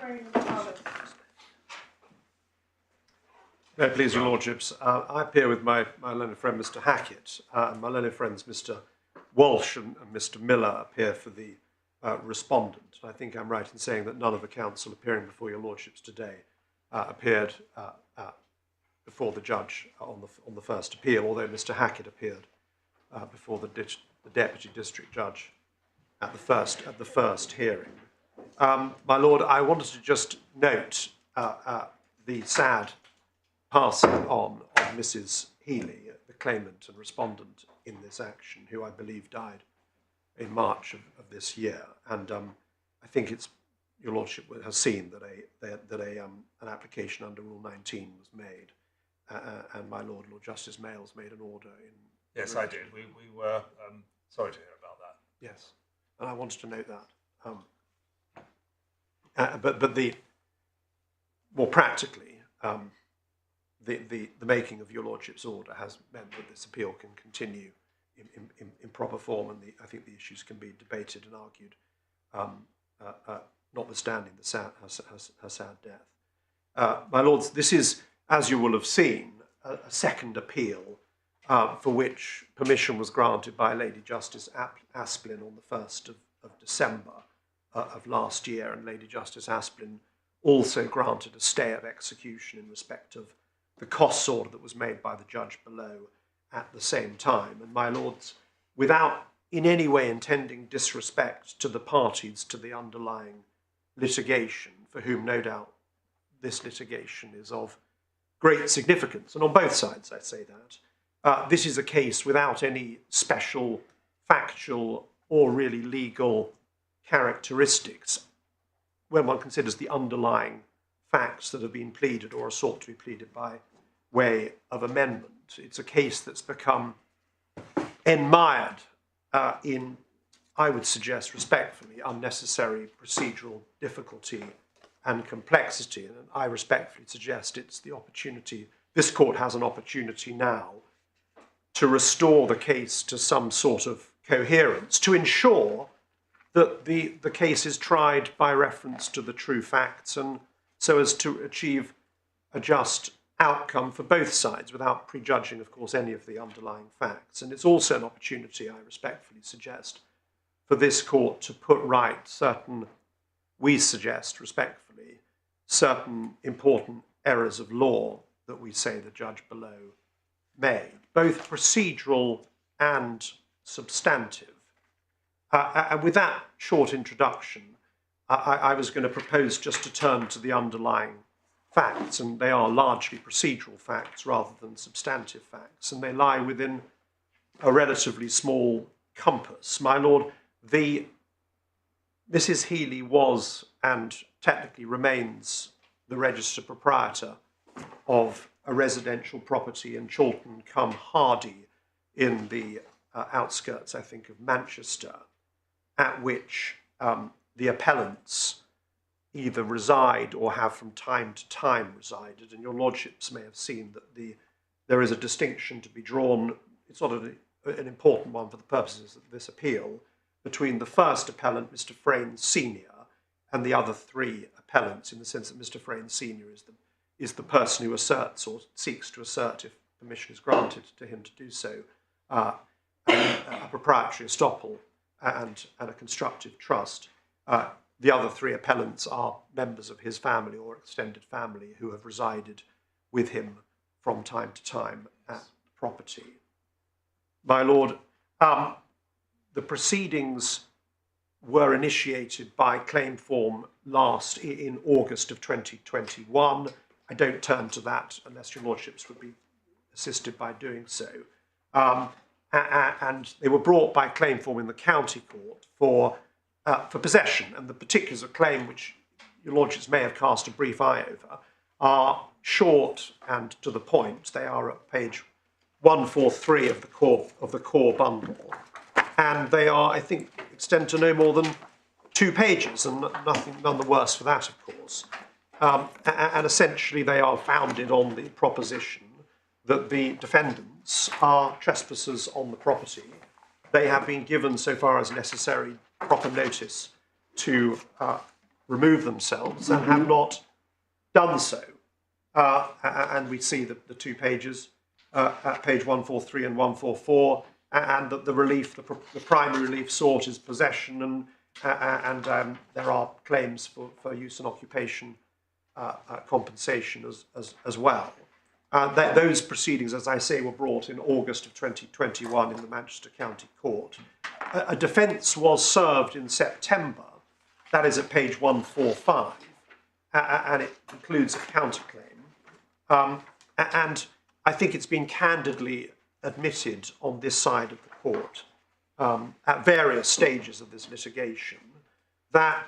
Fraine and Charlotte. May it please your lordships, I appear with my learned friend Mr. Hackett, and my learned friends Mr. Walsh and Mr. Miller appear for the respondent. I think I'm right in saying that none of the counsel appearing before your lordships today appeared before the judge on the first appeal, although Mr. Hackett appeared before the deputy district judge at the first hearing. My lord, I wanted to just note the sad passing on of Mrs. Healy, the claimant and respondent in this action, who I believe died in March of this year. And I think it's your lordship has seen that an application under Rule 19 was made, and my Lord Justice Mayles made an order in. Yes, I did. We were sorry to hear about that. Yes, and I wanted to note that. But the more practically. The making of your lordship's order has meant that this appeal can continue in proper form, and I think the issues can be debated and argued, notwithstanding her sad death. My lords, this is, as you will have seen, a second appeal for which permission was granted by Lady Justice Asplin on the 1st of December of last year, and Lady Justice Asplin also granted a stay of execution in respect of the costs order that was made by the judge below at the same time. And my lords, without in any way intending disrespect to the parties to the underlying litigation, for whom no doubt this litigation is of great significance, and on both sides I say that, this is a case without any special factual or really legal characteristics when one considers the underlying facts that have been pleaded or are sought to be pleaded by way of amendment. It's a case that's become enmired in, I would suggest respectfully, unnecessary procedural difficulty and complexity. And I respectfully suggest it's the opportunity, this court has an opportunity now to restore the case to some sort of coherence, to ensure that the case is tried by reference to the true facts, and so as to achieve a just outcome for both sides without prejudging, of course, any of the underlying facts. And it's also an opportunity, I respectfully suggest, for this court to put right certain, we suggest respectfully, certain important errors of law that we say the judge below made, both procedural and substantive. And with that short introduction, I was going to propose just to turn to the underlying facts, and they are largely procedural facts rather than substantive facts, and they lie within a relatively small compass. My lord, Mrs. Healy was and technically remains the registered proprietor of a residential property in Chorlton-cum-Hardy in the outskirts, I think, of Manchester, at which the appellants either reside or have from time to time resided. And your lordships may have seen that there is a distinction to be drawn, it's not an important one for the purposes of this appeal, between the first appellant, Mr. Fraine Senior, and the other three appellants, in the sense that Mr. Fraine Senior is the person who asserts or seeks to assert, if permission is granted to him to do so, a proprietary estoppel and a constructive trust. The other three appellants are members of his family or extended family who have resided with him from time to time at the property. My lord, the proceedings were initiated by claim form last in August of 2021. I don't turn to that unless your lordships would be assisted by doing so. And they were brought by claim form in the county court for possession, and the particulars of claim, which your lordships may have cast a brief eye over, are short and to the point. They are at page 143 of the core bundle, and they are, I think, extend to no more than 2 pages, and none the worse for that, of course. And essentially, they are founded on the proposition that the defendants are trespassers on the property. They have been given, so far as necessary, proper notice to remove themselves and have not done so. And we see the two pages at page 143 and 144, and that the relief, the primary relief sought is possession, and there are claims for use and occupation compensation as well. Those proceedings, as I say, were brought in August of 2021 in the Manchester County Court. A defence was served in September, that is at page 145, and it includes a counterclaim. And I think it's been candidly admitted on this side of the court at various stages of this litigation that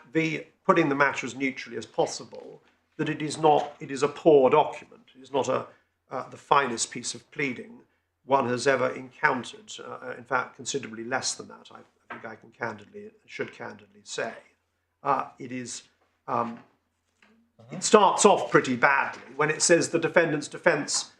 putting the matter as neutrally as possible, that it is a poor document. It is not the finest piece of pleading one has ever encountered. In fact, considerably less than that, I think I should candidly say. It starts off pretty badly when it says the defendant's defence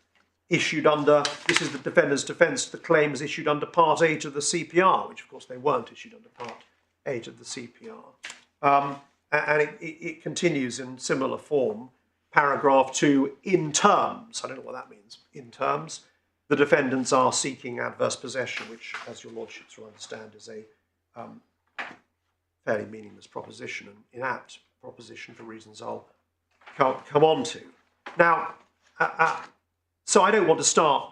issued under, this is the defendant's defence to the claims issued under Part 8 of the CPR, which of course they weren't issued under Part 8 of the CPR. And it continues in similar form, paragraph 2, in terms, I don't know what that means, in terms, the defendants are seeking adverse possession, which, as your lordships will understand, is a fairly meaningless proposition, an inapt proposition for reasons I'll come on to. Now, so I don't want to start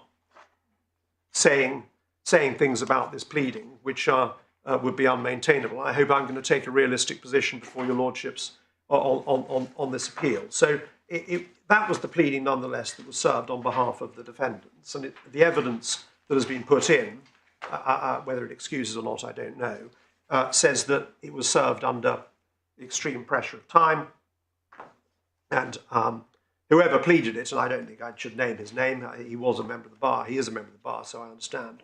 saying things about this pleading which would be unmaintainable. I hope I'm going to take a realistic position before your lordships on this appeal. So that was the pleading, nonetheless, that was served on behalf of the defendants. And the evidence that has been put in, whether it excuses or not, I don't know, says that it was served under extreme pressure of time. And whoever pleaded it, and I don't think I should name his name, he was a member of the bar, he is a member of the bar, so I understand,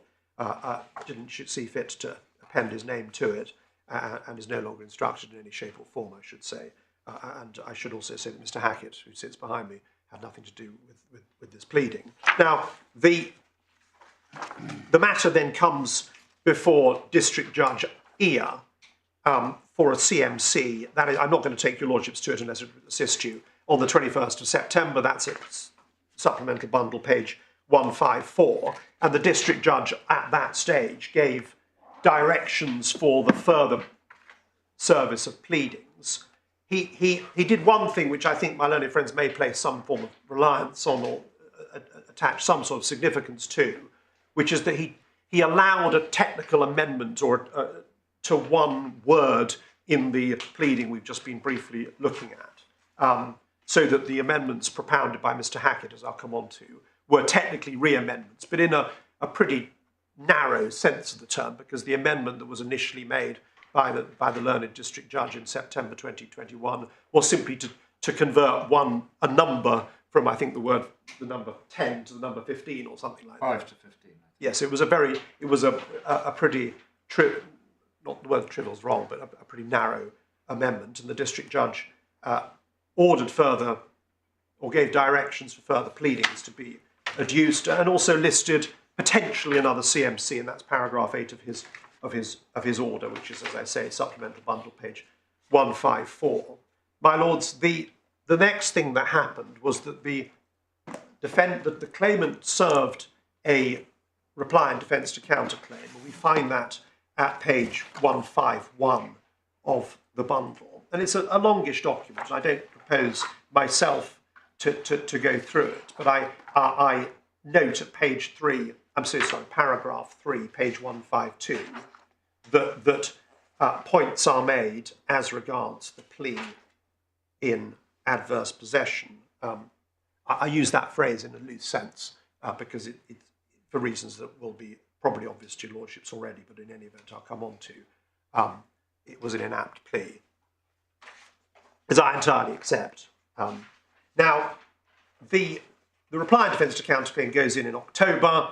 didn't see fit to append his name to it, and is no longer instructed in any shape or form, I should say. And I should also say that Mr. Hackett, who sits behind me, had nothing to do with this pleading. Now, the matter then comes before District Judge Ear for a CMC. That is, I'm not going to take your lordships to it unless it would assist you. On the 21st of September, that's at supplemental bundle page 154, and the district judge at that stage gave directions for the further service of pleadings. He did one thing which I think my learned friends may place some form of reliance on or attach some sort of significance to, which is that he allowed a technical amendment or to one word in the pleading we've just been briefly looking at. So that the amendments propounded by Mr. Hackett, as I'll come on to, were technically re-amendments, but in a pretty narrow sense of the term, because the amendment that was initially made by the learned district judge in September 2021 was simply to convert a number from, I think, the number 10 to the number 15 or something like that. 5 to 15. Yes, it was a pretty, not the word trivial is wrong, but a pretty narrow amendment, and the district judge ordered further, or gave directions for further pleadings to be adduced, and also listed potentially another CMC, and that's paragraph 8 of his order, which is, as I say, supplemental bundle page 154. My lords, the next thing that happened was that the claimant served a reply and defence to counterclaim, and we find that at page 151 of the bundle. And it's a longish document. I don't propose myself to go through it, but I note at page 3, paragraph 3, page 152, that points are made as regards the plea in adverse possession. I use that phrase in a loose sense because it for reasons that will be probably obvious to your lordships already, but in any event I'll come on to. It was an inapt plea, as I entirely accept. Now, the reply and defence to counterclaim goes in October,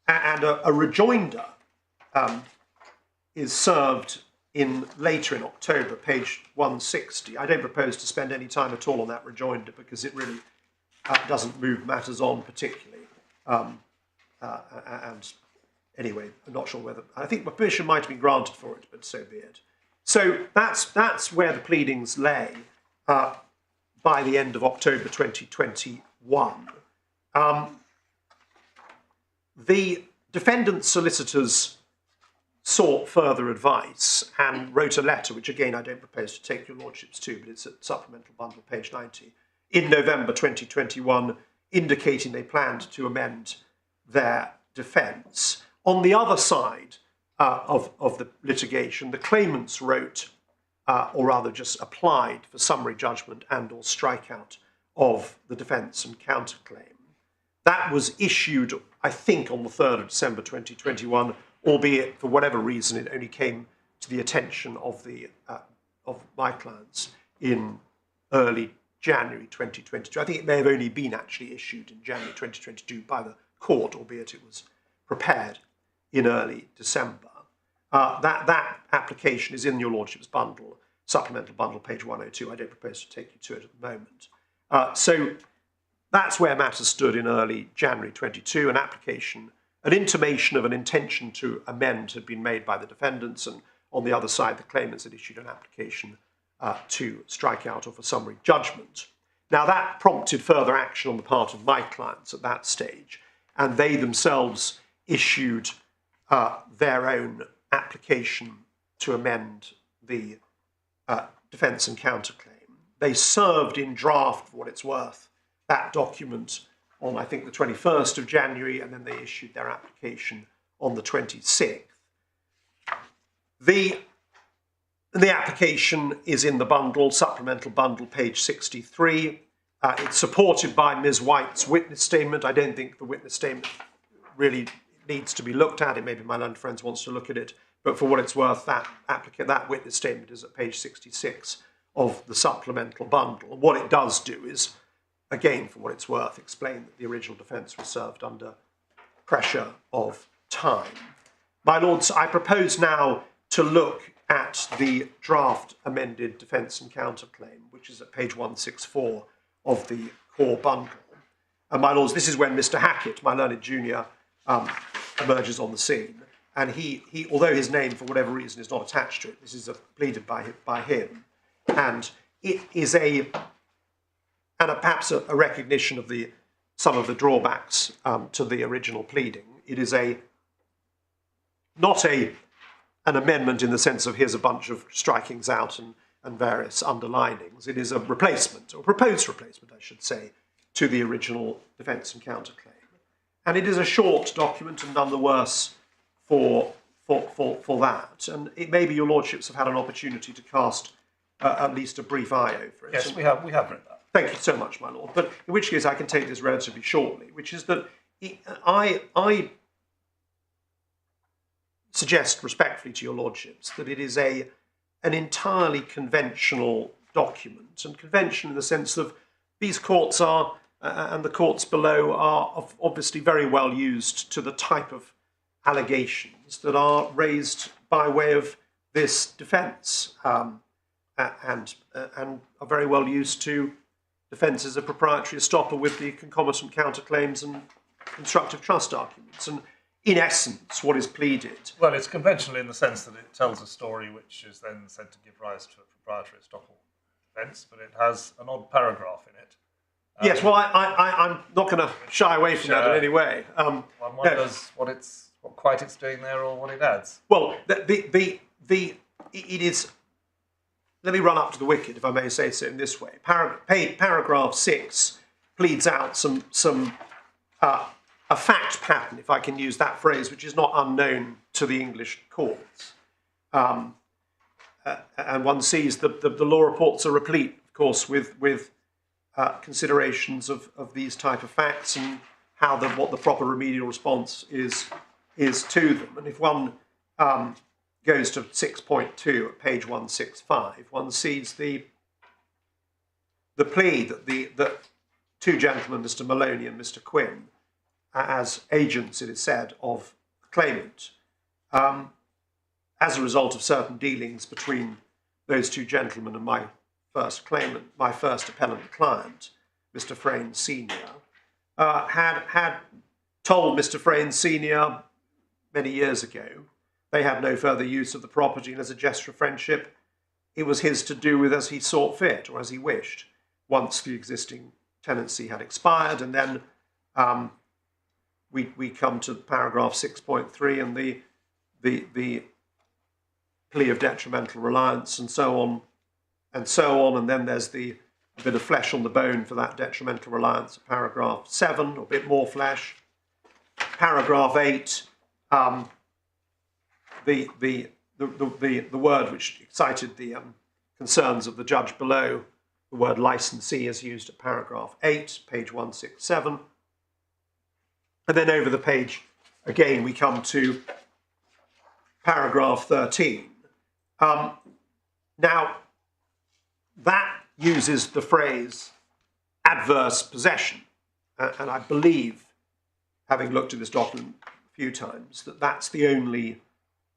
and a rejoinder is served later in October, page 160. I don't propose to spend any time at all on that rejoinder because it really doesn't move matters on particularly. And anyway, I'm not sure whether... I think my permission might have been granted for it, but so be it. So that's where the pleadings lay. by the end of October 2021. The defendant's solicitors sought further advice and wrote a letter, which again I don't propose to take your lordships to, but it's at supplemental bundle, page 90, in November 2021, indicating they planned to amend their defence. On the other side of the litigation, the claimants wrote, or rather just applied for summary judgment and or strikeout of the defence and counterclaim. That was issued, I think, on the 3rd of December 2021, albeit for whatever reason it only came to the attention of my clients in early January 2022. I think it may have only been actually issued in January 2022 by the court, albeit it was prepared in early December. That application is in your lordship's bundle, supplemental bundle, page 102. I don't propose to take you to it at the moment. So that's where matters stood in early January 22. An intimation of an intention to amend had been made by the defendants, and on the other side, the claimants had issued an application to strike out or for summary judgment. Now, that prompted further action on the part of my clients at that stage, and they themselves issued their own application to amend the defence and counterclaim. They served in draft, for what it's worth, that document on, I think, the 21st of January, and then they issued their application on the 26th. The application is in the bundle, supplemental bundle, page 63. It's supported by Ms. White's witness statement. I don't think the witness statement really needs to be looked at. It maybe my learned friends wants to look at it, but for what it's worth, that witness statement is at page 66 of the supplemental bundle. And what it does do is, again, for what it's worth, explain that the original defence was served under pressure of time. My lords, I propose now to look at the draft amended defence and counterclaim, which is at page 164 of the core bundle. And my lords, this is when Mr. Hackett, my learned junior, emerges on the scene. And he, although his name, for whatever reason, is not attached to it, this is pleaded by him. And it is perhaps a recognition of some of the drawbacks to the original pleading. It is not an amendment in the sense of here's a bunch of strikings out and various underlinings. It is a replacement, or proposed replacement, I should say, to the original defence and counterclaim. And it is a short document, and none the worse for that. And it may be your lordships have had an opportunity to cast at least a brief eye over it. Yes, we have read that. Thank you so much, my lord. But in which case I can take this relatively shortly, which is that I suggest respectfully to your lordships that it is an entirely conventional document, and conventional in the sense of these courts are, and the courts below are obviously very well used to the type of allegations that are raised by way of this defence, and are very well used to defences of proprietary estoppel with the concomitant counterclaims and constructive trust arguments. And in essence, what is pleaded... Well, it's conventional in the sense that it tells a story which is then said to give rise to a proprietary estoppel defence, but it has an odd paragraph in it. Yes, well, I'm not going to shy away from that in any way. One wonders what quite it's doing there or what it adds. Well, it is... Let me run up to the wicket, if I may say so, in this way. Paragraph 6 pleads out a fact pattern, if I can use that phrase, which is not unknown to the English courts. And one sees that the law reports are replete, of course, with considerations of these type of facts and what the proper remedial response is to them. And if one goes to 6.2 at page 165, one sees the plea that two gentlemen, Mr. Maloney and Mr. Quinn, as agents, it is said, of the claimant, as a result of certain dealings between those two gentlemen and my first claimant, my first appellant client, Mr. Fraine Senior, had told Mr. Fraine Senior many years ago they had no further use of the property, and as a gesture of friendship, it was his to do with as he saw fit or as he wished once the existing tenancy had expired. And then we come to paragraph 6.3 and the plea of detrimental reliance and so on and so on. And then there's a bit of flesh on the bone for that detrimental reliance, paragraph 7, or a bit more flesh. Paragraph 8, the word which excited the concerns of the judge below, the word licensee, is used at paragraph 8, page 167. And then over the page, again, we come to paragraph 13. Now, that uses the phrase adverse possession. And I believe, having looked at this document a few times, that that's the only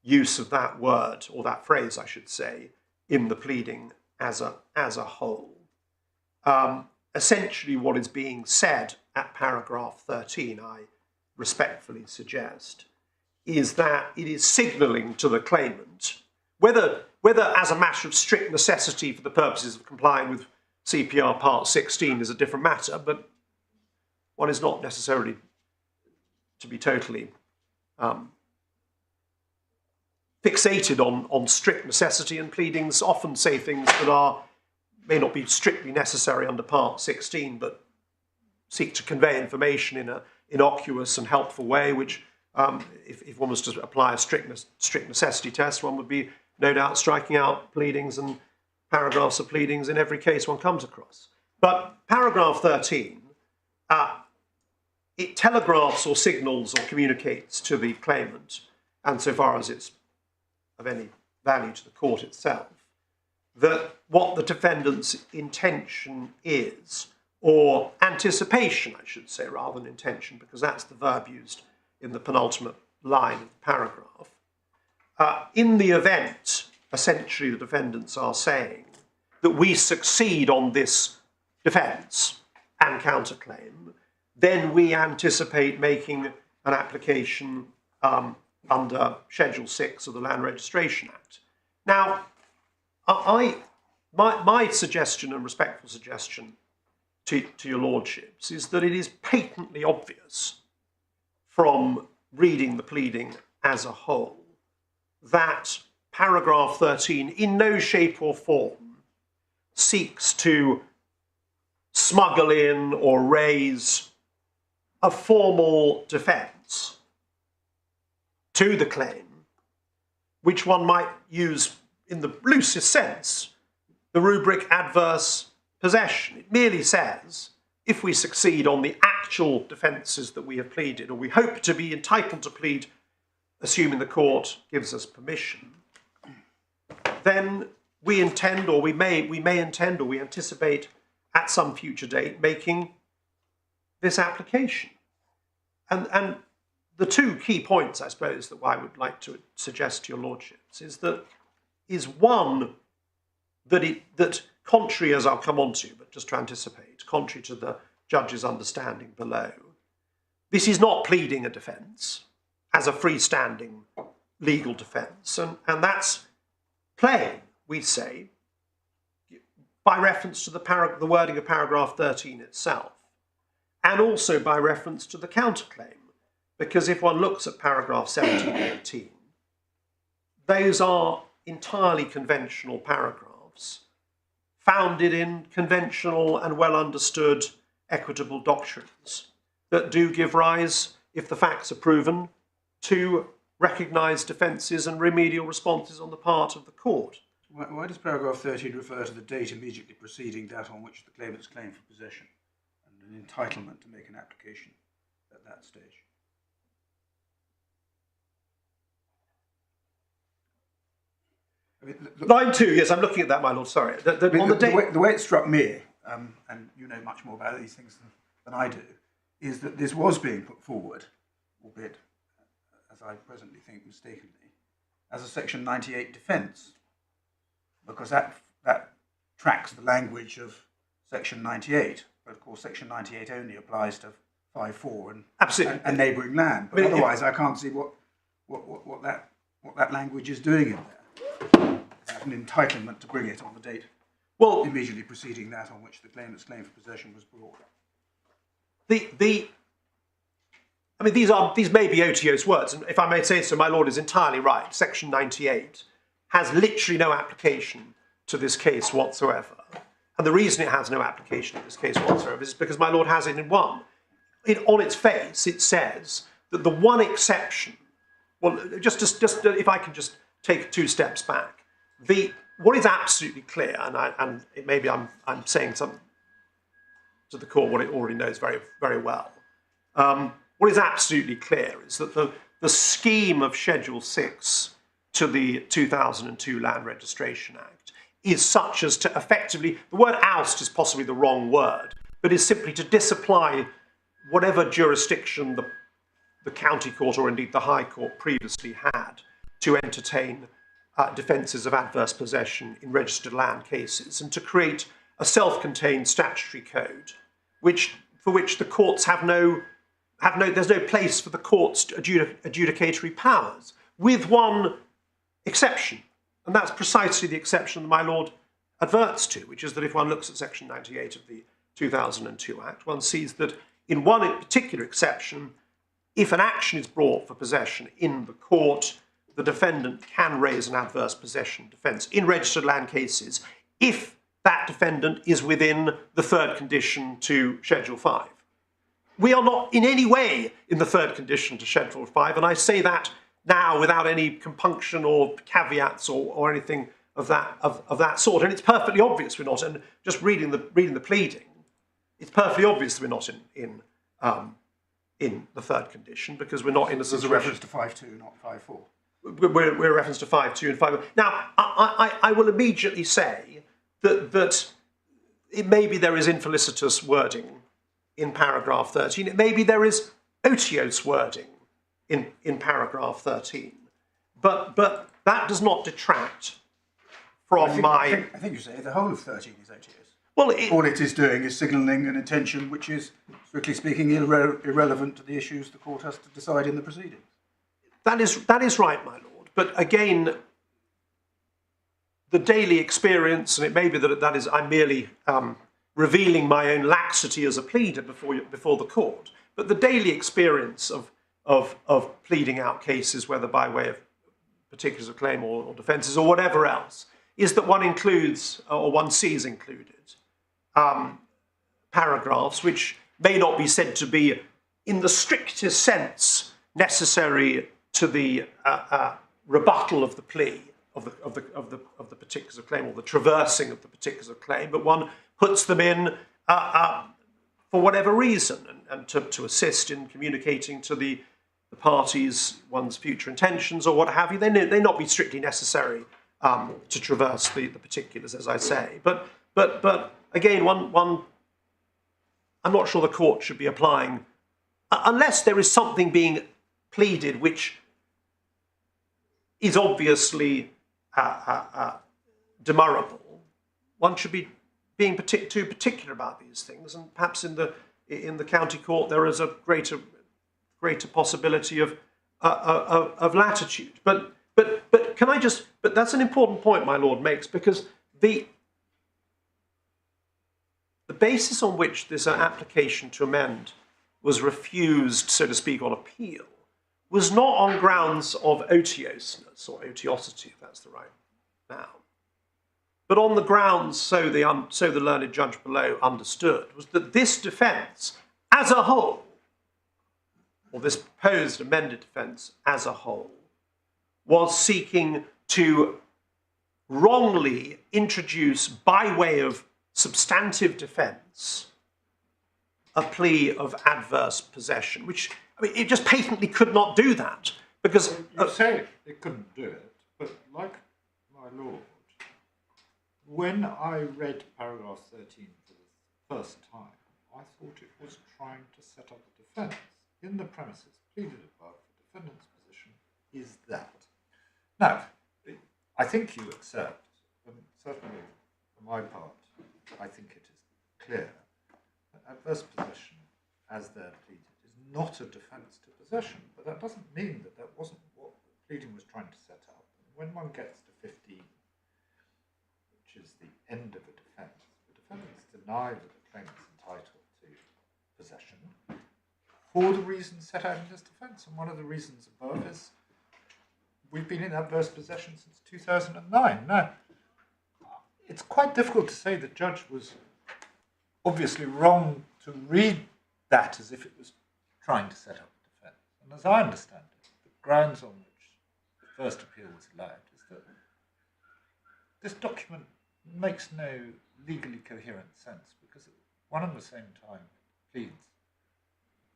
use of that word, or that phrase, I should say, in the pleading as a whole. Essentially, what is being said at paragraph 13, I respectfully suggest, is that it is signalling to the claimant, whether as a matter of strict necessity for the purposes of complying with CPR Part 16 is a different matter, but one is not necessarily to be totally fixated on strict necessity, and pleadings often say things that may not be strictly necessary under Part 16, but seek to convey information in an innocuous and helpful way, which, if one was to apply a strict necessity test, one would be no doubt striking out pleadings and paragraphs of pleadings in every case one comes across. But paragraph 13, it telegraphs or signals or communicates to the claimant, and so far as it's of any value to the court itself, that what the defendant's intention is, or anticipation, I should say, rather than intention, because that's the verb used in the penultimate line of the paragraph. In the event, essentially, the defendants are saying that we succeed on this defence and counterclaim, then we anticipate making an application under Schedule 6 of the Land Registration Act. Now, my suggestion and respectful suggestion to your lordships is that it is patently obvious from reading the pleading as a whole that paragraph 13 in no shape or form seeks to smuggle in or raise a formal defence to the claim, which one might use in the loosest sense, the rubric adverse possession. It merely says, if we succeed on the actual defences that we have pleaded, or we hope to be entitled to plead, assuming the court gives us permission, then we intend, or we may intend, or we anticipate at some future date making this application. And the two key points, I suppose, that I would like to suggest to your lordships is one, that contrary, as I'll come on to, but just to anticipate, contrary to the judge's understanding below, this is not pleading a defence as a freestanding legal defence, and that's plain, we say, by reference to the wording of paragraph 13 itself, and also by reference to the counterclaim, because if one looks at paragraph 17 and 18, those are entirely conventional paragraphs, founded in conventional and well understood equitable doctrines that do give rise, if the facts are proven, to recognise defences and remedial responses on the part of the court. Why does paragraph 13 refer to the date immediately preceding that on which the claimant's claim for possession and an entitlement to make an application at that stage? I mean, Line 2, yes, I'm looking at that, my lord, sorry. The way it struck me, and you know much more about these things than I do, is that this was being put forward, albeit, as I presently think mistakenly, as a Section 98 defence, because that tracks the language of Section 98, but of course Section 98 only applies to 5.4 and neighbouring land. But otherwise, I can't see what that language is doing in there. an entitlement to bring it on the date Well, immediately preceding that on which the claimant's claim for possession was brought. I mean, these may be otiose words, and if I may say so, my lord is entirely right. Section 98 has literally no application to this case whatsoever. And the reason it has no application to this case whatsoever is because my lord has it in one. On its face, it says that the one exception, well, just if I can just take 2 steps back, what is absolutely clear, and maybe I'm saying something to the court what it already knows very, very well. What is absolutely clear is that the scheme of Schedule 6 to the 2002 Land Registration Act is such as to effectively, the word oust is possibly the wrong word, but is simply to disapply whatever jurisdiction the county court or indeed the High Court previously had to entertain defences of adverse possession in registered land cases, and to create a self-contained statutory code for which the courts there's no place for the court's adjudicatory powers, with one exception. And that's precisely the exception that my lord adverts to, which is that if one looks at Section 98 of the 2002 Act, one sees that in one particular exception, if an action is brought for possession in the court, the defendant can raise an adverse possession defence in registered land cases if that defendant is within the third condition to Schedule 5. We are not in any way in the third condition to Schedule 5, and I say that now without any compunction or caveats or anything of that sort. And it's perfectly obvious we're not. And just reading the pleading, it's perfectly obvious that we're not in the third condition, because we're not in a situation. There's a reference to 5.2, not 5.4. We're a reference to 5.2 and 5. Now, I will immediately say that it maybe there is infelicitous wording in paragraph 13. It maybe there is otiose wording in paragraph 13. But that does not detract from I think you say the whole of 13 is otiose. Well, all it is doing is signalling an intention which is, strictly speaking, irrelevant to the issues the court has to decide in the proceedings. That is right, my lord. But again, the daily experience, and it may be that is I'm merely revealing my own laxity as a pleader before the court. But the daily experience of pleading out cases, whether by way of particulars of claim or defences or whatever else, is that one includes, or one sees included, paragraphs which may not be said to be, in the strictest sense, necessary to the rebuttal of the plea of the particulars of claim, or the traversing of the particulars of claim, but one puts them in for whatever reason, and to assist in communicating to the parties one's future intentions or what have you. They may not be strictly necessary to traverse the particulars, as I say. But again, one I'm not sure the court should be applying, unless there is something being pleaded which is obviously demurrable. One should be being too particular about these things, and perhaps in the county court there is a greater possibility of latitude. But can I just? But that's an important point my lord makes, because the basis on which this application to amend was refused, so to speak, on appeal, was not on grounds of otioseness or otiosity, if that's the right noun, but on the grounds, so the learned judge below understood, was that this defence as a whole, or this proposed amended defence as a whole, was seeking to wrongly introduce, by way of substantive defence, a plea of adverse possession, which, I mean, it just patently could not do that, because... You say it couldn't do it, but like my lord, when I read paragraph 13 for the first time, I thought it was trying to set up a defence in the premises pleaded above. The defendant's position is that. Now, I think you accept, and certainly for my part, I think it is clear, that adverse possession, as they're pleaded, is not a defence to possession, but that doesn't mean that that wasn't what the pleading was trying to set up. When one gets to 15, which is the end of a defence, the defendants deny that the claimant's entitled to possession for the reasons set out in this defence. And one of the reasons above is we've been in adverse possession since 2009. Now, it's quite difficult to say the judge was obviously wrong to read that as if it was trying to set up a defence. And as I understand it, the grounds on which the first appeal was allowed is that this document makes no legally coherent sense because at one and the same time it pleads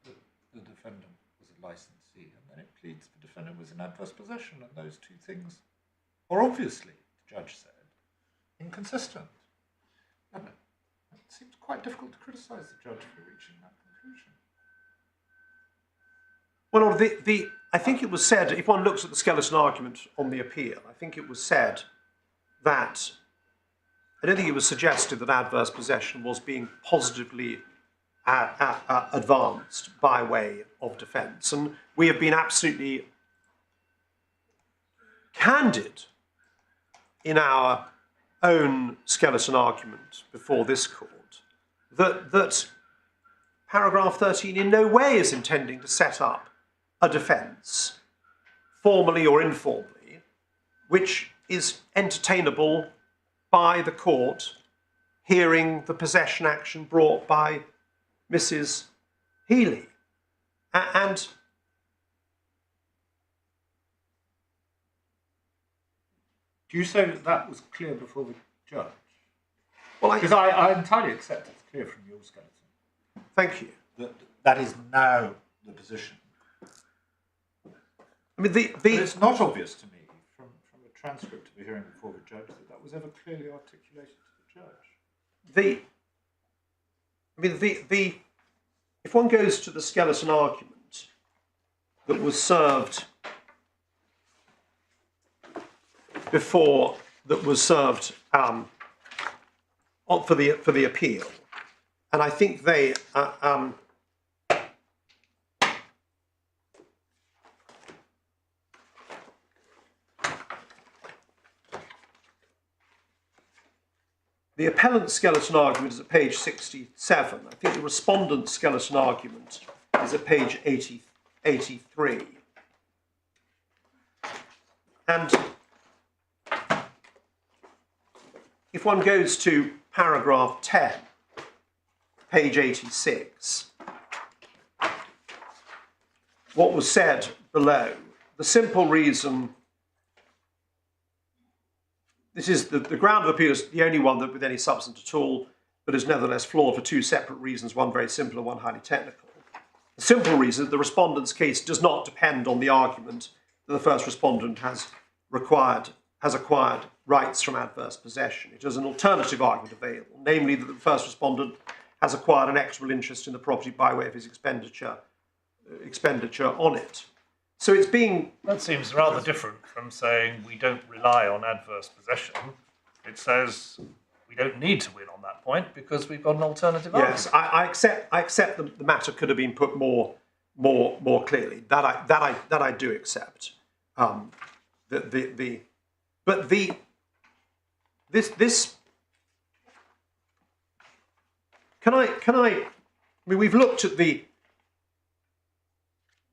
that the defendant was a licensee and then it pleads the defendant was in adverse possession, and those two things are obviously, the judge said, inconsistent. And it seems quite difficult to criticise the judge for reaching that conclusion. Well, I think it was said, if one looks at the skeleton argument on the appeal, I think it was said that, I don't think it was suggested that adverse possession was being positively advanced by way of defence. And we have been absolutely candid in our own skeleton argument before this court that paragraph 13 in no way is intending to set up a defence, formally or informally, which is entertainable by the court hearing the possession action brought by Mrs. Healy. And do you say that that was clear before the judge? well, Because I entirely accept it's clear from your skeleton thank you. that is now the position. I mean, But it's not obvious to me from a transcript of the hearing before the judge that that was ever clearly articulated to the judge. If one goes to the skeleton argument that was served before, that was served for the appeal, and I think they the appellant's skeleton argument is at page 67. I think the respondent's skeleton argument is at page 83. And if one goes to paragraph 10, page 86, what was said below, the simple reason. This is the ground of appeal is the only one that with any substance at all, but is nevertheless flawed for two separate reasons, one very simple and one highly technical. The simple reason is the respondent's case does not depend on the argument that the first respondent has acquired rights from adverse possession. It is an alternative argument available, namely that the first respondent has acquired an equitable interest in the property by way of his expenditure on it. So it's being... That seems rather different from saying we don't rely on adverse possession. It says we don't need to win on that point because we've got an alternative argument. Yes, I accept the matter could have been put more clearly. That I do accept.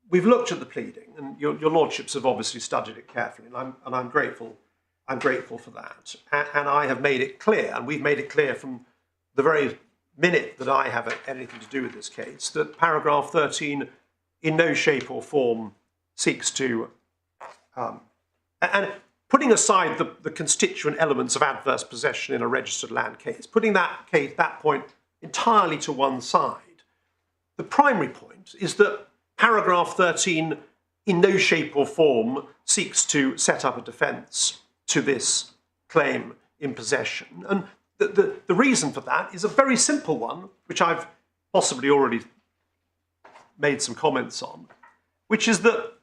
We've looked at the pleading, and your lordships have obviously studied it carefully, and I'm grateful for that. And I have made it clear, and we've made it clear from the very minute that I have anything to do with this case, that paragraph 13 in no shape or form seeks to, and putting aside the constituent elements of adverse possession in a registered land case, putting that point entirely to one side, the primary point is that paragraph 13 in no shape or form seeks to set up a defence to this claim in possession. And the reason for that is a very simple one, which I've possibly already made some comments on, which is that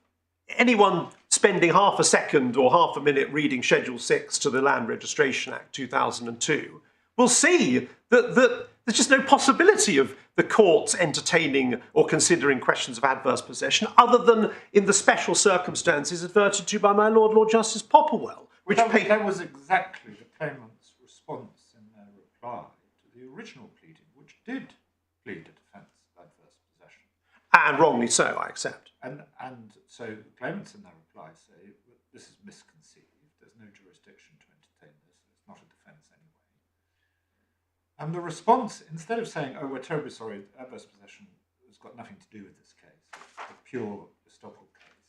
anyone spending half a second or half a minute reading Schedule 6 to the Land Registration Act 2002 will see that there's just no possibility of the courts entertaining or considering questions of adverse possession other than in the special circumstances adverted to by my Lord Justice Popplewell. That was exactly the claimant's response response in their reply to the original pleading, which did plead a defence of adverse possession. And wrongly so, I accept. And so the claimants in their reply say that this is misconceived, there's no jurisdiction to entertain this, it's not a defence anyway. And the response, instead of saying, oh, we're terribly sorry, adverse possession has got nothing to do with this case, it's a pure estoppel case,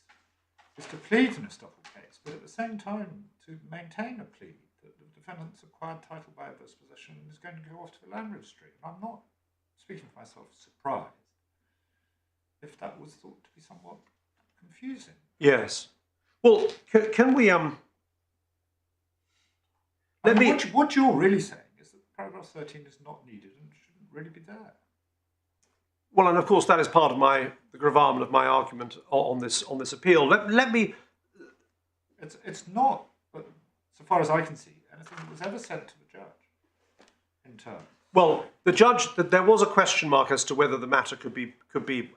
is to plead an estoppel case, but at the same time to maintain a plea that the defendant's acquired title by adverse possession is going to go off to the land registry. And I'm not, speaking for myself, surprised if that was thought to be somewhat confusing. Yes. Well, can we What you're really saying is that paragraph 13 is not needed and shouldn't really be there. Well, and of course that is part of the gravamen of my argument on this appeal. Let me. It's not, but so far as I can see, anything that was ever sent to the judge in terms. Well, the judge, there was a question mark as to whether the matter could be,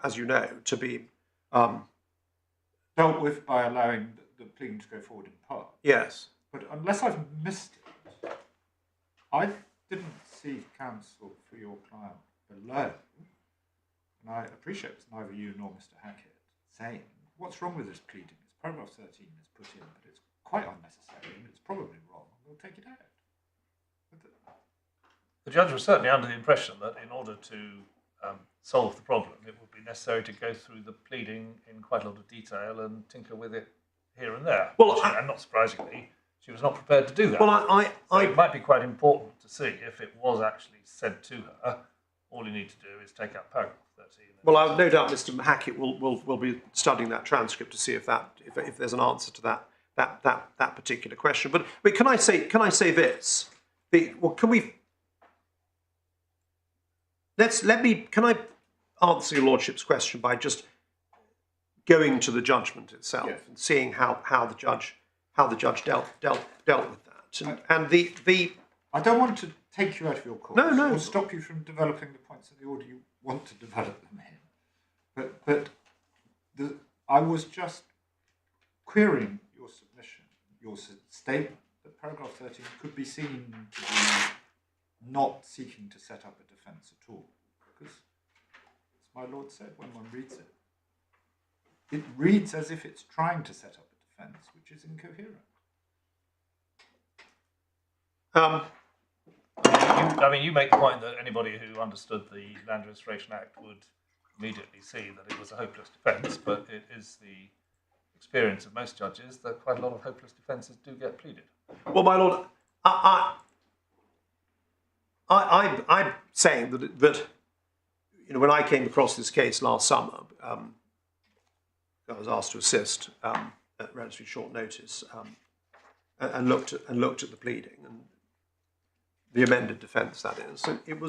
as you know, to be dealt with by allowing the pleading to go forward in part. Yes. But unless I've missed it, I didn't see counsel for your client below, and I appreciate it's neither you nor Mr. Hackett saying, what's wrong with this pleading? It's paragraph 13 is put in, but it's quite unnecessary and it's probably wrong. We'll take it out. The judge was certainly under the impression that in order to solve the problem, it would be necessary to go through the pleading in quite a lot of detail and tinker with it here and there. Well, and not surprisingly, she was not prepared to do that. Well, so it might be quite important to see if it was actually said to her. All you need to do is take out paragraph 13. Well, I've no doubt Mr. Hackett will be studying that transcript to see if there's an answer to that particular question. But can I say this? Can I answer your lordship's question by just going to the judgment itself and seeing how the judge dealt with that, and the I don't want to take you out of your course or stop you from developing the points in the order you want to develop them in, but I was just querying your submission, your statement that paragraph 13 could be seen to be not seeking to set up a defence at all, because, as my lord said when one reads it, it reads as if it's trying to set up a defence, which is incoherent. You make the point that anybody who understood the Land Registration Act would immediately see that it was a hopeless defence, but it is the experience of most judges that quite a lot of hopeless defences do get pleaded. Well, my lord, I'm saying that when I came across this case last summer, I was asked to assist at relatively short notice, and looked at the pleading and the amended defence. That is, and it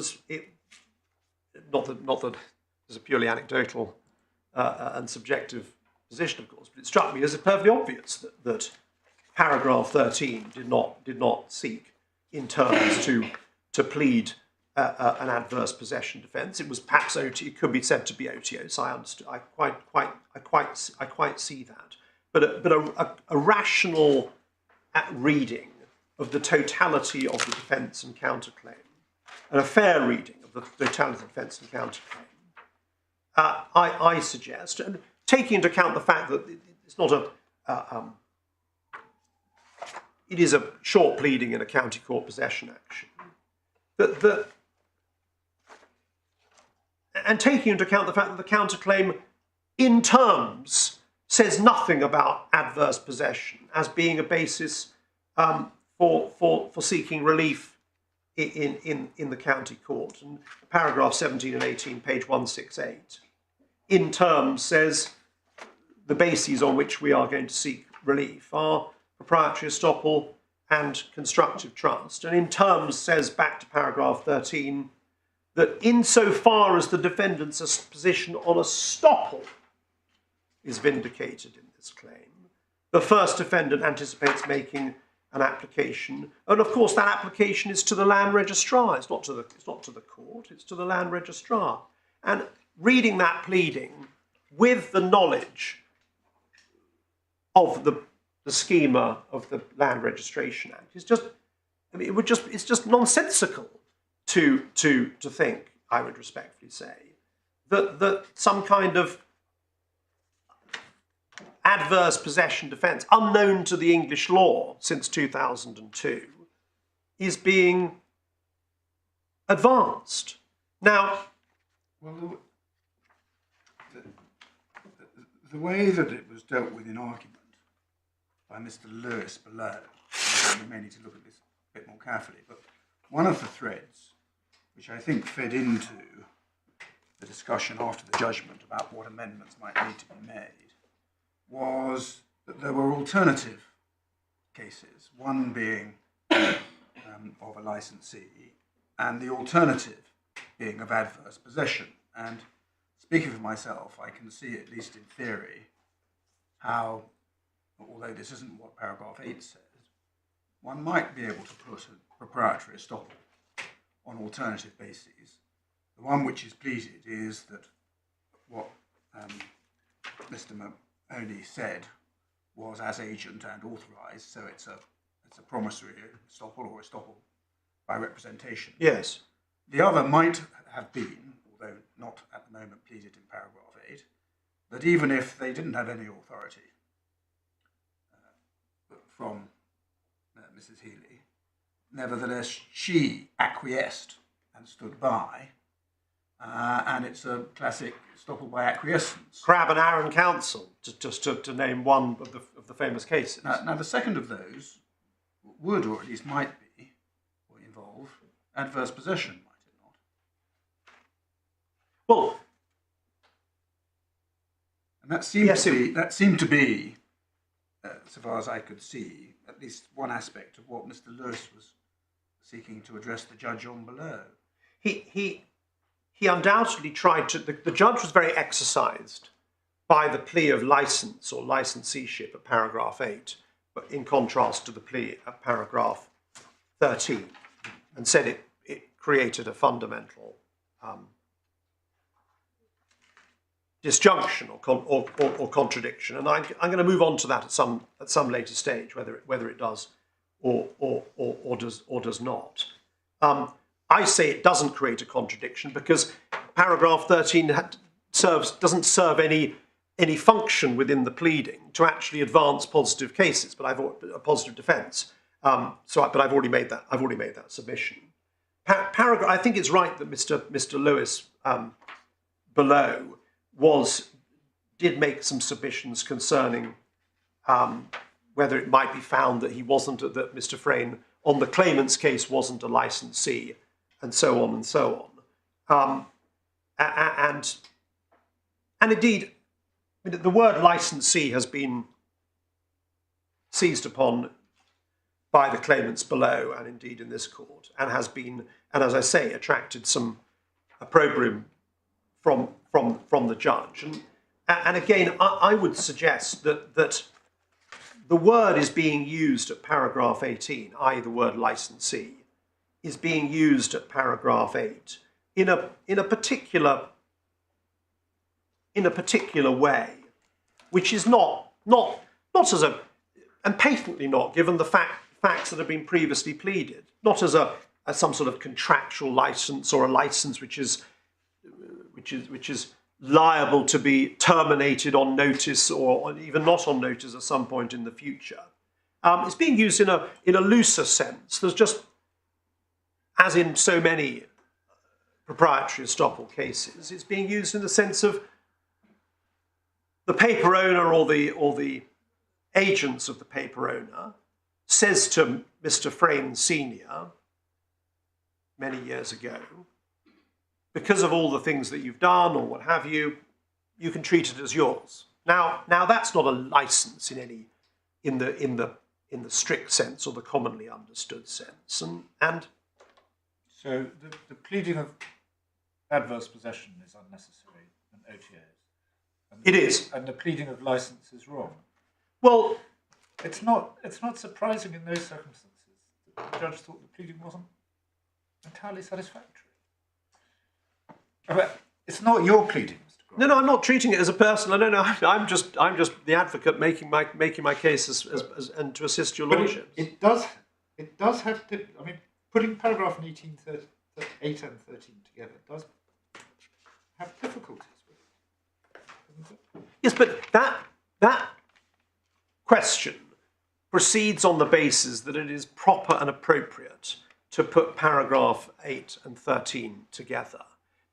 not that there's a purely anecdotal and subjective position, of course, but it struck me as perfectly obvious that paragraph 13 did not seek in terms to plead an adverse possession defence. It was perhaps it could be said to be OTO. So I understood. I quite see that. But a rational reading of the totality of the defence and counterclaim, and a fair reading of the totality of the defence and counterclaim, I suggest, and taking into account the fact that it's not it is a short pleading in a county court possession action, and taking into account the fact that the counterclaim in terms says nothing about adverse possession as being a basis for seeking relief in the county court. And paragraph 17 and 18, page 168, in terms says the bases on which we are going to seek relief are proprietary estoppel and constructive trust. And in terms says, back to paragraph 13, that insofar as the defendant's position on estoppel is vindicated in this claim, the first defendant anticipates making an application, and of course that application is to the land registrar. It's not to the court. It's to the land registrar. And reading that pleading with the knowledge of the schema of the Land Registration Act is just I mean, it's just nonsensical to think, I would respectfully say, that some kind of adverse possession defence, unknown to the English law since 2002, is being advanced. Now, well, the way that it was dealt with in argument by Mr. Lewis below, we may need to look at this a bit more carefully, but one of the threads which I think fed into the discussion after the judgment about what amendments might need to be made was that there were alternative cases, one being of a licensee and the alternative being of adverse possession. And speaking for myself, I can see, at least in theory, how, although this isn't what paragraph 8 says, one might be able to put a proprietary estoppel on alternative bases. The one which is pleaded is that what Mr. Mahoney said was as agent and authorised, so it's a promissory estoppel or estoppel by representation. yes. The other might have been, although not at the moment pleaded in paragraph 8, that even if they didn't have any authority from Mrs. Healy, nevertheless she acquiesced and stood by, and it's a classic estoppel by acquiescence. Crabbe and Arran Council, just to name one of the famous cases. Now the second of those would, or at least might be, or involve adverse possession, might it not? Well, And that seemed yes, to be, so far as I could see, at least one aspect of what Mr. Lewis was seeking to address the judge on below. He undoubtedly tried to. The judge was very exercised by the plea of licence or licenseeship at paragraph 8, but in contrast to the plea at paragraph 13, and said it created a fundamental disjunction or contradiction. And I'm going to move on to that at some later stage, whether it does or does not. I say it doesn't create a contradiction because paragraph 13 doesn't serve any function within the pleading to actually advance positive cases, but a positive defence. But I've already made that submission. I think it's right that Mr. Lewis below did make some submissions concerning whether it might be found that that Mr. Fraine on the claimant's case wasn't a licensee, and so on and so on. And indeed, I mean, the word licensee has been seized upon by the claimants below, and indeed in this court, and has been, and as I say, attracted some opprobrium from the judge. And again, I would suggest that the word is being used at paragraph 18, i.e. the word licensee, is being used at paragraph 8 in a particular way, which is not as and patently not, given the facts that have been previously pleaded, not as some sort of contractual license or a license which is liable to be terminated on notice or even not on notice at some point in the future. It's being used in a looser sense. There's just, as in so many proprietary estoppel cases, it's being used in the sense of the paper owner or the agents of the paper owner says to Mr. Fraine Senior many years ago, because of all the things that you've done or what have you, you can treat it as yours. Now that's not a license in the strict sense or the commonly understood sense. And so the pleading of adverse possession is unnecessary in OTAs. It is. And the pleading of license is wrong. Well, it's not surprising in those circumstances that the judge thought the pleading wasn't entirely satisfactory. But it's not your pleading, Mr. Grant. No, I'm not treating it as a personal. No, I'm just the advocate making my case as and to assist your lordship. It does it does have, I mean, putting paragraph 8 and 13 together does have difficulties with it, doesn't it? Yes, but that question proceeds on the basis that it is proper and appropriate to put paragraph 8 and 13 together.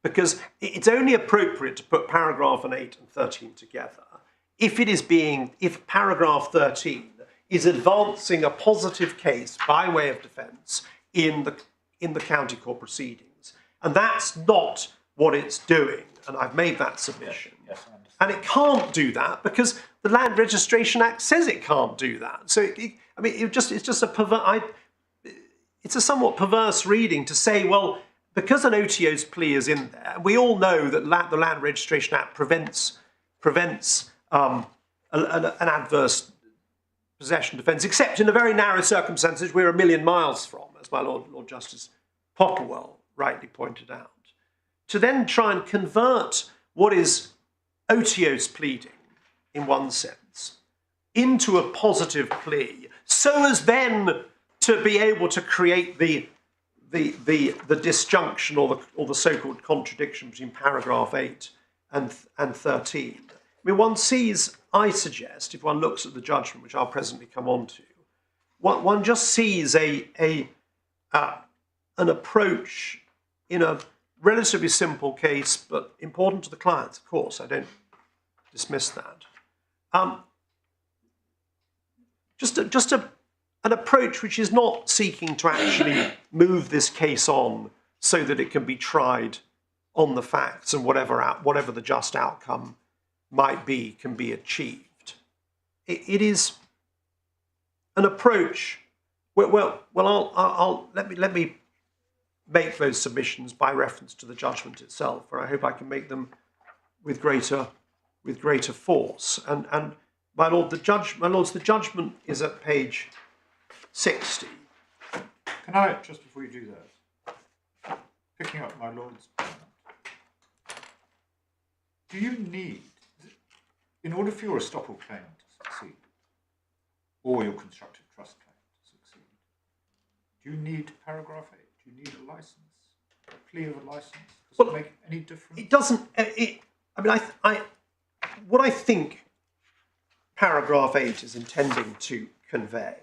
Because it's only appropriate to put paragraph 8 and 13 together if paragraph 13 is advancing a positive case by way of defence in the county court proceedings. And that's not what it's doing. And I've made that submission. Yes, I understand. And it can't do that because the Land Registration Act says it can't do that. So, it's a somewhat perverse reading to say, well, because an OTO's plea is in there, we all know that the Land Registration Act prevents an adverse possession defence, except in the very narrow circumstances we're a million miles from, as my Lord Justice Popplewell rightly pointed out. To then try and convert what is OTO's pleading, in one sense, into a positive plea, so as then to be able to create the disjunction or the so-called contradiction between paragraph 8 and 13. I mean, one sees, I suggest, if one looks at the judgment, which I'll presently come on to, one just sees an approach in a relatively simple case, but important to the clients, of course. I don't dismiss that. An approach which is not seeking to actually move this case on so that it can be tried on the facts and whatever the just outcome might be can be achieved. It is an approach. Let me make those submissions by reference to the judgment itself, where I hope I can make them with greater force. And my lords, the judgment is at page 60. Can I, just before you do that, picking up my Lord's point, do you need, in order for your estoppel claim to succeed, or your constructive trust claim to succeed, do you need paragraph 8? Do you need a license? A plea of a license? Does it make any difference? It doesn't. What I think paragraph 8 is intending to convey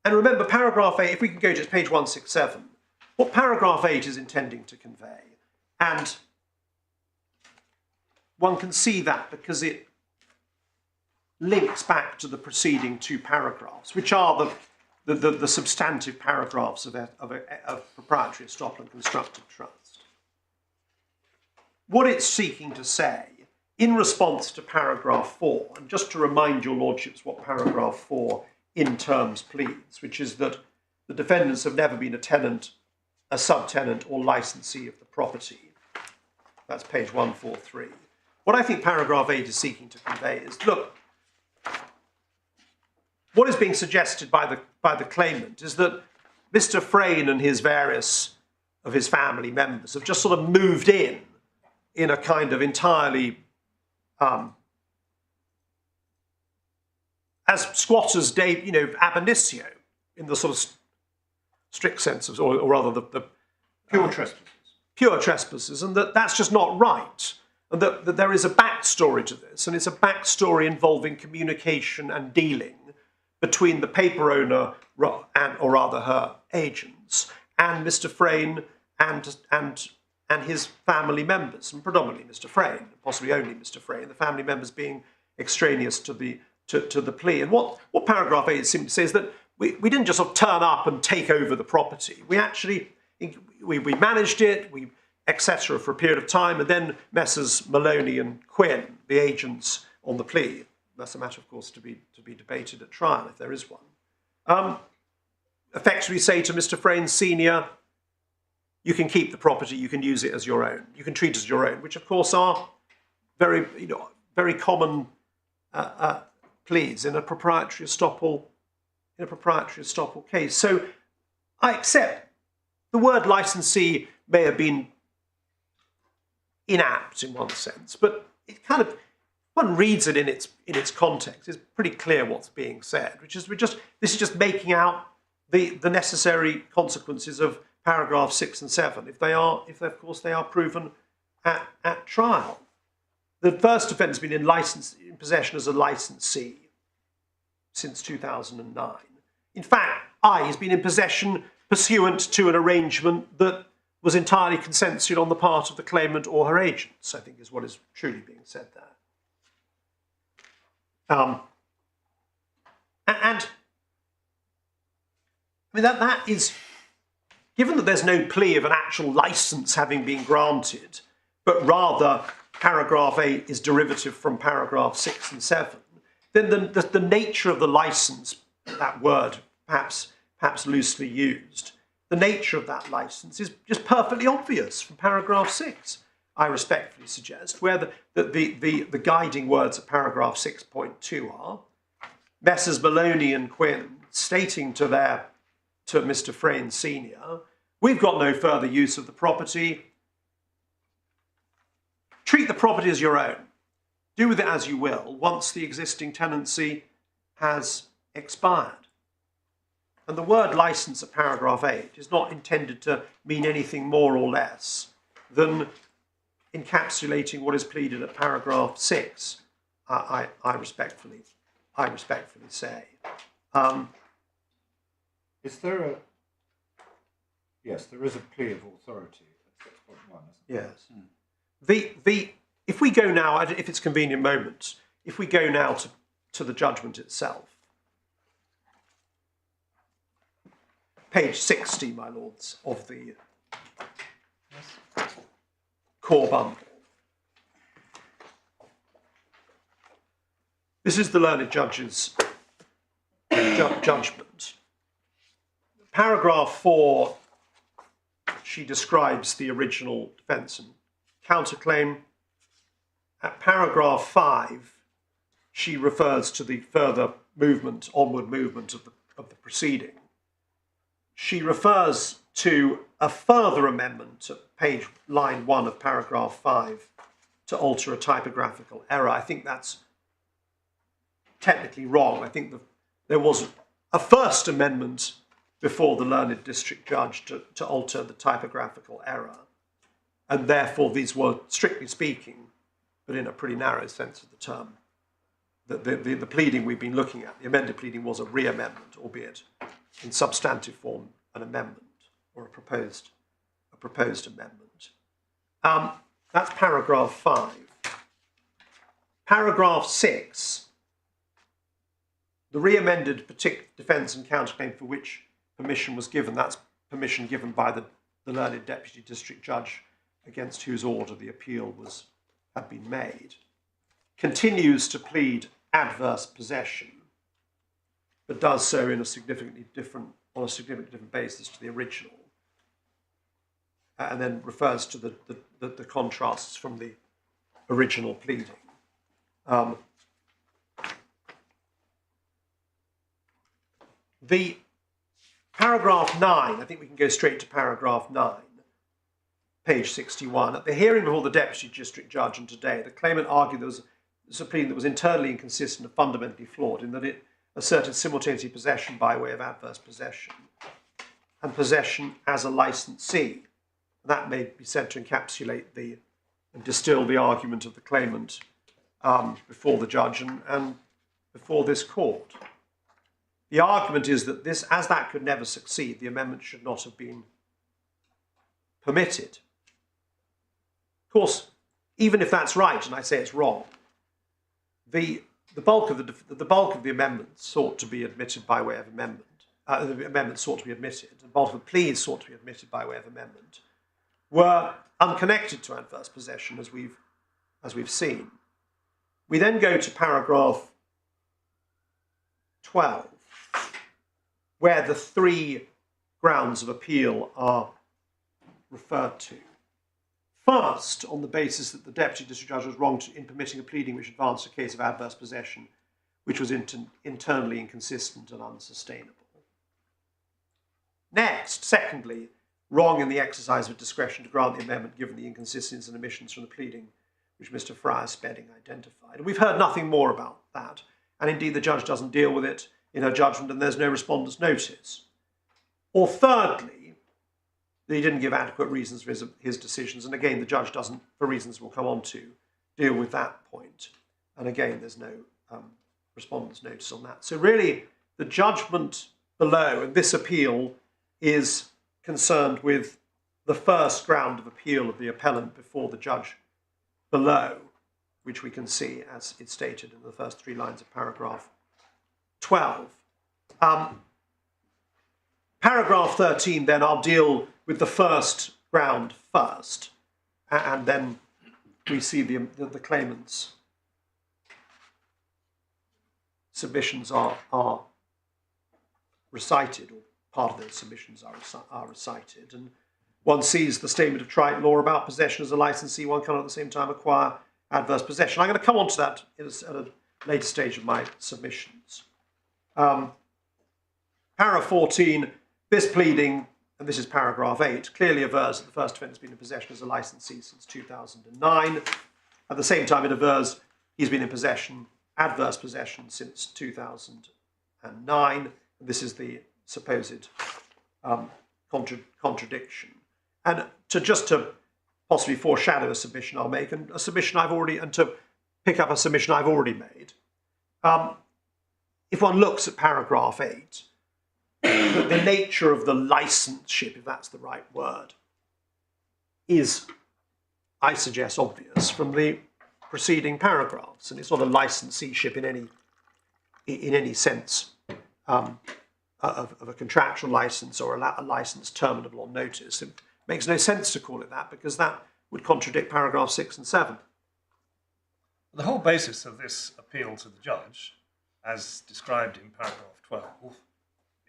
and remember, paragraph 8, if we can go to page 167, what paragraph 8 is intending to convey, and one can see that because it links back to the preceding two paragraphs, which are the substantive paragraphs of proprietary estoppel and constructive trust. What it's seeking to say, in response to paragraph 4, and just to remind your lordships what paragraph 4 in terms pleads, which is that the defendants have never been a tenant, a subtenant, or licensee of the property. That's page 143. What I think paragraph 8 is seeking to convey is, look, what is being suggested by the claimant is that Mr. Fraine and his various of his family members have just sort of moved in a kind of entirely as squatters, ab initio, in the sort of strict sense of, or rather the Pure trespassers. Pure trespassers, and that's just not right. And that there is a backstory to this, and it's a backstory involving communication and dealing between the paper owner, or rather her agents, and Mr. Fraine and his family members, and predominantly Mr. Fraine, possibly only Mr. Fraine, the family members being extraneous to the plea. And what paragraph 8 simply says that we didn't just sort of turn up and take over the property. We actually we managed it, etc. for a period of time, and then Messrs. Maloney and Quinn, the agents on the plea, that's a matter, of course, to be debated at trial if there is one, effectively say to Mr. Fraine Senior, you can keep the property, you can use it as your own, you can treat it as your own, which of course are very common pleas in a proprietary estoppel case. So I accept the word licensee may have been inapt in one sense, but it kind of one reads it in its context, it's pretty clear what's being said, which is this is just making out the necessary consequences of paragraph 6 and 7 if of course they are proven at trial. The first defendant has been in possession as a licensee since 2009. In fact, he's been in possession pursuant to an arrangement that was entirely consensual on the part of the claimant or her agents, I think is what is truly being said there. And I mean, that is, given that there's no plea of an actual license having been granted, but rather paragraph 8 is derivative from paragraph 6 and 7, then the nature of the license, that word perhaps loosely used, the nature of that license is just perfectly obvious from paragraph 6, I respectfully suggest, where the guiding words of paragraph 6.2 are Messrs. Maloney and Quinn stating to Mr. Fraine Sr., we've got no further use of the property. Treat the property as your own. Do with it as you will once the existing tenancy has expired. And the word license at paragraph 8 is not intended to mean anything more or less than encapsulating what is pleaded at paragraph 6, I respectfully say. Is there a... Yes, there is a plea of authority at 6.1, isn't there? Yes. If we go now, if it's convenient moment, if we go now to the judgment itself, page 60, my lords, of the core bundle. This is the learned judge's judgment. Paragraph 4, she describes the original defence and counterclaim. At paragraph 5, she refers to the further movement, onward movement of the proceeding. She refers to a further amendment at line 1 of paragraph 5 to alter a typographical error. I think that's technically wrong. I think there was a first amendment before the learned district judge to alter the typographical error, and therefore these were, strictly speaking, but in a pretty narrow sense of the term, the pleading we've been looking at, the amended pleading, was a re-amendment, albeit in substantive form an amendment or a proposed amendment. That's paragraph 5. Paragraph 6, the re-amended defence and counterclaim for which permission was given, that's permission given by the learned deputy district judge against whose order the appeal had been made, continues to plead adverse possession, but does so in on a significantly different basis to the original, and then refers to the contrasts from the original pleading. The paragraph 9, I think we can go straight to paragraph 9, page 61. At the hearing before the deputy district judge and today, the claimant argued there was a pleading that was internally inconsistent and fundamentally flawed in that it asserted simultaneously possession by way of adverse possession and possession as a licensee. That may be said to encapsulate and distill the argument of the claimant before the judge and before this court. The argument is that as that could never succeed, the amendment should not have been permitted. Of course, even if that's right, and I say it's wrong, the bulk of the amendments sought to be admitted by way of amendment. The amendments sought to be admitted, and the bulk of the pleas sought to be admitted by way of amendment, were unconnected to adverse possession, as we've seen. We then go to paragraph 12, where the 3 grounds of appeal are referred to. First, on the basis that the deputy district judge was wrong in permitting a pleading which advanced a case of adverse possession, which was internally inconsistent and unsustainable. Next, secondly, wrong in the exercise of discretion to grant the amendment given the inconsistencies and omissions from the pleading, which Mr. Friar Spedding identified. And we've heard nothing more about that. And indeed, the judge doesn't deal with it in her judgment, and there's no respondent's notice. Or thirdly, that he didn't give adequate reasons for his decisions. And again, the judge doesn't, for reasons we'll come on to, deal with that point. And again, there's no respondent's notice on that. So really, the judgment below, and this appeal is concerned with the first ground of appeal of the appellant before the judge below, which we can see as it's stated in the first 3 lines of paragraph 12. Paragraph 13, then, I'll deal with the first ground first, and then we see the claimant's submissions are recited, or part of those submissions are recited, and one sees the statement of trite law about possession as a licensee. One cannot at the same time acquire adverse possession. I'm going to come on to that at a later stage of my submissions. Para 14, this pleading, and this is paragraph 8, clearly avers that the first defendant has been in possession as a licensee since 2009. At the same time, it avers he's been in possession, adverse possession, since 2009. This is the supposed contradiction. And to possibly foreshadow a submission I'll make, and to pick up a submission I've already made, if one looks at paragraph 8, the nature of the licenseship, if that's the right word, is, I suggest, obvious from the preceding paragraphs, and it's not a licenseeship in any sense of a contractual license or a license terminable on notice. It makes no sense to call it that, because that would contradict paragraph 6 and 7. The whole basis of this appeal to the judge, as described in paragraph 12,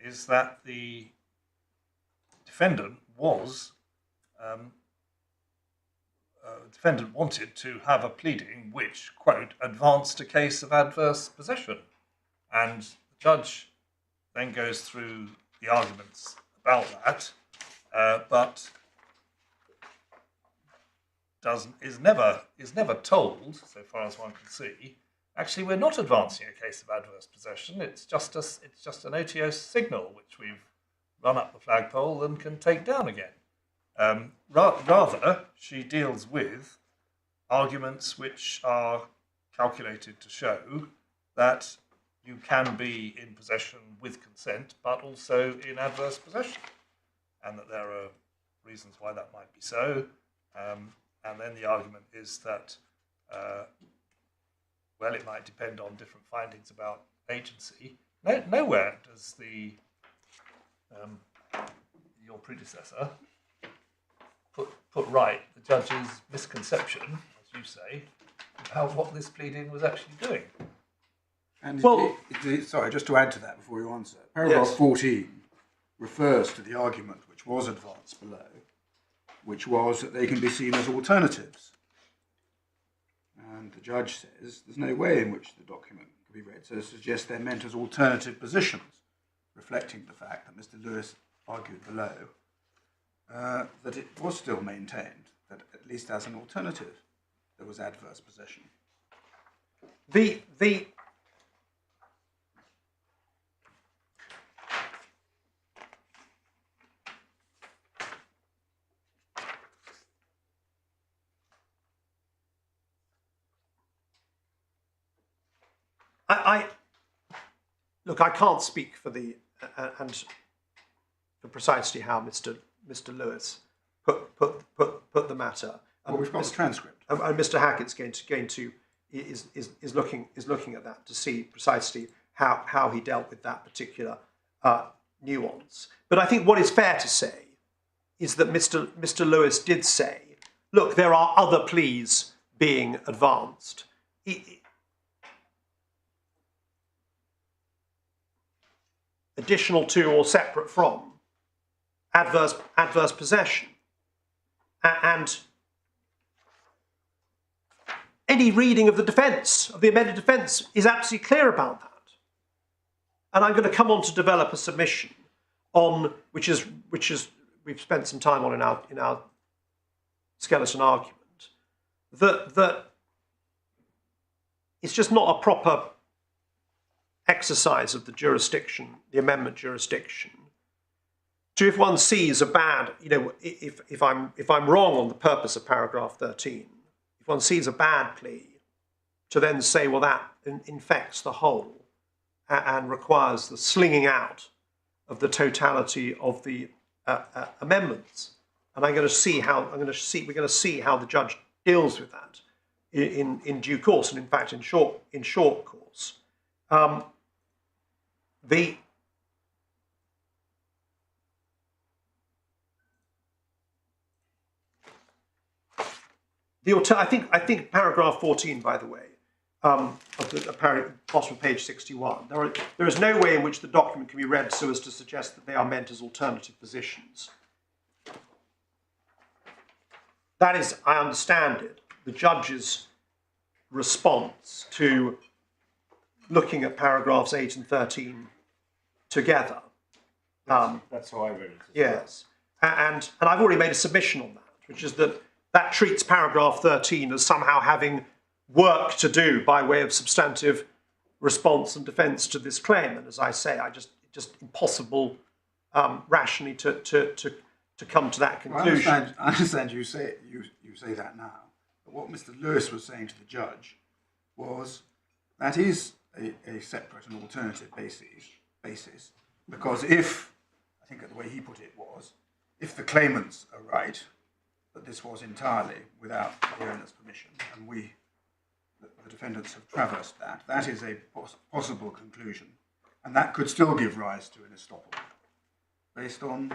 is that the defendant wanted to have a pleading which, quote, advanced a case of adverse possession. And the judge then goes through the arguments about that, but is never told, so far as one can see, actually we're not advancing a case of adverse possession. It's just an OTO signal which we've run up the flagpole and can take down again. Rather, she deals with arguments which are calculated to show that you can be in possession with consent, but also in adverse possession, and that there are reasons why that might be so. And then the argument is that, well, it might depend on different findings about agency. Nowhere does your predecessor put right the judge's misconception, as you say, about what this pleading was actually doing. And sorry, just to add to that before you answer, paragraph 14 refers to the argument which was advanced below, which was that they can be seen as alternatives. And the judge says there's no way in which the document can be read so to suggest they're meant as alternative positions, reflecting the fact that Mr. Lewis argued below that it was still maintained that, at least as an alternative, there was adverse possession. Look, I can't speak for and for precisely how Mr. Lewis put the matter. Well, we've got the transcript, and Mr. Hackett's is looking at that to see precisely how he dealt with that particular nuance. But I think what is fair to say is that Mr. Lewis did say, look, there are other pleas being advanced. Additional to or separate from adverse possession. And any reading of the defence, of the amended defence, is absolutely clear about that. And I'm going to come on to develop a submission on which is we've spent some time on in our skeleton argument, that it's just not a proper exercise of the jurisdiction, the amendment jurisdiction. So if one sees a bad, if I'm wrong on the purpose of paragraph 13, if one sees a bad plea, to then say, well, that infects the whole and requires the slinging out of the totality of the amendments. And we're going to see how the judge deals with that in due course, and in fact in short course. I think paragraph 14, by the way, of the bottom of page 61, there is no way in which the document can be read so as to suggest that they are meant as alternative positions. That is, I understand it, the judge's response to looking at paragraphs 8 and 13 together. That's how I read it. Yes. And I've already made a submission on that, which is that treats paragraph 13 as somehow having work to do by way of substantive response and defence to this claim. And as I say, it's just impossible rationally to come to that conclusion. I understand you say that now. But what Mr. Lewis was saying to the judge was that is a separate and alternative basis, because if, I think the way he put it was, if the claimants are right, that this was entirely without the owner's permission, and the defendants have traversed that is a possible conclusion, and that could still give rise to an estoppel based on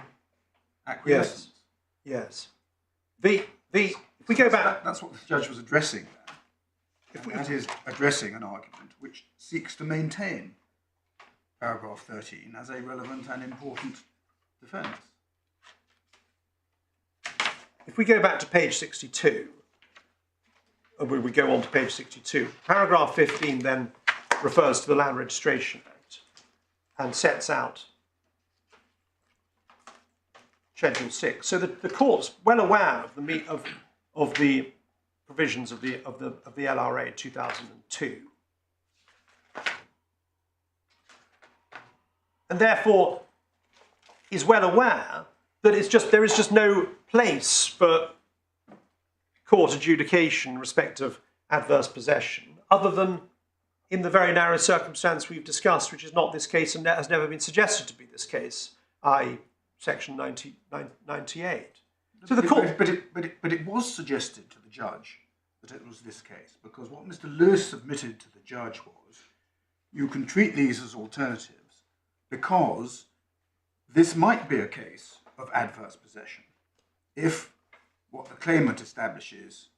acquiescence. Yes. If we go back, that's what the judge was addressing there. That is addressing an argument which seeks to maintain paragraph 13 as a relevant and important defence. If we go back to page 62, we go on to page 62, paragraph 15 then refers to the Land Registration Act and sets out Schedule 6. So the court's well aware of the provisions of the LRA 2002, and therefore is well aware that there is just no place for court adjudication in respect of adverse possession, other than in the very narrow circumstance we've discussed, which is not this case and has never been suggested to be this case, i.e. section 98. So the court, but it was suggested to the judge that it was this case, because what Mr. Lewis submitted to the judge was, you can treat these as alternatives because this might be a case of adverse possession if what the claimant establishes,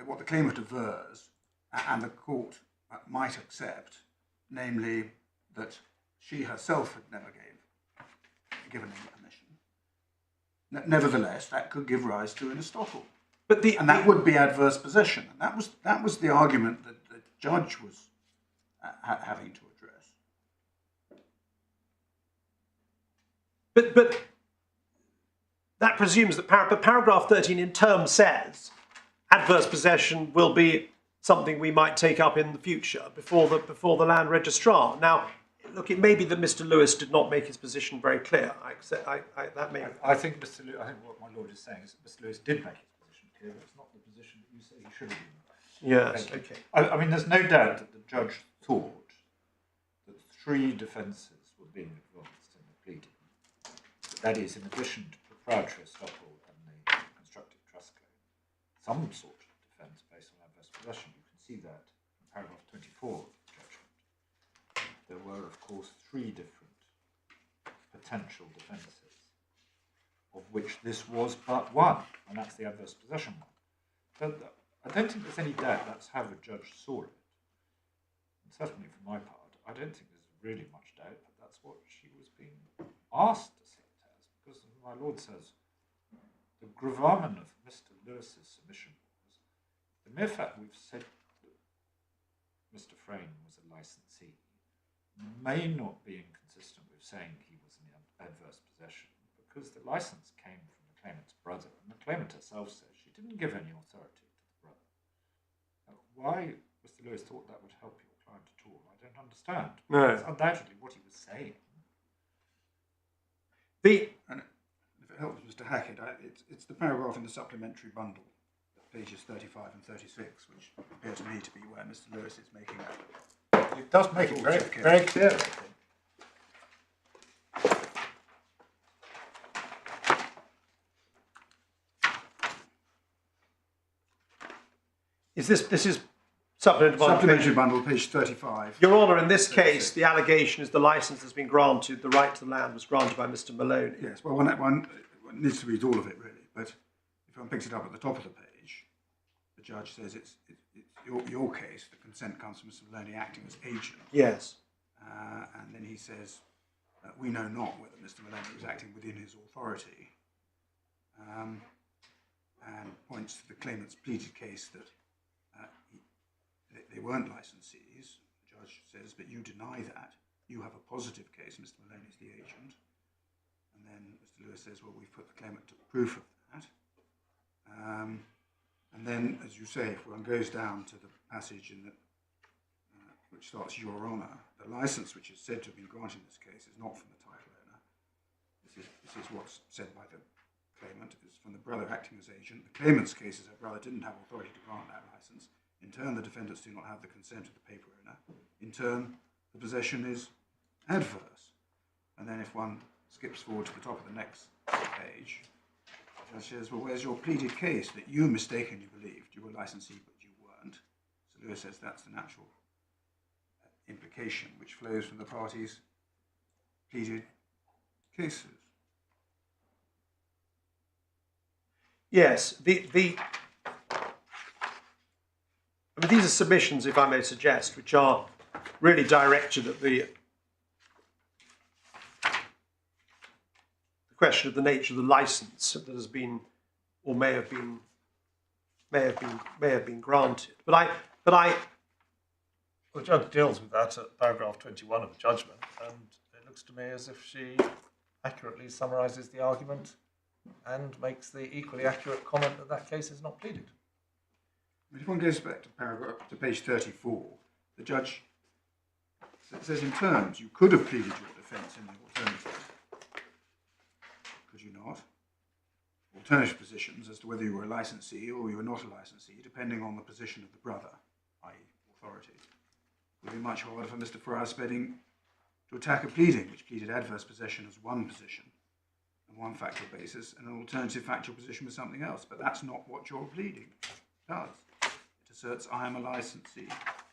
what the claimant avers, and the court might accept, namely that she herself had never given any permission. Nevertheless, that could give rise to an estoppel, and that would be adverse possession. And that was the argument that the judge was having to address. But that presumes that paragraph 13 in terms says adverse possession will be something we might take up in the future before the land registrar. Now, look, it may be that Mr. Lewis did not make his position very clear. I think what my lord is saying is that Mr. Lewis did make his position clear. It's not the position that you say he should have been. Yes. Okay. I mean, there's no doubt that the judge thought that 3 defences were being advanced in the pleading. That is, in addition to proprietary estoppel and the constructive trust claim, some sort of defence based on adverse possession. You can see that in paragraph 24 of the judgment. There were, of course, 3 different potential defences, of which this was but one, and that's the adverse possession one. But I don't think there's any doubt that's how the judge saw it. And certainly for my part, I don't think there's really much doubt that that's what she was being asked to see it as, because my lord says the gravamen of Mr. Lewis's submission was the mere fact we've said that Mr. Fraine was a licensee may not be inconsistent with saying he was in adverse possession, because the license came from the claimant's brother, and the claimant herself says she didn't give any authority to the brother. Now, why Mr. Lewis thought that would help your client at all. I don't understand. No. That's undoubtedly what he was saying. And if it helps Mr. Hackett, it's the paragraph in the supplementary bundle, pages 35 and 36, which appear to me to be where Mr. Lewis is making that. It does make it very, very clear, I think. This is supplementary Bundle, page 35. Your Honour, in this case, the allegation is the licence has been granted, the right to the land was granted by Mr. Maloney. Yes, well, one needs to read all of it, really, but if one picks it up at the top of the page, the judge says it's your case, the consent comes from Mr. Maloney acting as agent. Yes. And then he says, we know not whether Mr. Maloney was acting within his authority, and points to the claimant's pleaded case that they weren't licensees. The judge says, but you deny that. You have a positive case, Mr. Maloney is the agent. And then Mr. Lewis says, well, we've put the claimant to proof of that. And then, as you say, if one goes down to the passage in the, which starts, Your Honour, the licence which is said to have been granted in this case is not from the title owner. This is what's said by the claimant. It's from the brother acting as agent. The claimant's case is her brother didn't have authority to grant that licence. In turn, the defendants do not have the consent of the paper owner. In turn, the possession is adverse. And then if one skips forward to the top of the next page, the judge says, well, where's your pleaded case that you mistakenly believed you were licensee but you weren't? So Lewis says that's the natural implication which flows from the parties' pleaded cases. Yes, I mean, these are submissions, if I may suggest, which are really directed at the question of the nature of the licence that has been, or may have been granted. But I. The judge deals with that at paragraph 21 of the judgment, and it looks to me as if she accurately summarises the argument and makes the equally accurate comment that that case is not pleaded. If one goes back to page 34, the judge says in terms, you could have pleaded your defence in the alternative. Could you not? Alternative positions as to whether you were a licensee or you were not a licensee, depending on the position of the brother, i.e. authority. It would be much harder for Mr. Friar-Spedding to attack a pleading which pleaded adverse possession as one position and one factual basis, and an alternative factual position was something else. But that's not what your pleading does. It asserts I am a licensee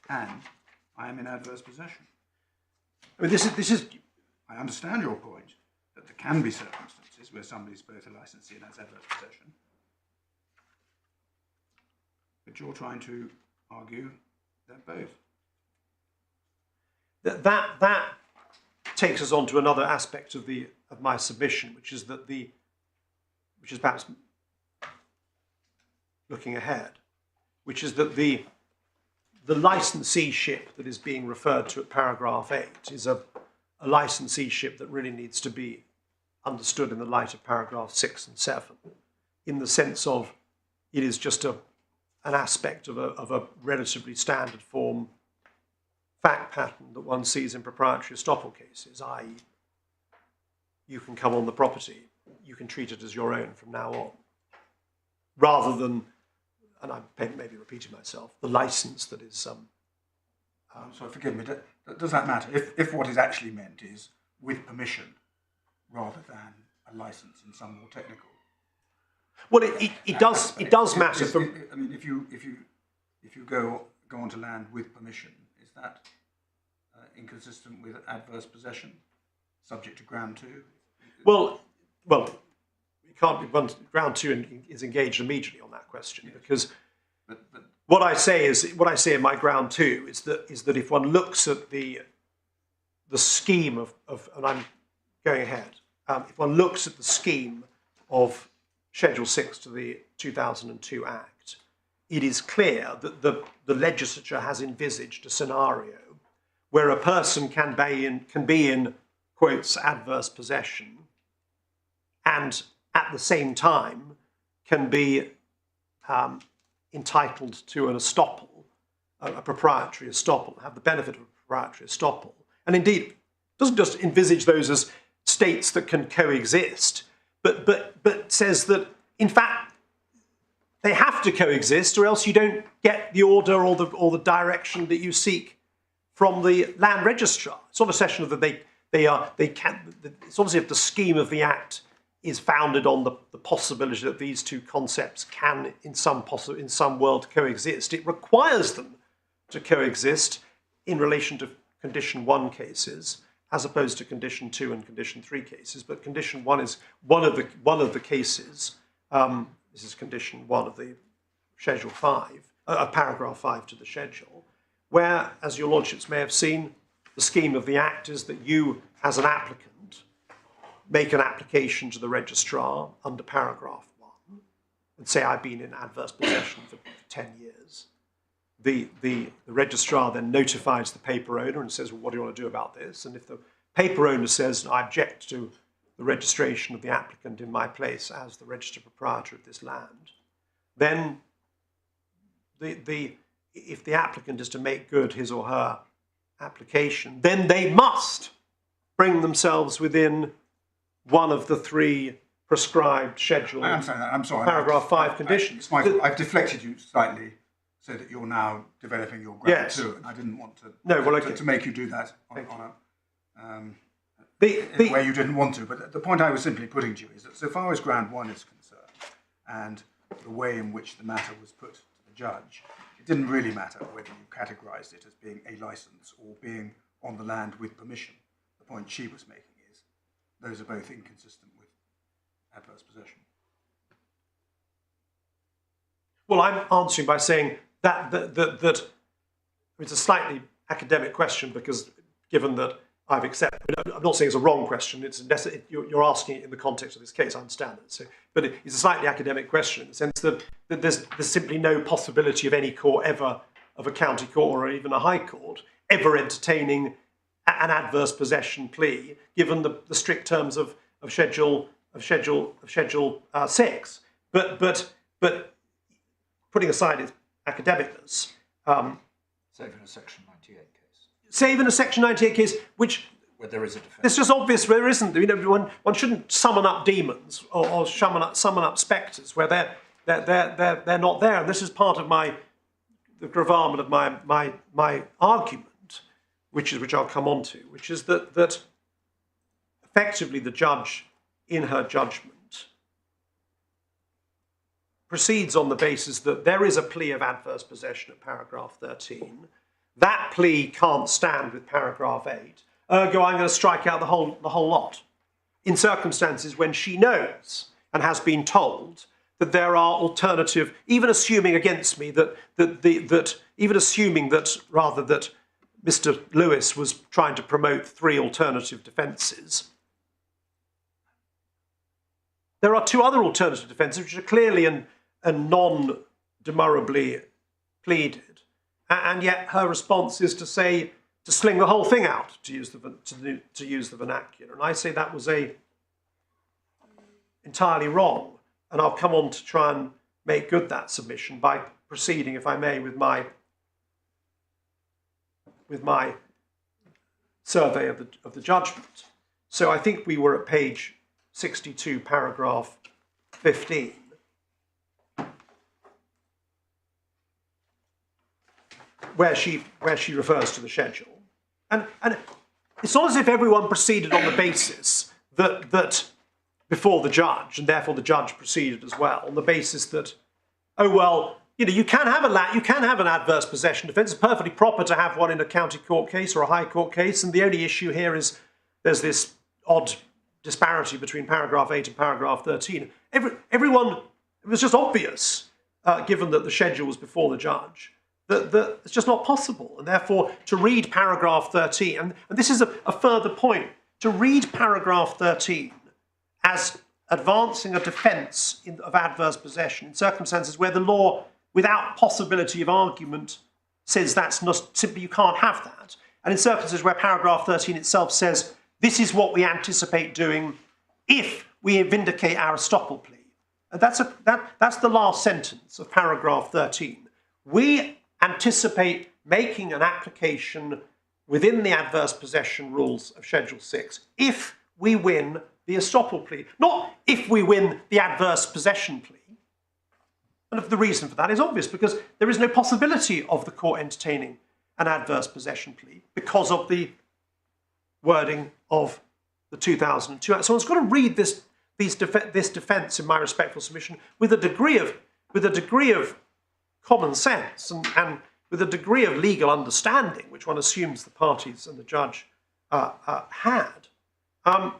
and I am in adverse possession. I mean, this is. I understand your point that there can be circumstances where somebody's both a licensee and has adverse possession, but you're trying to argue they're both. That takes us on to another aspect of my submission, which is perhaps looking ahead, which is that the licenseeship that is being referred to at paragraph 8 is a licenseeship that really needs to be understood in the light of paragraph 6 and 7, in the sense of it is just an aspect of a relatively standard form fact pattern that one sees in proprietary estoppel cases, i.e. you can come on the property, you can treat it as your own from now on, rather than, and I'm maybe repeating myself, the license that is So forgive me, does that matter? If what is actually meant is with permission rather than a license in some more technical. Well, it does matter. I mean, if you go onto land with permission, is that inconsistent with adverse possession, subject to ground 2? Well, it can't be. Ground 2 is engaged immediately on that question, yes. Because but what I say in my ground 2 is that if one looks at the scheme of and I'm going ahead, if one looks at the scheme of Schedule 6 to the 2002 Act, it is clear that the legislature has envisaged a scenario where a person can be in quotes adverse possession and at the same time can be entitled to an estoppel a proprietary estoppel, have the benefit of a proprietary estoppel. And indeed, doesn't just envisage those as states that can coexist, but says that, in fact, they have to coexist, or else you don't get the order or the direction that you seek from the land registrar. It's not a session of that they can. It's obviously if the scheme of the Act is founded on the possibility that these two concepts can, in some world, coexist. It requires them to coexist in relation to Condition 1 cases, as opposed to Condition 2 and Condition 3 cases. But Condition 1 is one of the cases. This is Condition 1 of the Schedule 5, Paragraph 5 to the Schedule, where, as your Lordships may have seen, the scheme of the Act is that you, as an applicant, make an application to the registrar under Paragraph 1 and say, I've been in adverse possession for 10 years. The registrar then notifies the paper owner and says, well, what do you want to do about this? And if the paper owner says, I object to the registration of the applicant in my place as the registered proprietor of this land, then if the applicant is to make good his or her application, then they must bring themselves within one of the three prescribed schedule. I understand that. I'm sorry. Paragraph 5 conditions. I've deflected you slightly so that you're now developing your ground too, and I didn't want to to make you do that in a way you didn't want to. But the point I was simply putting to you is that so far as ground 1 is concerned, and the way in which the matter was put to the judge, it didn't really matter whether you categorised it as being a licence or being on the land with permission. The point she was making is those are both inconsistent with adverse possession. Well, I'm answering by saying that it's a slightly academic question, because given that I've accepted, I'm not saying it's a wrong question, you're asking it in the context of this case, I understand that. So, but it's a slightly academic question in the sense that there's simply no possibility of any court ever, of a county court or even a high court, ever entertaining an adverse possession plea, given the strict terms of Schedule 6. But putting aside its academicness, save in a Section 98 case. Save in a Section 98 case, where there is a defence. It's just obvious there isn't. You know, one shouldn't summon up demons or summon up spectres where they're not there. And this is part of the gravamen of my argument, which I'll come on to, which is that effectively the judge, in her judgment, proceeds on the basis that there is a plea of adverse possession at paragraph 13. That plea can't stand with paragraph 8. Ergo, I'm going to strike out the whole lot. In circumstances when she knows and has been told that there are alternative, even assuming against me that Mr. Lewis was trying to promote 3 alternative defences. There are 2 other alternative defences which are clearly and non-demurrably pleaded, and yet her response is to say, to sling the whole thing out, to use the vernacular. And I say that was entirely wrong, and I'll come on to try and make good that submission by proceeding, if I may, with my survey of the judgment. So I think we were at page 62, paragraph 15. Where she refers to the schedule. And it's not as if everyone proceeded on the basis that before the judge, and therefore the judge proceeded as well, on the basis that, oh, well, you can have an adverse possession defence. It's perfectly proper to have one in a county court case or a high court case, and the only issue here is there's this odd disparity between paragraph 8 and paragraph 13. Everyone, it was just obvious, given that the schedule was before the judge, that it's just not possible. And therefore, to read paragraph 13, and this is a further point, to read paragraph 13 as advancing a defence of adverse possession in circumstances where the law, without possibility of argument, says that's not, simply you can't have that. And in circumstances where paragraph 13 itself says, this is what we anticipate doing if we vindicate our estoppel plea. And that's the last sentence of paragraph 13. We anticipate making an application within the adverse possession rules of Schedule 6 if we win the estoppel plea, not if we win the adverse possession plea. And the reason for that is obvious, because there is no possibility of the court entertaining an adverse possession plea because of the wording of the 2002 Act. So one's got to read this defence, in my respectful submission, with a degree of common sense and with a degree of legal understanding, which one assumes the parties and the judge had. I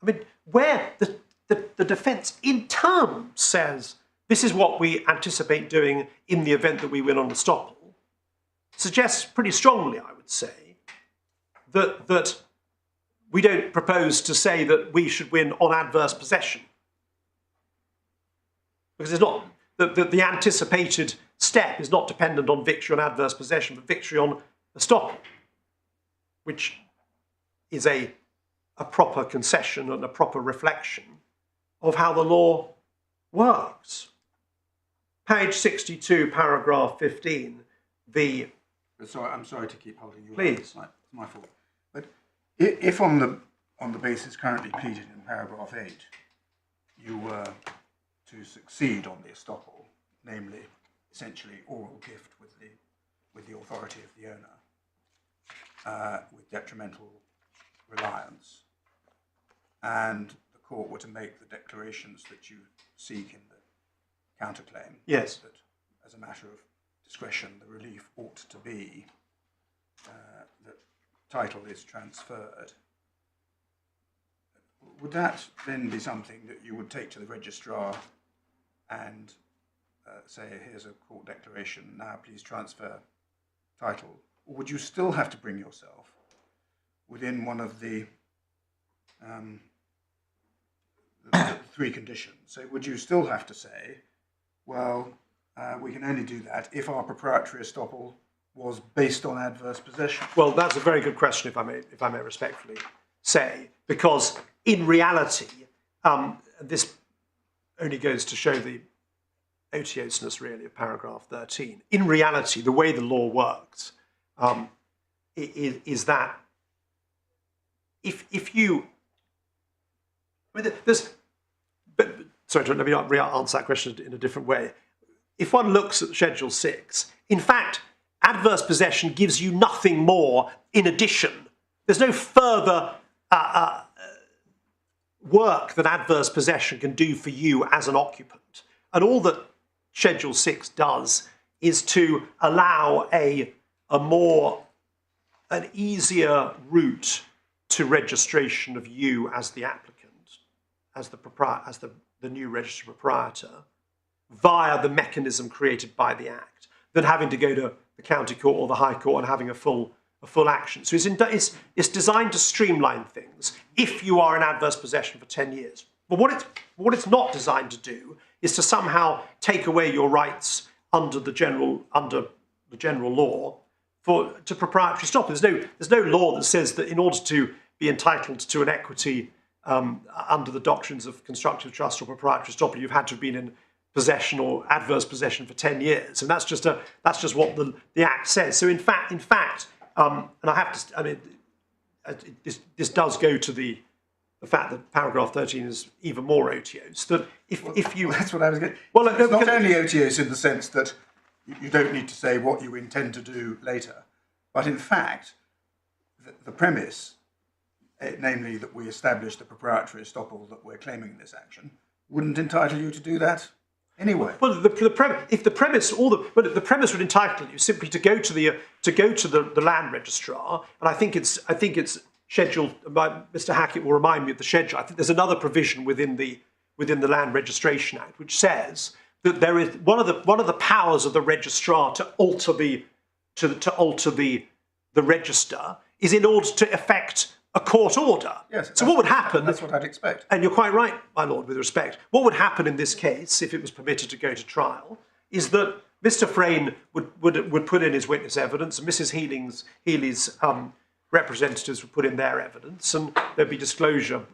mean, where the defence in terms says this is what we anticipate doing in the event that we win on estoppel, suggests pretty strongly, I would say, that we don't propose to say that we should win on adverse possession. Because it's not, the anticipated step is not dependent on victory on adverse possession, but victory on estoppel, which is a proper concession and a proper reflection of how the law works. Page 62, paragraph 15, I'm sorry to keep holding you up. Please. It's my fault. But if on the basis currently pleaded in paragraph 8, you were to succeed on the estoppel, namely essentially oral gift with the authority of the owner, with detrimental reliance, and the court were to make the declarations that you seek in the counterclaim, yes, that as a matter of discretion the relief ought to be that title is transferred, would that then be something that you would take to the registrar and say, here's a court declaration, now please transfer title? Or would you still have to bring yourself within one of the three conditions? So would you still have to say, well, we can only do that if our proprietary estoppel was based on adverse possession? Well, that's a very good question, if I may respectfully say, because in reality, this only goes to show the otiosness, really, of paragraph 13. In reality, the way the law works is that if you... I mean, sorry, let me answer that question in a different way. If one looks at Schedule 6, in fact, adverse possession gives you nothing more in addition. There's no further work that adverse possession can do for you as an occupant. And all that Schedule 6 does is to allow an easier route to registration of you as the applicant, as the new registered proprietor, via the mechanism created by the Act, than having to go to the county court or the High Court and having a full action. So it's designed to streamline things if you are in adverse possession for 10 years. But what it's not designed to do is to somehow take away your rights under the general law to proprietary estoppel. There's no law that says that in order to be entitled to an equity under the doctrines of constructive trust or proprietary estoppel, you've had to have been in possession or adverse possession for 10 years, and that's just what the Act says. So in fact, and I have to, I mean, this does go to the fact that paragraph 13 is even more otiose. That if you, that's what I was getting. Well, it's not only otiose in the sense that you don't need to say what you intend to do later, but in fact, the premise, namely that we establish the proprietary estoppel that we're claiming in this action, wouldn't entitle you to do that anyway. Well, the premise would entitle you simply to go to the land registrar, and I think it's scheduled. Mr. Hackett will remind me of the schedule. I think there's another provision within the Land Registration Act which says that there is one of the powers of the registrar to alter the register is in order to effect a court order. Yes. So what would happen? That's what I'd expect. And you're quite right, my lord, with respect. What would happen in this case, if it was permitted to go to trial, is that Mr. Fraine would put in his witness evidence, and Mrs. Healy's representatives would put in their evidence, and there'd be disclosure,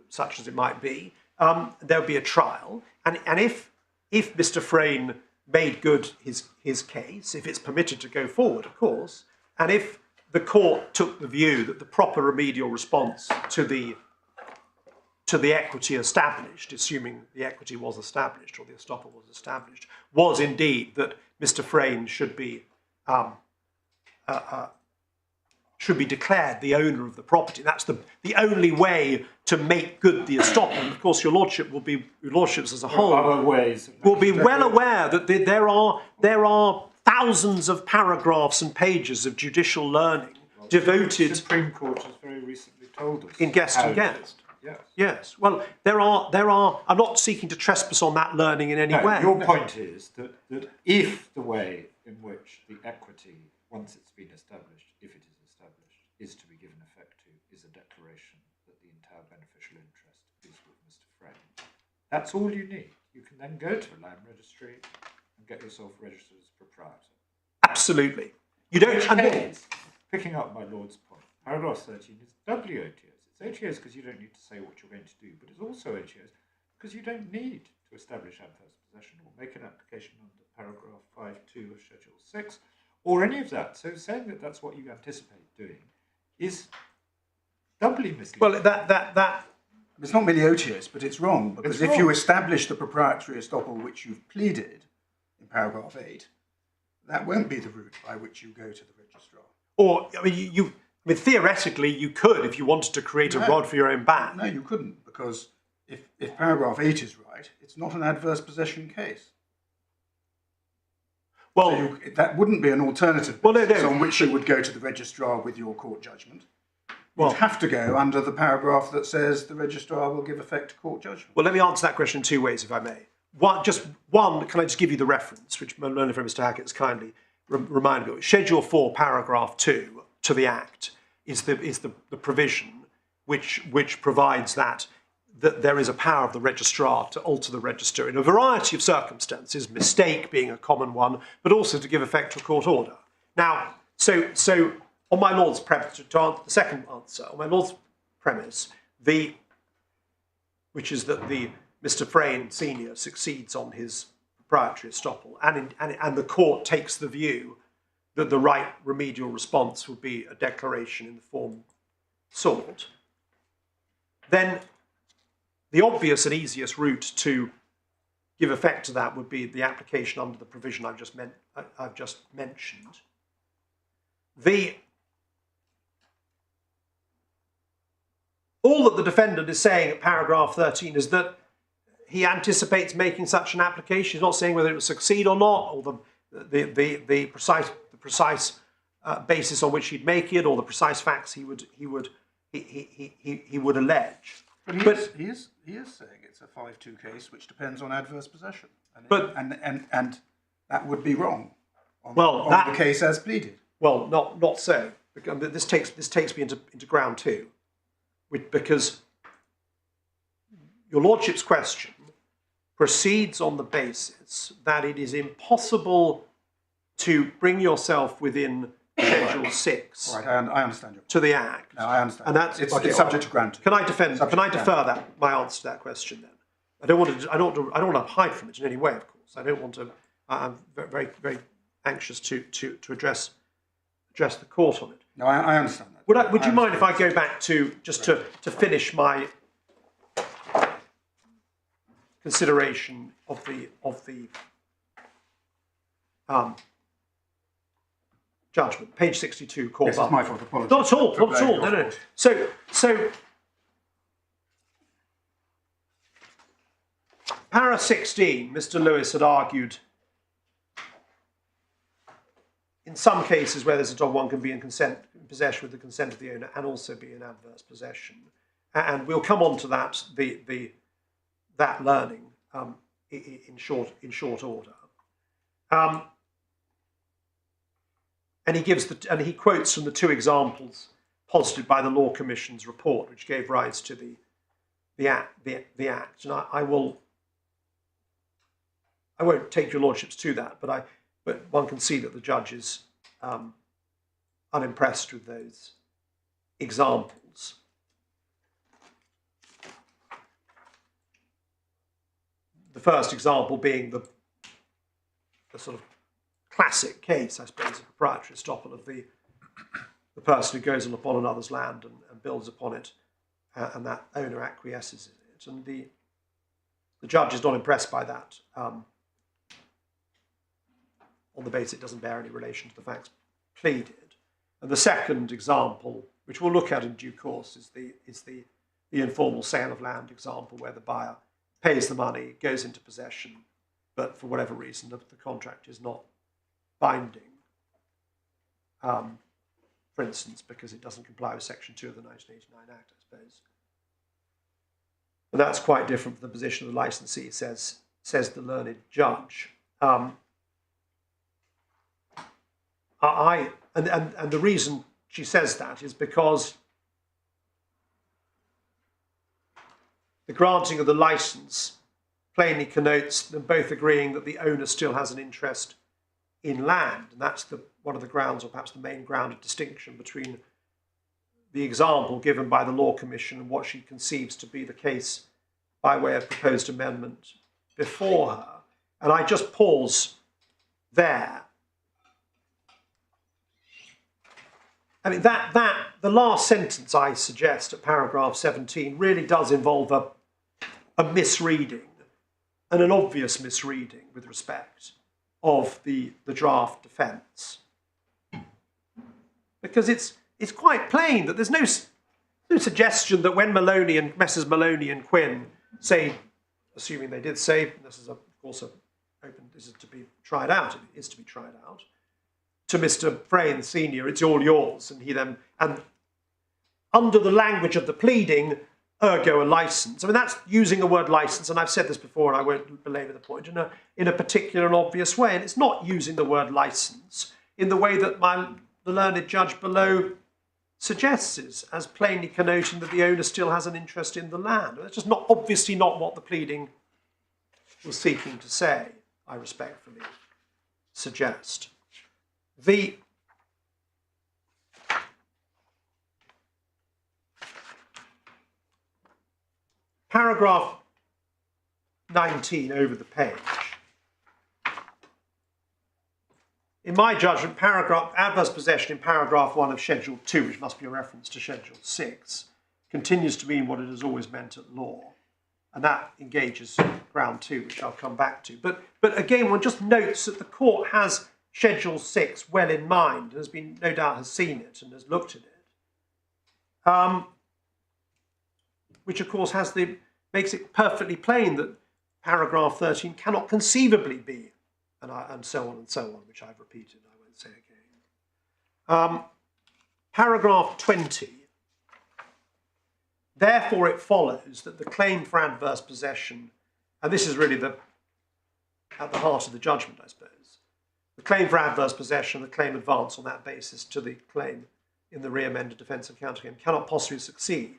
such as it might be. There would be a trial, and if Mr. Fraine made good his case, if it's permitted to go forward, of course, and if the court took the view that the proper remedial response to the equity established, assuming the equity was established or the estoppel was established, was indeed that Mr. Fraine should be declared the owner of the property. That's the only way to make good the estoppel. And of course, your lordships as a whole will be well aware that there are thousands of paragraphs and pages of judicial learning devoted. The Supreme Court has very recently told us in Guest and Guest. Yes. Yes. Well, there are. I'm not seeking to trespass on that learning in any way. Your point is that if the way in which the equity, once it's been established, if it is established, is to be given effect to, is a declaration that the entire beneficial interest is with Mr. Fraine. That's all you need. You can then go to the land registry and get yourself registered as proprietor. Absolutely. You don't. Picking up my Lord's point, paragraph 13 is doubly odious. It's odious because you don't need to say what you're going to do, but it's also odious because you don't need to establish adverse possession or make an application under paragraph 5.2 of Schedule 6 or any of that. So saying that that's what you anticipate doing is doubly misleading. Well, that it's not merely odious, but it's wrong, because if you establish the proprietary estoppel which you've pleaded in paragraph 8, that won't be the route by which you go to the registrar. Or, I mean, theoretically, you could if you wanted to create a rod for your own back. No, you couldn't, because if paragraph 8 is right, it's not an adverse possession case. Well, so that wouldn't be an alternative basis on which you would go to the registrar with your court judgment. You'd have to go under the paragraph that says the registrar will give effect to court judgment. Well, let me answer that question in two ways, if I may. One, can I just give you the reference, which my learner friend Mr. Hackett has kindly reminded me of. Schedule 4, paragraph 2 to the Act is the provision which provides that there is a power of the registrar to alter the register in a variety of circumstances, mistake being a common one, but also to give effect to a court order. Now, so on my Lord's premise, to answer the second answer, on my Lord's premise, which is that Mr. Fraine Senior succeeds on his proprietary estoppel, and the court takes the view that the right remedial response would be a declaration in the form sought, then the obvious and easiest route to give effect to that would be the application under the provision I've just mentioned. All that the defendant is saying at paragraph 13 is that he anticipates making such an application. He's not saying whether it will succeed or not, or the precise basis on which he'd make it, or the precise facts he would allege. But he is saying it's a 5-2 case, which depends on adverse possession, and that would be wrong on the case as pleaded. Well, not so. This takes me into ground two, because your Lordship's question proceeds on the basis that it is impossible to bring yourself within Schedule 6 Right, I understand you. to the Act. No, I understand. And that's it's subject to grant. Can I defer my answer to that question then? I don't want to hide from it in any way, of course. I don't want to. I'm very, very anxious to address the court on it. No, I understand that. Would you mind if I go back to to finish my consideration of the judgment, page 62, court. Yes, it's my fault. Apologies. Not at all. Not at all. No. So, para 16, Mr. Lewis had argued in some cases where there's a dog, one can be in possession with the consent of the owner and also be in adverse possession. And we'll come on to that that learning in short order. And he quotes from the two examples posited by the Law Commission's report, which gave rise to the Act. And I won't take your lordships to that, but one can see that the judge is unimpressed with those examples. The first example being sort of classic case, I suppose, of proprietary estoppel of the person who goes on upon another's land and builds upon it, and that owner acquiesces in it. And the judge is not impressed by that on the basis it doesn't bear any relation to the facts pleaded. And the second example, which we'll look at in due course, is the informal sale of land example, where the buyer pays the money, goes into possession, but for whatever reason the contract is not binding. For instance, because it doesn't comply with Section 2 of the 1989 Act, I suppose. And that's quite different from the position of the licensee, says the learned judge. And the reason she says that is because the granting of the license plainly connotes them both agreeing that the owner still has an interest in land, and that's one of the grounds, or perhaps the main ground of distinction between the example given by the Law Commission and what she conceives to be the case by way of proposed amendment before her. And I just pause there. I mean, the last sentence I suggest at paragraph 17 really does involve a misreading, and an obvious misreading with respect of the draft defence. Because it's quite plain that there's no suggestion that when Maloney and Messrs. Maloney and Quinn say, assuming they did say, this is of course this is to be tried out, it is to be tried out, to Mr. Fraine Senior, it's all yours, and he then, and under the language of the pleading, ergo a license. I mean, that's using the word license, and I've said this before, and I won't belabor the point, in a particular and obvious way, and it's not using the word license in the way that the learned judge below suggests, as plainly connoting that the owner still has an interest in the land. That's just obviously not what the pleading was seeking to say, I respectfully suggest. The paragraph 19 over the page. In my judgment, adverse possession in paragraph 1 of Schedule 2, which must be a reference to Schedule 6, continues to mean what it has always meant at law. And that engages ground 2, which I'll come back to. But again, one just notes that the court has Schedule 6 well in mind, no doubt has seen it and has looked at it. Which of course makes it perfectly plain that paragraph 13 cannot conceivably be, and so on, which I've repeated, I won't say again. Paragraph 20. Therefore, it follows that the claim for adverse possession, and this is really at the heart of the judgment, I suppose, the claim for adverse possession, the claim advance on that basis to the claim in the re-amended defence and counterclaim cannot possibly succeed.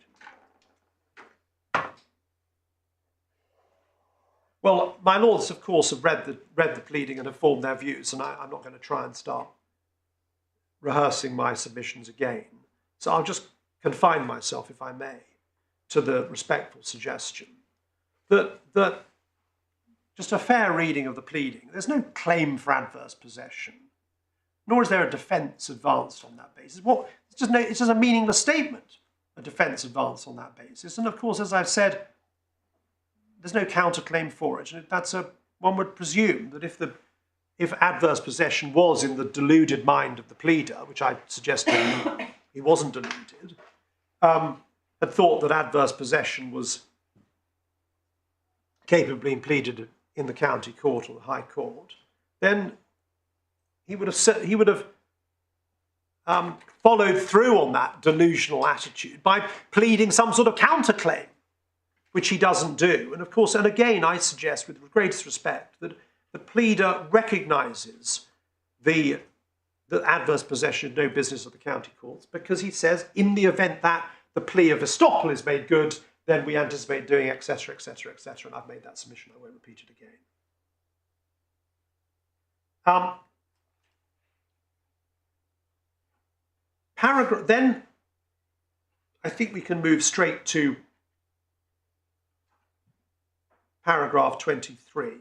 Well, my lords, of course, have read the pleading and have formed their views, and I'm not going to try and start rehearsing my submissions again. So I'll just confine myself, if I may, to the respectful suggestion that just a fair reading of the pleading, there's no claim for adverse possession, nor is there a defence advanced on that basis. It's just a meaningless statement, a defence advanced on that basis. And of course, as I've said, there's no counterclaim for it. And one would presume that if adverse possession was in the deluded mind of the pleader, which I suggest he wasn't deluded, had thought that adverse possession was capably pleaded in the county court or the high court, then he would have followed through on that delusional attitude by pleading some sort of counterclaim, which he doesn't do. And of course, and again, I suggest with the greatest respect that the pleader recognises that adverse possession had no business at the county courts, because he says, in the event that the plea of estoppel is made good, then we anticipate doing etc., etc., etc. And I've made that submission, I won't repeat it again. Then I think we can move straight to paragraph 23.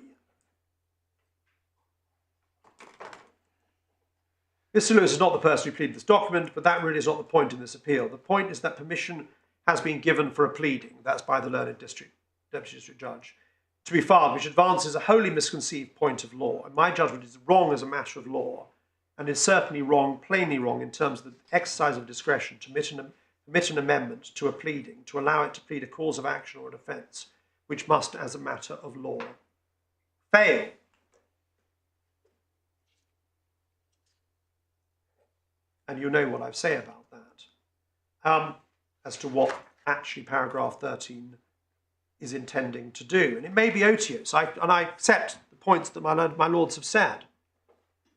Mr. Lewis is not the person who pleaded this document, but that really is not the point in this appeal. The point is that permission has been given for a pleading, that's by the learned deputy district judge, to be filed, which advances a wholly misconceived point of law. And my judgment is wrong as a matter of law, and is certainly wrong, plainly wrong, in terms of the exercise of discretion to permit an amendment to a pleading, to allow it to plead a cause of action or an offence, which must, as a matter of law, fail. And you know what I say about that, as to what actually paragraph 13 is intending to do. And it may be otiose, and I accept the points that my lords have said.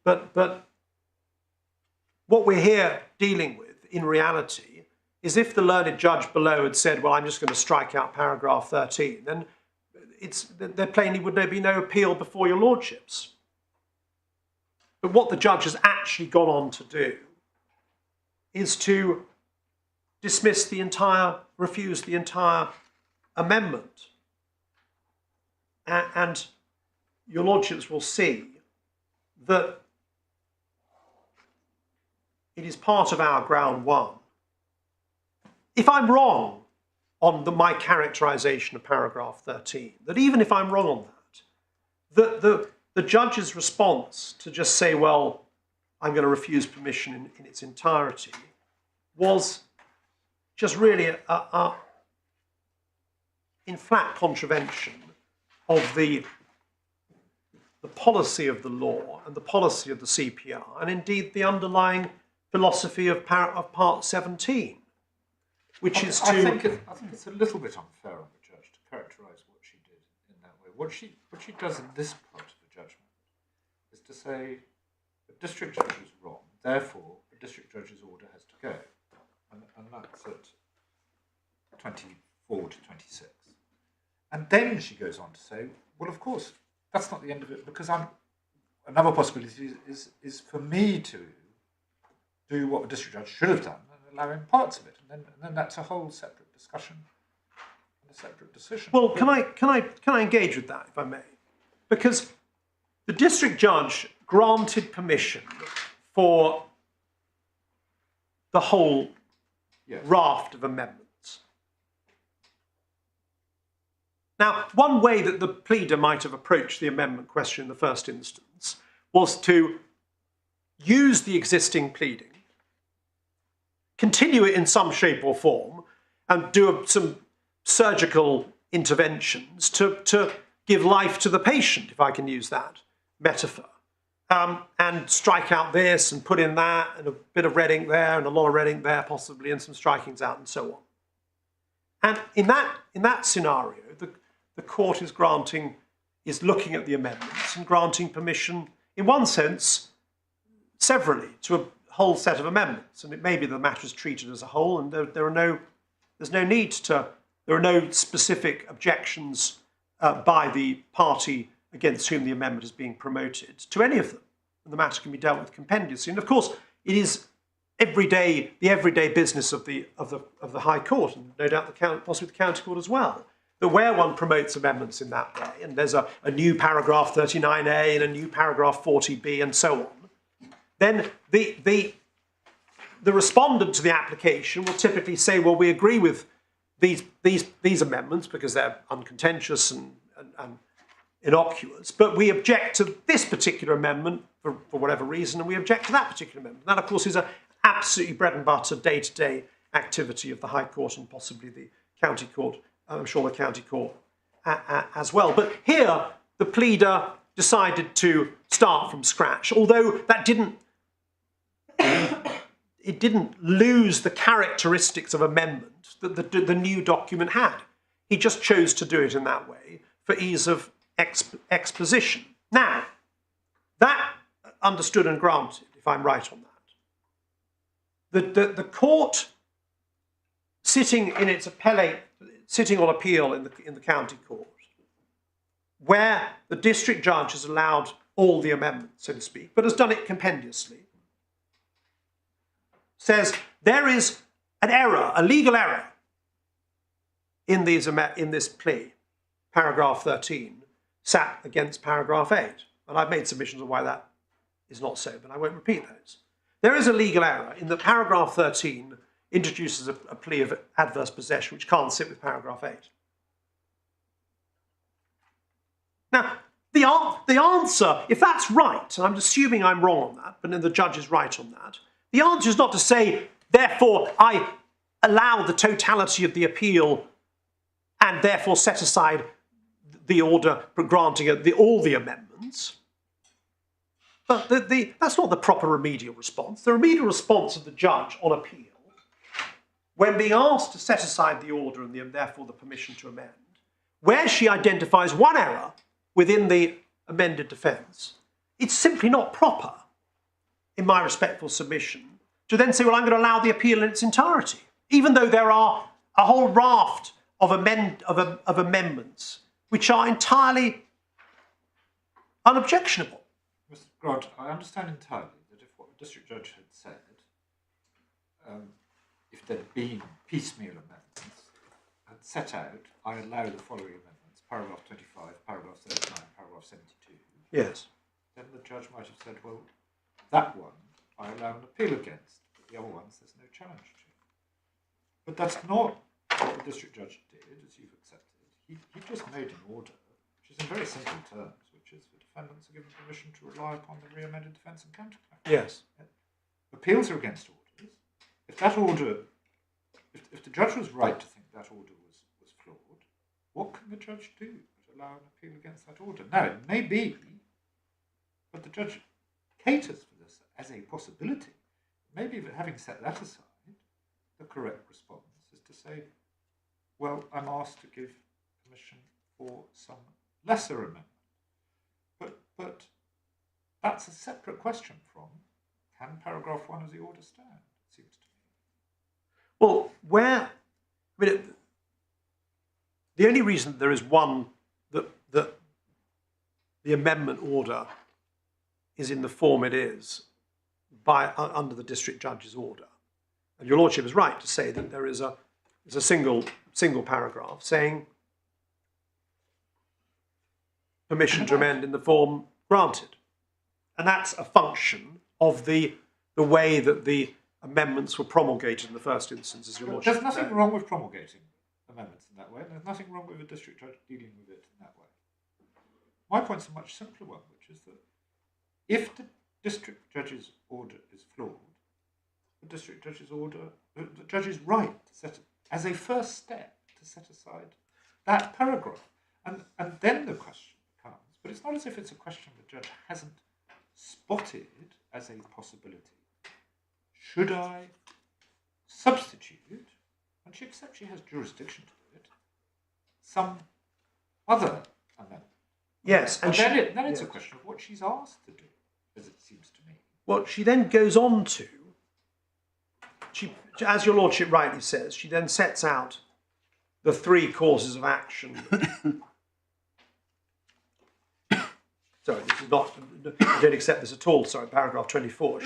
But what we're here dealing with, in reality, is if the learned judge below had said, well, I'm just going to strike out paragraph 13, then there plainly would be no appeal before your lordships. But what the judge has actually gone on to do is to refuse the entire amendment. And your lordships will see that it is part of our ground one. If I'm wrong on my characterisation of paragraph 13, that even if I'm wrong on that, the judge's response to just say, well, I'm going to refuse permission in its entirety, was just really in flat contravention of the policy of the law and the policy of the CPR, and indeed the underlying philosophy of Part 17, which is to... I think it's a little bit unfair on the judge to characterise what she did in that way. What she does in this part of the judgment is to say the district judge was wrong, therefore the district judge's order has to go. And that's at 24 to 26. And then she goes on to say, well, of course, that's not the end of it, because another possibility is for me to do what the district judge should have done and allow in parts of it. And then that's a whole separate discussion and a separate decision. Well, can I engage with that, if I may? Because the district judge granted permission for the whole raft of amendments. Now, one way that the pleader might have approached the amendment question in the first instance was to use the existing pleading, continue it in some shape or form, and do some surgical interventions to give life to the patient, if I can use that metaphor. And strike out this and put in that, and a bit of red ink there and a lot of red ink there possibly, and some strikings out and so on. And in that scenario, the court is looking at the amendments and granting permission, in one sense, severally, to a whole set of amendments. And it may be the matter is treated as a whole, and there are no specific objections by the party against whom the amendment is being promoted to any of them. And the matter can be dealt with compendiously. And of course, it is the everyday business of the High Court, and no doubt possibly the County Court as well, that where one promotes amendments in that way, and there's a new paragraph 39A and a new paragraph 40B and so on, then the respondent to the application will typically say, well, we agree with these amendments because they're uncontentious and innocuous, but we object to this particular amendment for whatever reason, and we object to that particular amendment. That, of course, is an absolutely bread and butter day-to-day activity of the High Court and possibly the County Court, I'm sure the County Court as well. But here, the pleader decided to start from scratch, although that didn't lose the characteristics of amendment that the new document had. He just chose to do it in that way for ease of exposition. Now, that understood and granted, if I'm right on that, the court sitting on appeal in the county court, where the district judge has allowed all the amendments, so to speak, but has done it compendiously, says there is an error, a legal error, in this plea, paragraph 13, sat against paragraph 8. And I've made submissions on why that is not so, but I won't repeat those. there is a legal error in that paragraph 13 introduces a plea of adverse possession, which can't sit with paragraph 8. Now, the answer, if that's right, and I'm assuming I'm wrong on that, but then the judge is right on that, the answer is not to say, therefore, I allow the totality of the appeal and therefore set aside the order granting all the amendments. But that's not the proper remedial response. The remedial response of the judge on appeal, when being asked to set aside the order and therefore the permission to amend, where she identifies one error within the amended defence, it's simply not proper, in my respectful submission, to then say, well, I'm going to allow the appeal in its entirety, even though there are a whole raft of amendments which are entirely unobjectionable. Mr. Grant, I understand entirely that if what the district judge had said, if there'd been piecemeal amendments, had set out, I allow the following amendments, paragraph 25, paragraph 39, paragraph 72. Yes. Then the judge might have said, well, that one I allow an appeal against, but the other ones there's no challenge to. But that's not what the district judge did, as you've accepted. He just made an order, which is in very simple terms, which is the defendants are given permission to rely upon the re-amended defence and counterclaim. Yes. Appeals are against orders. If that order, if the judge was right to think that order was flawed, what can the judge do but allow an appeal against that order? Now, it may be, but the judge caters for this as a possibility. Maybe that having set that aside, the correct response is to say, well, I'm asked to give permission for some lesser amendment. But that's a separate question from, can paragraph 1 of the order stand, it seems to me. Well, the only reason there is one, that the amendment order is in the form it is under the district judge's order. And your lordship is right to say that there is a single paragraph saying permission to amend in the form granted. And that's a function of the way that the amendments were promulgated in the first instance, as your lordship. There's nothing wrong with promulgating amendments in that way, and there's nothing wrong with a district judge dealing with it in that way. My point's a much simpler one, which is that if the district judge's order is flawed, the district judge's order, the judge is right to set it as a first step to set aside that paragraph. And then the question comes, but it's not as if it's a question the judge hasn't spotted as a possibility. Should I substitute, and she accepts she has jurisdiction to do it, some other amendment? Yes. And then it's a question of what she's asked to do, as it seems to me. Well, she then goes on to, as your lordship rightly says, she then sets out the 3 causes of action. Sorry, this is not, I don't accept this at all, sorry, paragraph 24.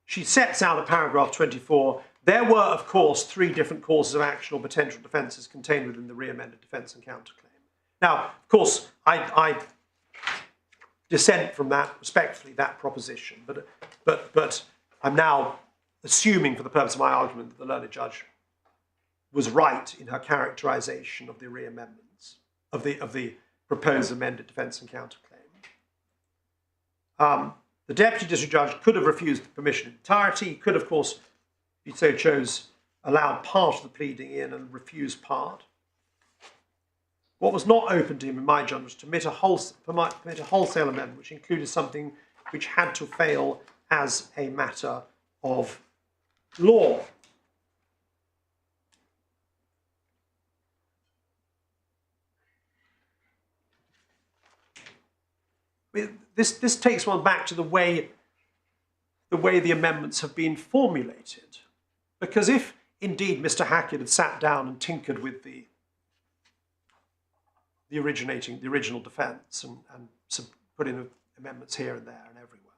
She sets out at paragraph 24, there were, of course, 3 different causes of action or potential defences contained within the re-amended defence and counterclaim. Now, of course, I dissent from that, respectfully, that proposition, but I'm now assuming for the purpose of my argument that the learned judge was right in her characterisation of the re-amendments, of the proposed amended defence and counterclaim. The deputy district judge could have refused the permission in entirety. He could, of course, if he so chose, allowed part of the pleading in and refused part. What was not open to him, in my judgment, was to permit a wholesale amendment, which included something which had to fail as a matter of law. This takes one back to the way the amendments have been formulated. Because if indeed Mr. Hackett had sat down and tinkered with the original defence and put in amendments here and there and everywhere,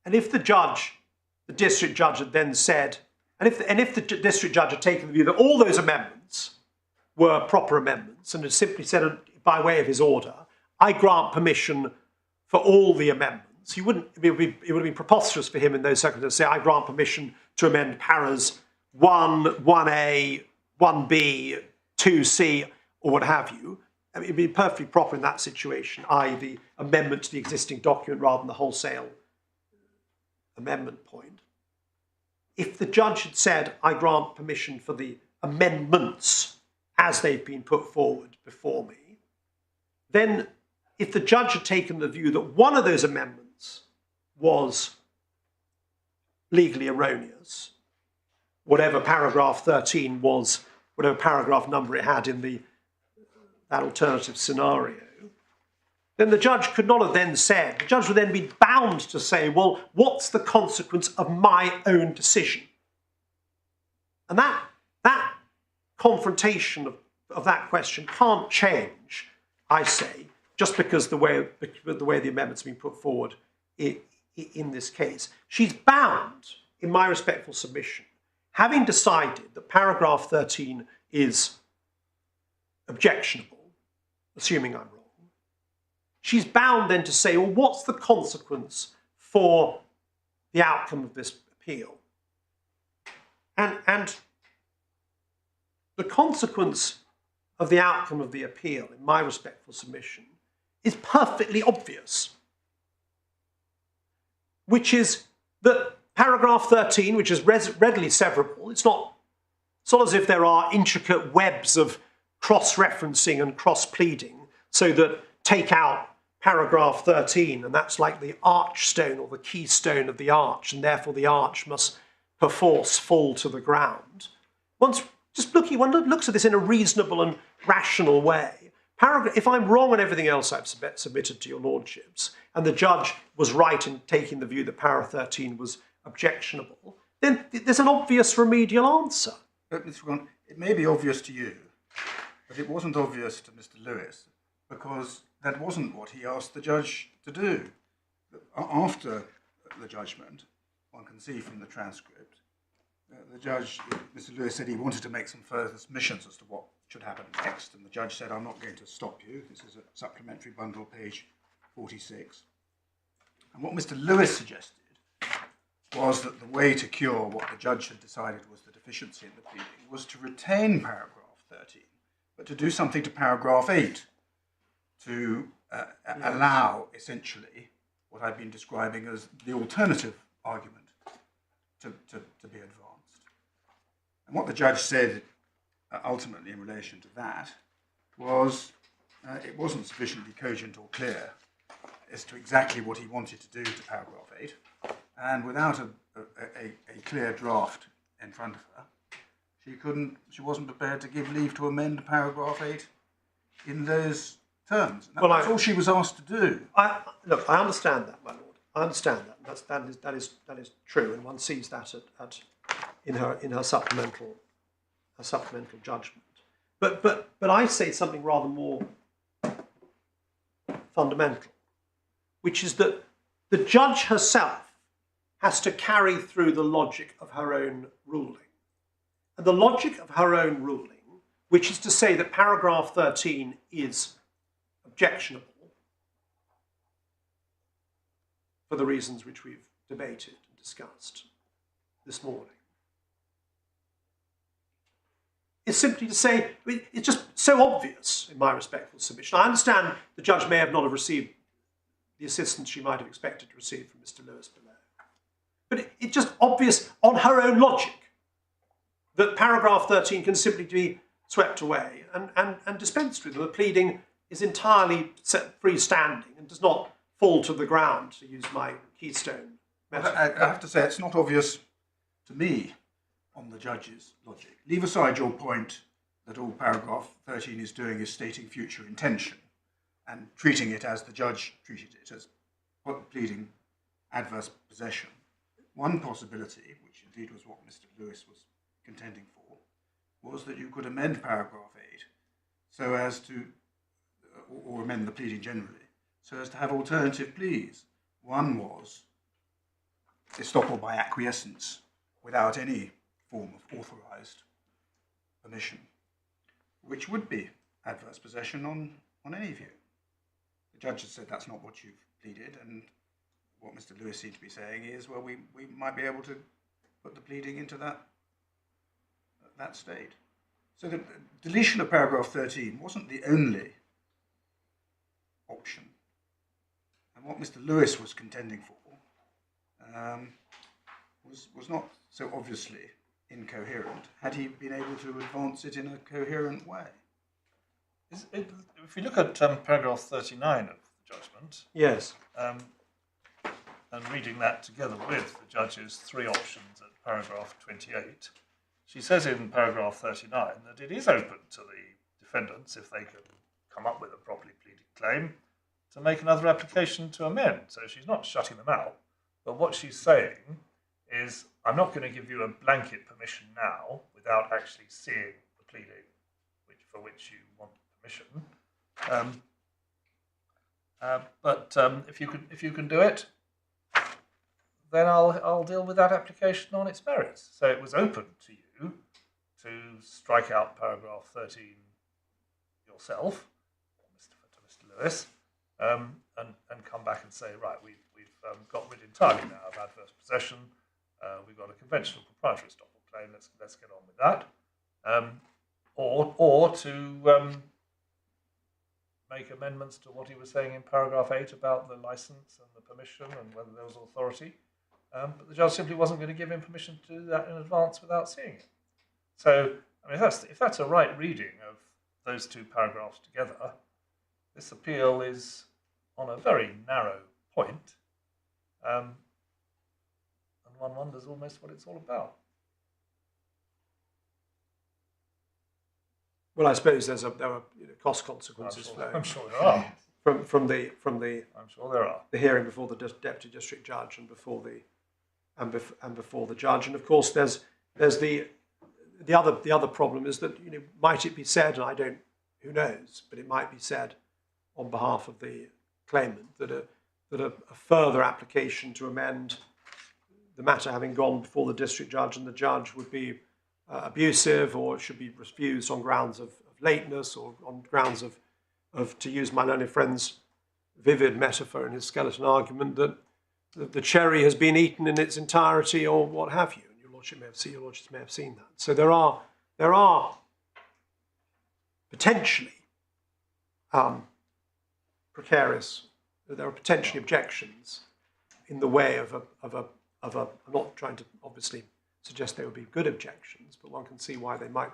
and if the district judge had then said, and if the district judge had taken the view that all those amendments were proper amendments and had simply said by way of his order, I grant permission for all the amendments, So it would have been preposterous for him in those circumstances to say, I grant permission to amend paras 1, 1A, 1B, 2C, or what have you. I mean, it'd be perfectly proper in that situation, i.e. the amendment to the existing document rather than the wholesale amendment point. If the judge had said, I grant permission for the amendments as they've been put forward before me, then if the judge had taken the view that one of those amendments was legally erroneous, whatever paragraph 13 was, whatever paragraph number it had in that alternative scenario, then the judge could not have then said, the judge would then be bound to say, well, what's the consequence of my own decision? And that confrontation of that question can't change, I say, just because the way the amendment's been put forward in this case. She's bound, in my respectful submission, having decided that paragraph 13 is objectionable, assuming I'm wrong, she's bound then to say, well, what's the consequence for the outcome of this appeal? And the consequence of the outcome of the appeal, in my respectful submission, is perfectly obvious, which is that paragraph 13, which is readily severable, it's not as if there are intricate webs of cross-referencing and cross-pleading, so that take out paragraph 13, and that's like the archstone or the keystone of the arch, and therefore the arch must perforce fall to the ground. One looks at this in a reasonable and rational way. If I'm wrong on everything else I've submitted to your lordships, and the judge was right in taking the view that para 13 was objectionable, then there's an obvious remedial answer. But Mr. Grant, it may be obvious to you, but it wasn't obvious to Mr. Lewis, because that wasn't what he asked the judge to do. After the judgment, one can see from the transcript, the judge, Mr. Lewis, said he wanted to make some further submissions as to what should happen next, and the judge said, I'm not going to stop you. This is a supplementary bundle, page 46. And what Mr. Lewis suggested was that the way to cure what the judge had decided was the deficiency in the pleading was to retain paragraph 13, but to do something to paragraph 8 to allow, essentially, what I've been describing as the alternative argument to be advanced. And what the judge said ultimately in relation to that was it wasn't sufficiently cogent or clear as to exactly what he wanted to do to paragraph 8, and without a clear draft in front of her, she wasn't prepared to give leave to amend paragraph 8 in those terms. And that's all she was asked to do. Look, I understand that, my lord. I understand that. That is true, and one sees that in her supplemental judgment. But I say something rather more fundamental, which is that the judge herself has to carry through the logic of her own ruling. And the logic of her own ruling, which is to say that paragraph 13 is objectionable for the reasons which we've debated and discussed this morning, is simply to say, it's just so obvious in my respectful submission. I understand the judge may not have received the assistance she might have expected to receive from Mr. Lewis below. But it's just obvious on her own logic that paragraph 13 can simply be swept away and dispensed with. The pleading is entirely freestanding and does not fall to the ground, to use my keystone metaphor. I have to say, it's not obvious to me on the judge's logic. Leave aside your point that all paragraph 13 is doing is stating future intention and treating it as the judge treated it, as pleading adverse possession. One possibility, which indeed was what Mr. Lewis was contending for, was that you could amend paragraph 8 so as to, or amend the pleading generally, so as to have alternative pleas. One was estoppel by acquiescence without any form of authorised permission, which would be adverse possession on any view. The judge has said that's not what you've pleaded, and what Mr. Lewis seemed to be saying is, well, we might be able to put the pleading into that state. So the deletion of paragraph 13 wasn't the only option. And what Mr. Lewis was contending for was not so obviously incoherent had he been able to advance it in a coherent way. If we look at paragraph 39 of the judgment, Yes. And reading that together with the judge's three options at paragraph 28, she says in paragraph 39 that it is open to the defendants, if they can come up with a properly pleaded claim, to make another application to amend. So she's not shutting them out, but what she's saying is, I'm not going to give you a blanket permission now without actually seeing the pleading for which you want permission. But if you can do it, then I'll deal with that application on its merits. So it was open to you to strike out paragraph 13 yourself, to Mr. Lewis, and come back and say, right, we've got rid entirely now of adverse possession. We've got a conventional proprietary estoppel claim. Let's get on with that. Or to make amendments to what he was saying in paragraph 8 about the license and the permission and whether there was authority. But the judge simply wasn't going to give him permission to do that in advance without seeing it. So, I mean, if that's a right reading of those two paragraphs together, this appeal is on a very narrow point, and one wonders almost what it's all about. Well, I suppose there are cost consequences I'm sure there are. from the I'm sure there are. the hearing before the deputy district judge and before the judge, and of course there's the other problem is that might it be said, and who knows, but it might be said on behalf of the claimant that a further application to amend the matter having gone before the district judge and the judge would be abusive, or should be refused on grounds of lateness, or on grounds of, to use my learned friend's vivid metaphor in his skeleton argument, that the cherry has been eaten in its entirety, or what have you. And your lordships may have seen that. So there are potentially precarious. There are potentially objections in the way of a. I'm not trying to obviously suggest they would be good objections, but one can see why they might.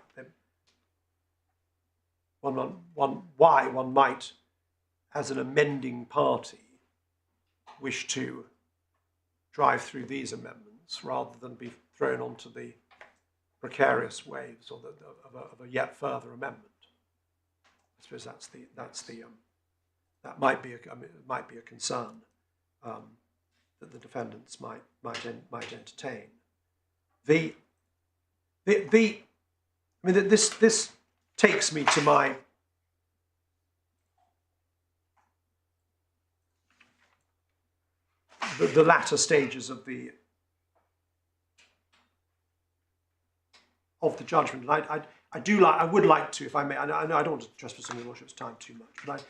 Why one might, as an amending party, wish to drive through these amendments rather than be thrown onto the precarious waves of a yet further amendment. I suppose that might be a concern that the defendants might entertain. This takes me to the latter stages of the judgment. And I would like to, if I may. I know I don't want to trespass on your lordship's time too much, but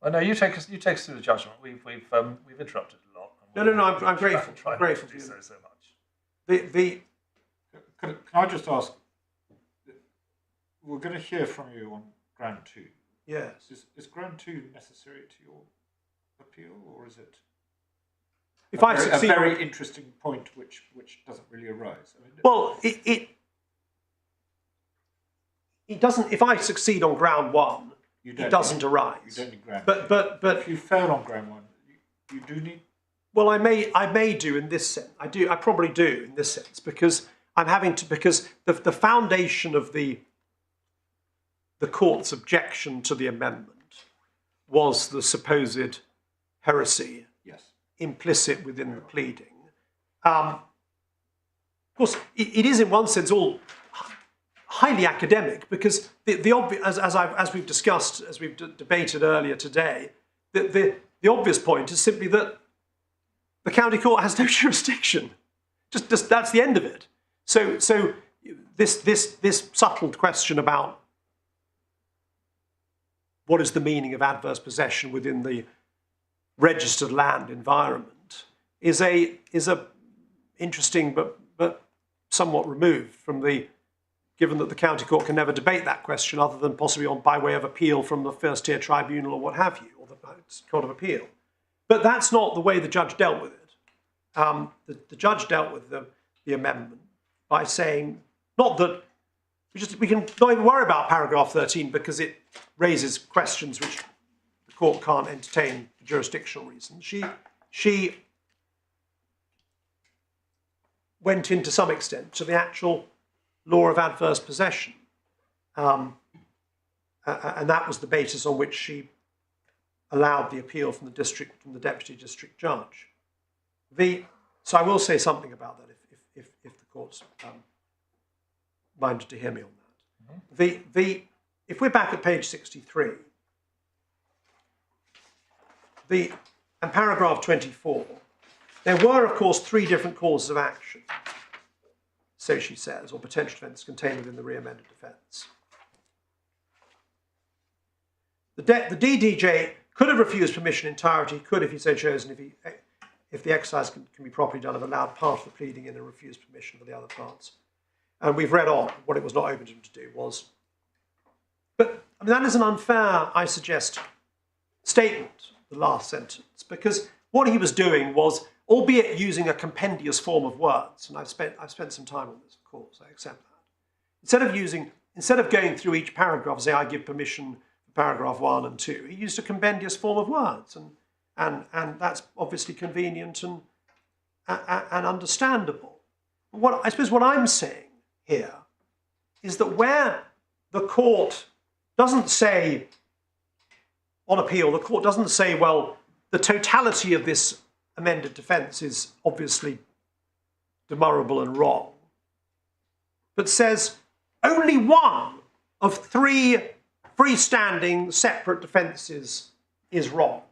Well, no, you take us through the judgment. We've interrupted a lot. No. I'm grateful. I'm grateful for you. So much. Can I just ask? We're going to hear from you on ground 2. Yes. Is ground 2 necessary to your appeal, or is it? If I succeed, a very interesting point which doesn't really arise. I mean, well, it doesn't. If I succeed on ground 1, it doesn't arise. You don't need ground. But if you fail on ground 1, you do need. Well, I may do in this sense. I probably do in this sense, because because the foundation of the court's objection to the amendment was the supposed heresy implicit within the pleading. Of course, it is in one sense all highly academic, because the obvious, as we've discussed, as we've debated earlier today, the obvious point is simply that the county court has no jurisdiction. Just that's the end of it. So this subtle question about what is the meaning of adverse possession within the registered land environment is a interesting but somewhat removed from the, given that the county court can never debate that question other than possibly by way of appeal from the first tier tribunal or what have you, or the Court of Appeal. But that's not the way the judge dealt with it. The judge dealt with the amendment by saying, not that we can not even worry about paragraph 13 because it raises questions which the court can't entertain for jurisdictional reasons. She went in to some extent to the actual law of adverse possession. And that was the basis on which she allowed the appeal from the deputy district judge. So I will say something about that if the court's minded to hear me on that. If we're back at page 63, and paragraph 24, there were, of course, 3 different causes of action, so she says, or potential defence contained within the re-amended defence. The DDJ could have refused permission entirety, could, if he so chosen, if the exercise can be properly done, have allowed part of the pleading in and refused permission for the other parts. And we've read on what it was not open to him to do was. But I mean, that is an unfair, I suggest, statement, the last sentence, because what he was doing was, albeit using a compendious form of words, and I've spent some time on this, of course, I accept that. Instead of going through each paragraph, say I give permission for paragraph 1 and 2, he used a compendious form of words, and that's obviously convenient and understandable. I suppose what I'm saying here is that where the court doesn't say, on appeal, the court doesn't say, well, the totality of this amended defence is obviously demurrable and wrong, but says only one of 3 freestanding separate defences is wrong.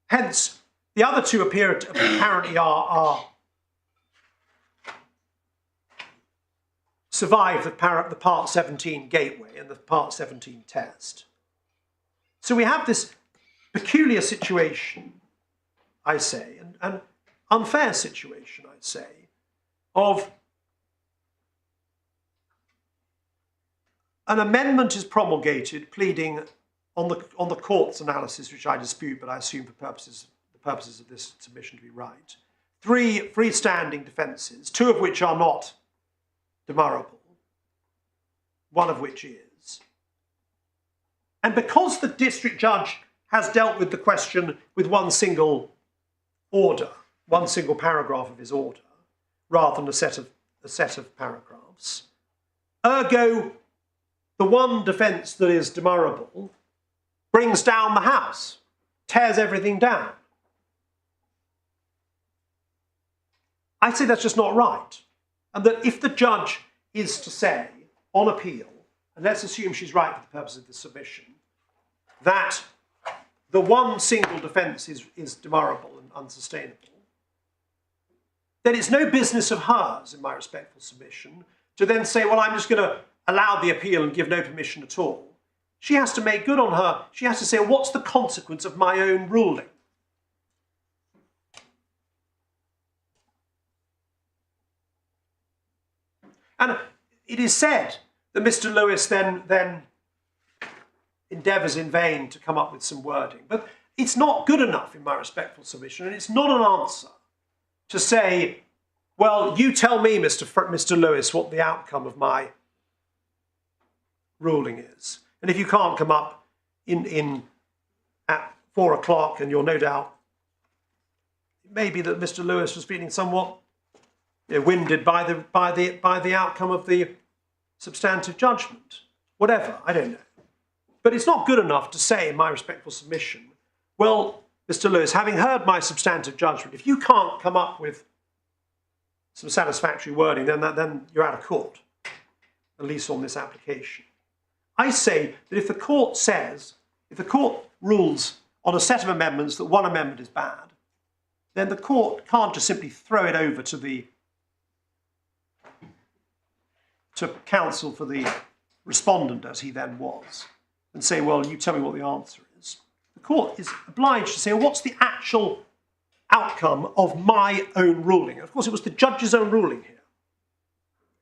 Hence, the other 2 apparently are survive the Part 17 gateway and the Part 17 test. So we have this peculiar situation, I say, and unfair situation, I'd say, of an amendment is promulgated pleading on the court's analysis, which I dispute, but I assume for the purposes of this submission to be right. 3 freestanding defences, 2 of which are not demurrable, 1 of which is. And because the district judge has dealt with the question with one single order, one single paragraph of his order, rather than a set of paragraphs, ergo, the one defence that is demurrable brings down the house, tears everything down. I say that's just not right. And that if the judge is to say, on appeal, and let's assume she's right for the purpose of this submission, that the one single defence is demurrable and unsustainable, then it's no business of hers, in my respectful submission, to then say, well, I'm just going to allow the appeal and give no permission at all. She has to make good on her. She has to say, well, what's the consequence of my own ruling? And it is said that Mr. Lewis then endeavours in vain to come up with some wording. But it's not good enough, in my respectful submission, and it's not an answer to say, well, you tell me, Mr. Lewis, what the outcome of my ruling is. And if you can't come up at 4 o'clock, and you're no doubt, it may be that Mr. Lewis was feeling somewhat winded by the outcome of the substantive judgment. Whatever, I don't know. But it's not good enough to say, in my respectful submission, well, Mr. Lewis, having heard my substantive judgment, if you can't come up with some satisfactory wording, then you're out of court, at least on this application. I say that if the court rules on a set of amendments that one amendment is bad, then the court can't just simply throw it over to counsel for the respondent, as he then was, and say, well, you tell me what the answer is. The court is obliged to say, well, what's the actual outcome of my own ruling? Of course, it was the judge's own ruling here.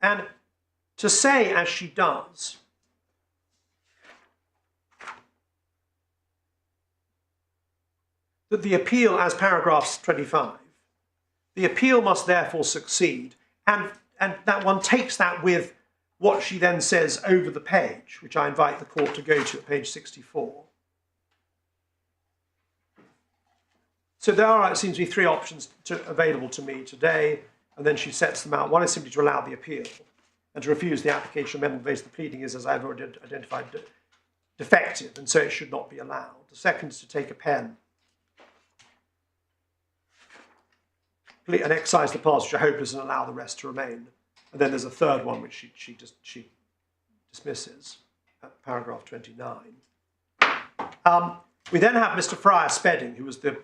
And to say, as she does, that the appeal, as paragraph 25, the appeal must therefore succeed, and that one takes that with what she then says over the page, which I invite the court to go to at page 64. So there are, it seems to be, three options available to me today, and then she sets them out. One is simply to allow the appeal, and to refuse the application amendment based on the pleading is, as I've already identified, defective, and so it should not be allowed. The second is to take a pen and excise the parts which are hopeless and allow the rest to remain. And then there's a third one which she dismisses at paragraph 29. We then have Mr. Friar Spedding, who was the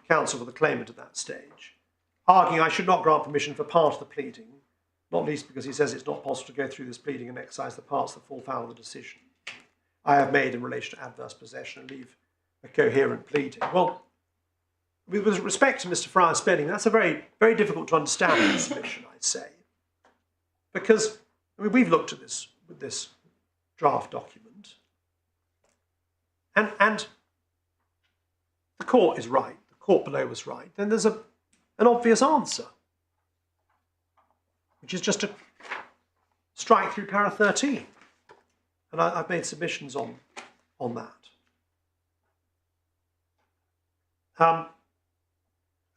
counsel for the claimant at that stage, arguing I should not grant permission for part of the pleading, not least because he says it's not possible to go through this pleading and excise the parts that fall foul of the decision I have made in relation to adverse possession and leave a coherent pleading. Well, with respect to Mr. Friar Spedding, that's a very, very difficult to understand submission, I'd say. Because, I mean, we've looked at this with this draft document, and the court is right, the court below was right, then there's an obvious answer, which is just to strike through para 13. And I've made submissions on that.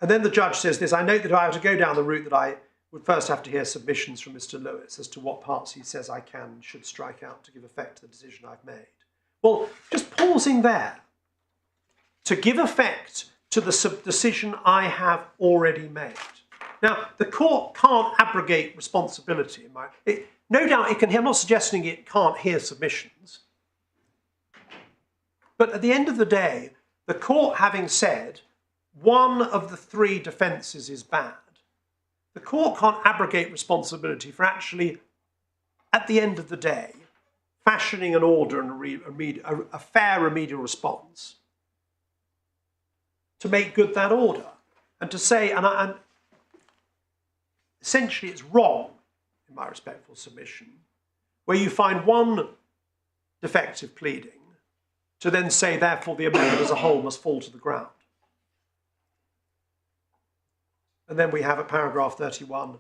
And then the judge says this, I note that if I were to go down the route that I would first have to hear submissions from Mr. Lewis as to what parts he says I can and should strike out to give effect to the decision I've made. Well, just pausing there, to give effect to the decision I have already made. Now, the court can't abrogate responsibility. No doubt it can hear, I'm not suggesting it can't hear submissions. But at the end of the day, the court having said one of the three defences is bad, the court can't abrogate responsibility for actually, at the end of the day, fashioning an order and a fair remedial response to make good that order. And to say, and essentially it's wrong, in my respectful submission, where you find one defective pleading to then say, therefore, the amendment as a whole must fall to the ground. And then we have at paragraph 31,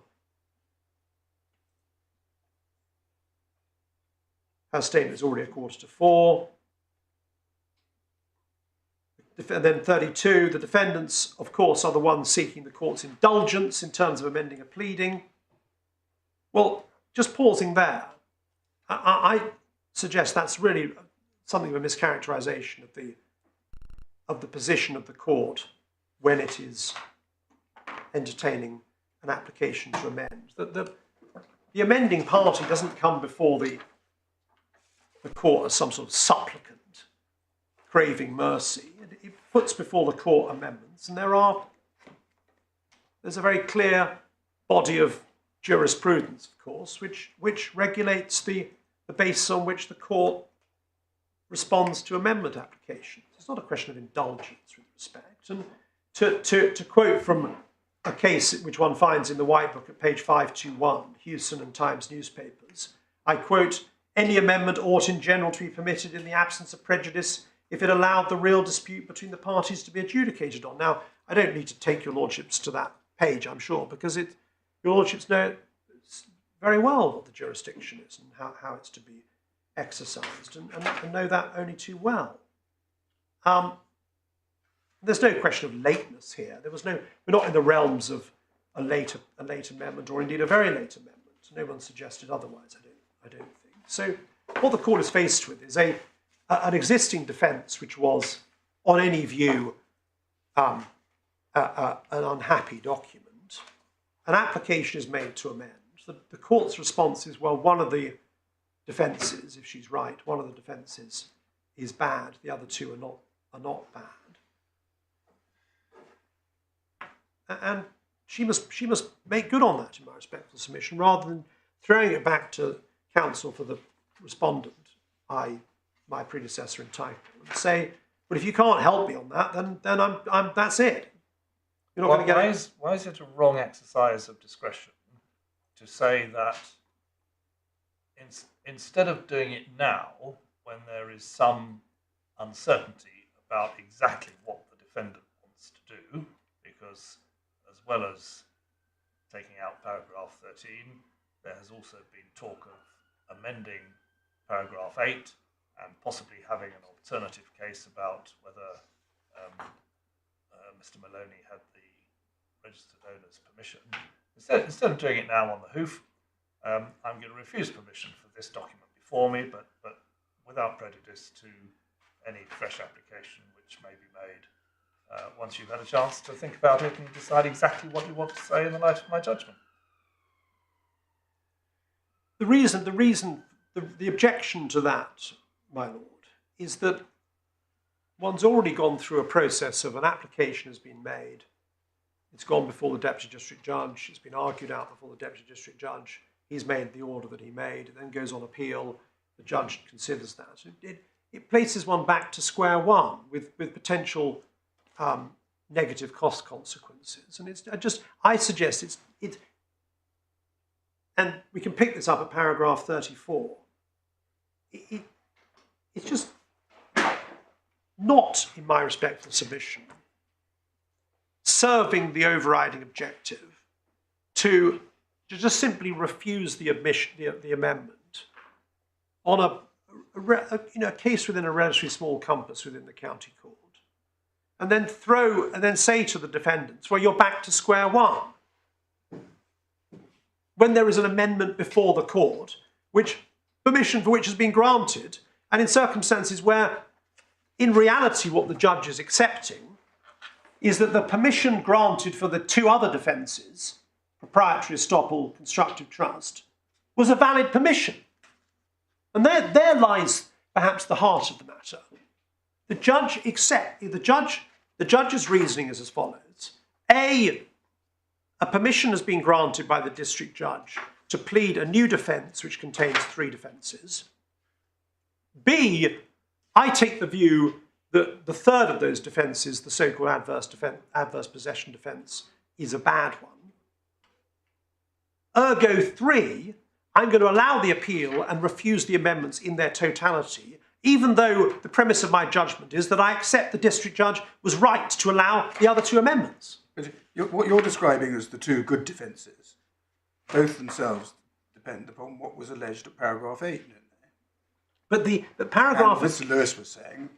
her statement is already 3:45. And then 32, the defendants, of course, are the ones seeking the court's indulgence in terms of amending a pleading. Well, just pausing there, I suggest that's really something of a mischaracterization of the position of the court when it is entertaining an application to amend. The amending party doesn't come before the court as some sort of supplicant craving mercy. It puts before the court amendments, and there's a very clear body of jurisprudence, of course, which regulates the basis on which the court responds to amendment applications. It's not a question of indulgence with respect. And to quote from a case which one finds in the White Book at page 521, Hewson and Times newspapers, I quote, any amendment ought in general to be permitted in the absence of prejudice if it allowed the real dispute between the parties to be adjudicated on. Now, I don't need to take your lordships to that page, I'm sure, because your lordships know very well what the jurisdiction is and how it's to be exercised, and know that only too well. There's no question of lateness here. We're not in the realms of a late amendment, or indeed a very late amendment. No one suggested otherwise, I don't think. So what the court is faced with is an existing defence which was, on any view, an unhappy document. An application is made to amend. The court's response is, well, one of the defences, if she's right, one of the defences is bad, the other two are not bad. And she must make good on that, in my respectful submission, rather than throwing it back to counsel for the respondent, I my predecessor entitled, and say, but if you can't help me on that, then I'm that's it. You're not going to get it. Why is it a wrong exercise of discretion to say that instead of doing it now, when there is some uncertainty about exactly what the defendant wants to do, because as well as taking out paragraph 13, there has also been talk of amending paragraph 8 and possibly having an alternative case about whether Mr. Maloney had the registered owner's permission. Instead of doing it now on the hoof, I'm going to refuse permission for this document before me, but without prejudice to any fresh application which may be made once you've had a chance to think about it and decide exactly what you want to say in the light of my judgment. The objection to that, my lord, is that one's already gone through a process of an application has been made. It's gone before the Deputy District Judge. It's been argued out before the Deputy District Judge. He's made the order that he made. It then goes on appeal. The judge considers that. It places one back to square one with potential negative cost consequences. And I suggest it's and we can pick this up at paragraph 34. It's just not, in my respectful submission, serving the overriding objective to just simply refuse the amendment on a case within a relatively small compass within the county court, and then say to the defendants, well, you're back to square one, when there is an amendment before the court, permission for which has been granted, and in circumstances where, in reality, what the judge is accepting is that the permission granted for the two other defences, proprietary estoppel, constructive trust, was a valid permission. And there lies perhaps the heart of the matter. The judge's reasoning is as follows. A permission has been granted by the district judge to plead a new defence which contains 3 defences. B, I take the view that the third of those defences, the so-called adverse possession defence, is a bad one. Ergo 3, I'm going to allow the appeal and refuse the amendments in their totality, even though the premise of my judgment is that I accept the district judge was right to allow the other 2 amendments. But what you're describing as the 2 good defences, both themselves depend upon what was alleged at paragraph 8, don't they? But the paragraph... And Mr. Lewis was saying,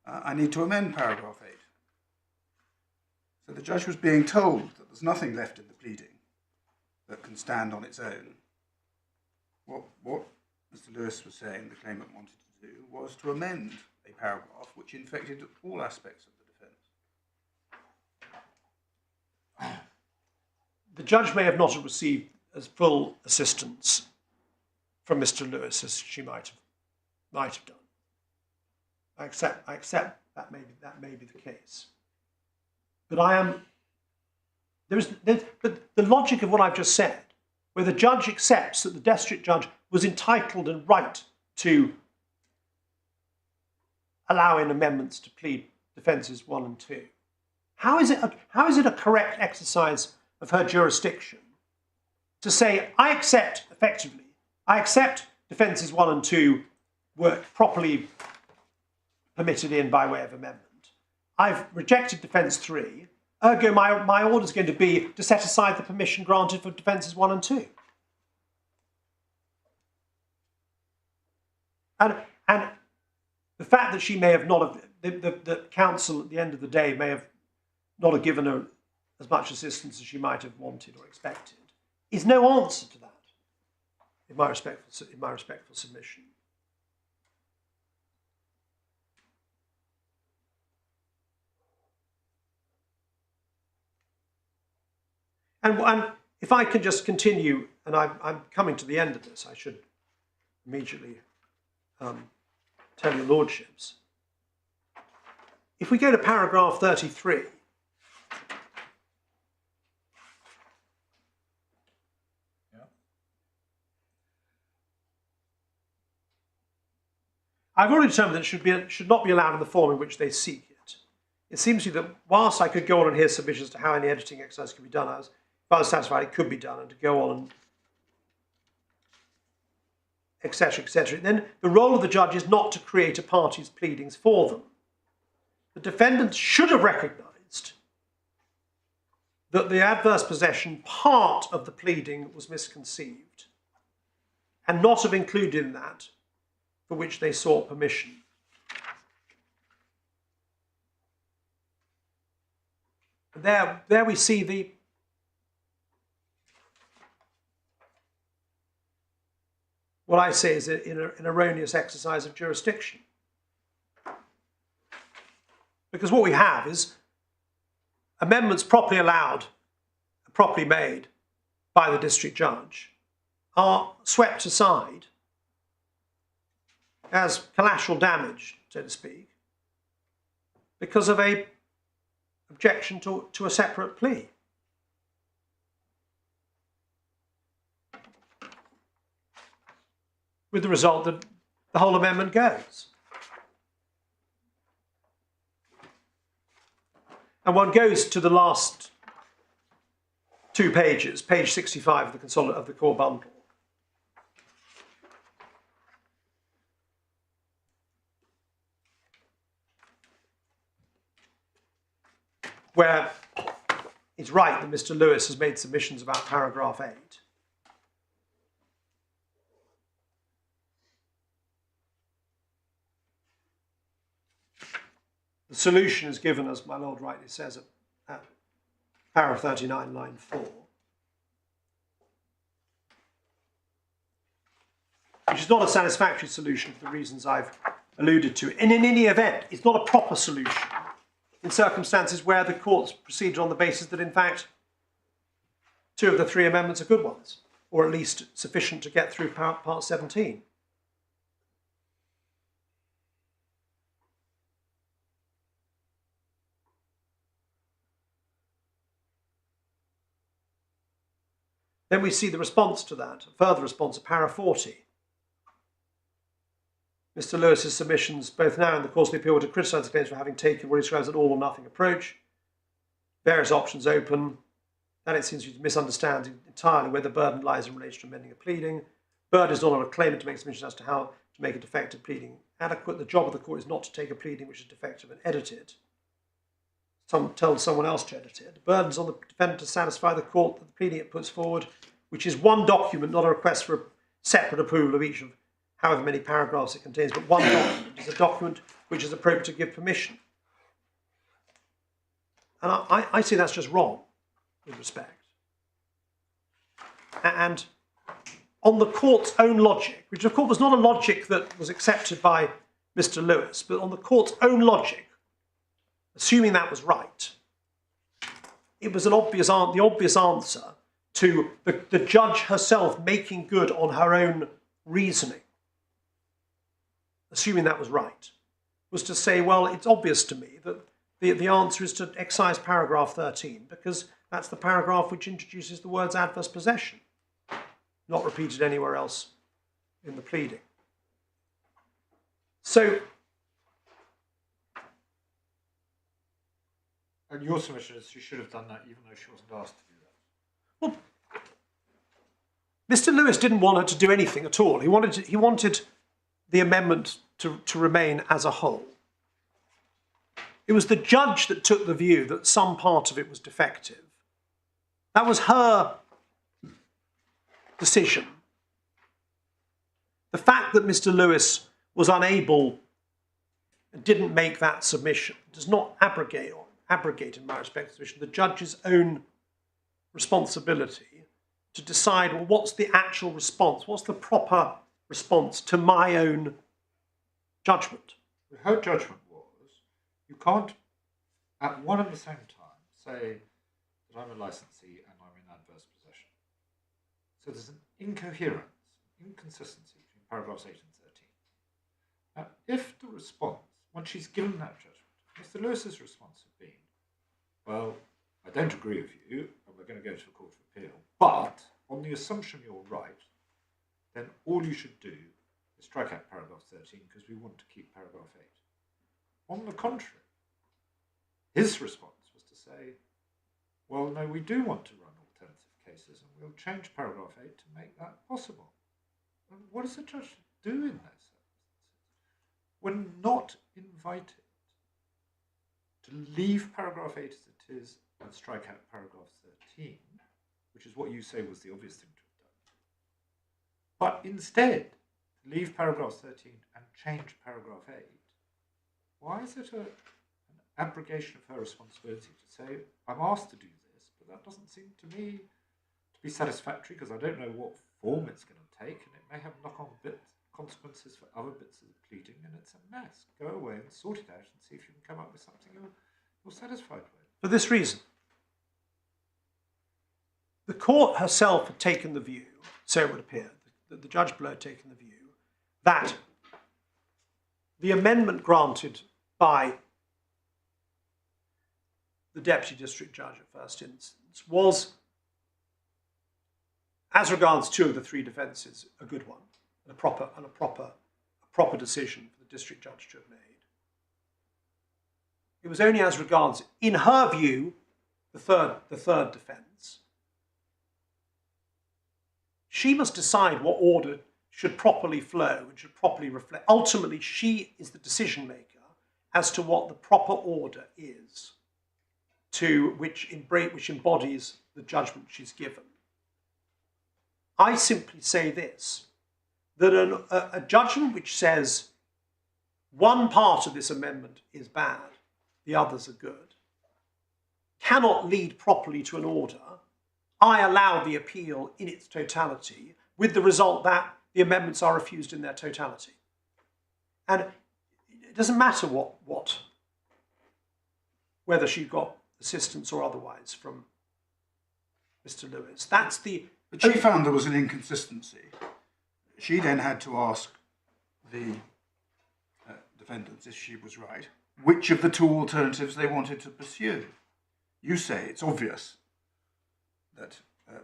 I need to amend paragraph 8. So the judge was being told that there's nothing left in the pleading that can stand on its own. What Mr. Lewis was saying the claimant wanted to do was to amend a paragraph which infected all aspects of the defence. The judge may have not received as full assistance from Mr. Lewis as she might have done. I accept that may be the case. But but the logic of what I've just said, where the judge accepts that the district judge was entitled and right to allow in amendments to plead defences 1 and 2. How is it a correct exercise of her jurisdiction to say, I accept defences 1 and 2 were properly permitted in by way of amendment. I've rejected defence 3, ergo my order is going to be to set aside the permission granted for defences 1 and 2. And the fact that she may have not have, the counsel at the end of the day may have not have given her as much assistance as she might have wanted or expected, is no answer to that, in my respectful submission. And if I can just continue, and I'm coming to the end of this, I should immediately tell your lordships. If we go to paragraph 33, I've already determined that it should not be allowed in the form in which they seek it. It seems to me that whilst I could go on and hear submissions to how any editing exercise could be done, if I was satisfied it could be done, and to go on and etc., etc. Then the role of the judge is not to create a party's pleadings for them. The defendants should have recognised that the adverse possession part of the pleading was misconceived and not have included in that for which they sought permission. And there we see what I say is an erroneous exercise of jurisdiction. Because what we have is amendments properly allowed, properly made by the district judge are swept aside as collateral damage, so to speak, because of a objection to a separate plea. With the result that the whole amendment goes. And one goes to the last 2 pages, page 65 of the core bundle, where it's right that Mr. Lewis has made submissions about paragraph 8. The solution is given, as my Lord rightly says, at paragraph 39, line 4. Which is not a satisfactory solution for the reasons I've alluded to. And in any event, it's not a proper solution in circumstances where the courts proceeded on the basis that, in fact, 2 of the 3 amendments are good ones, or at least sufficient to get through part 17. Then we see the response to that, a further response at para 40. Mr. Lewis's submissions, both now and in the course of the appeal, were to criticise the claims for having taken what he describes an all or nothing approach. Various options open. That it seems to misunderstand entirely where the burden lies in relation to amending a pleading. Burden is not on a claimant to make submissions as to how to make a defective pleading adequate. The job of the court is not to take a pleading which is defective and edit it. Tell someone else to edit it. The burden is on the defendant to satisfy the court that the pleading it puts forward, which is one document, not a request for a separate approval of each of however many paragraphs it contains, but one document is a document which is appropriate to give permission. And I see that's just wrong, with respect. And on the court's own logic, which of course was not a logic that was accepted by Mr. Lewis, but on the court's own logic, assuming that was right, it was the obvious answer to the judge herself making good on her own reasoning, assuming that was right, was to say, well, it's obvious to me that the answer is to excise paragraph 13, because that's the paragraph which introduces the words adverse possession, not repeated anywhere else in the pleading. So, and your submission is she should have done that even though she wasn't asked to do that. Well, Mr. Lewis didn't want her to do anything at all. He wanted the amendment to remain as a whole. It was the judge that took the view that some part of it was defective. That was her decision. The fact that Mr. Lewis was unable and didn't make that submission does not abrogate, in my respect, submission, the judge's own responsibility to decide, well, what's the actual response? What's the proper response to my own judgment? Her judgment was, you can't, at one and the same time, say that I'm a licensee and I'm in adverse possession. So there's an inconsistency between paragraphs 8 and 13. Now, if the response, once she's given that judgment, Mr. Lewis's response had been, well, I don't agree with you, and we're going to go to a court of appeal, but on the assumption you're right, then all you should do is strike out paragraph 13 because we want to keep paragraph 8. On the contrary, his response was to say, well, no, we do want to run alternative cases and we'll change paragraph 8 to make that possible. And what does the judge do in those circumstances? We're not invited to leave paragraph 8 as it is and strike out paragraph 13, which is what you say was the obvious thing to have done. But instead, leave paragraph 13 and change paragraph 8. Why is it an abrogation of her responsibility to say, I'm asked to do this, but that doesn't seem to me to be satisfactory because I don't know what form it's going to take and it may have knock-on consequences for other bits of the pleading and it's a mess. Go away and sort it out and see if you can come up with something you're satisfied with. For this reason, the court herself had taken the view, so it would appear, that the judge below had taken the view that the amendment granted by the Deputy District Judge at first instance was, as regards two of the three defences, a good one, and a proper decision for the District Judge to have made. It was only as regards, in her view, the third defence. She must decide what order should properly flow and should properly reflect. Ultimately, she is the decision maker as to what the proper order is, which embodies the judgment she's given. I simply say this, that a judgment which says one part of this amendment is bad, the others are good, cannot lead properly to an order. I allow the appeal in its totality, with the result that the amendments are refused in their totality. And it doesn't matter whether she got assistance or otherwise from Mr. Lewis. But she found there was an inconsistency. She then had to ask the defendants, if she was right, which of the two alternatives they wanted to pursue. You say it's obvious that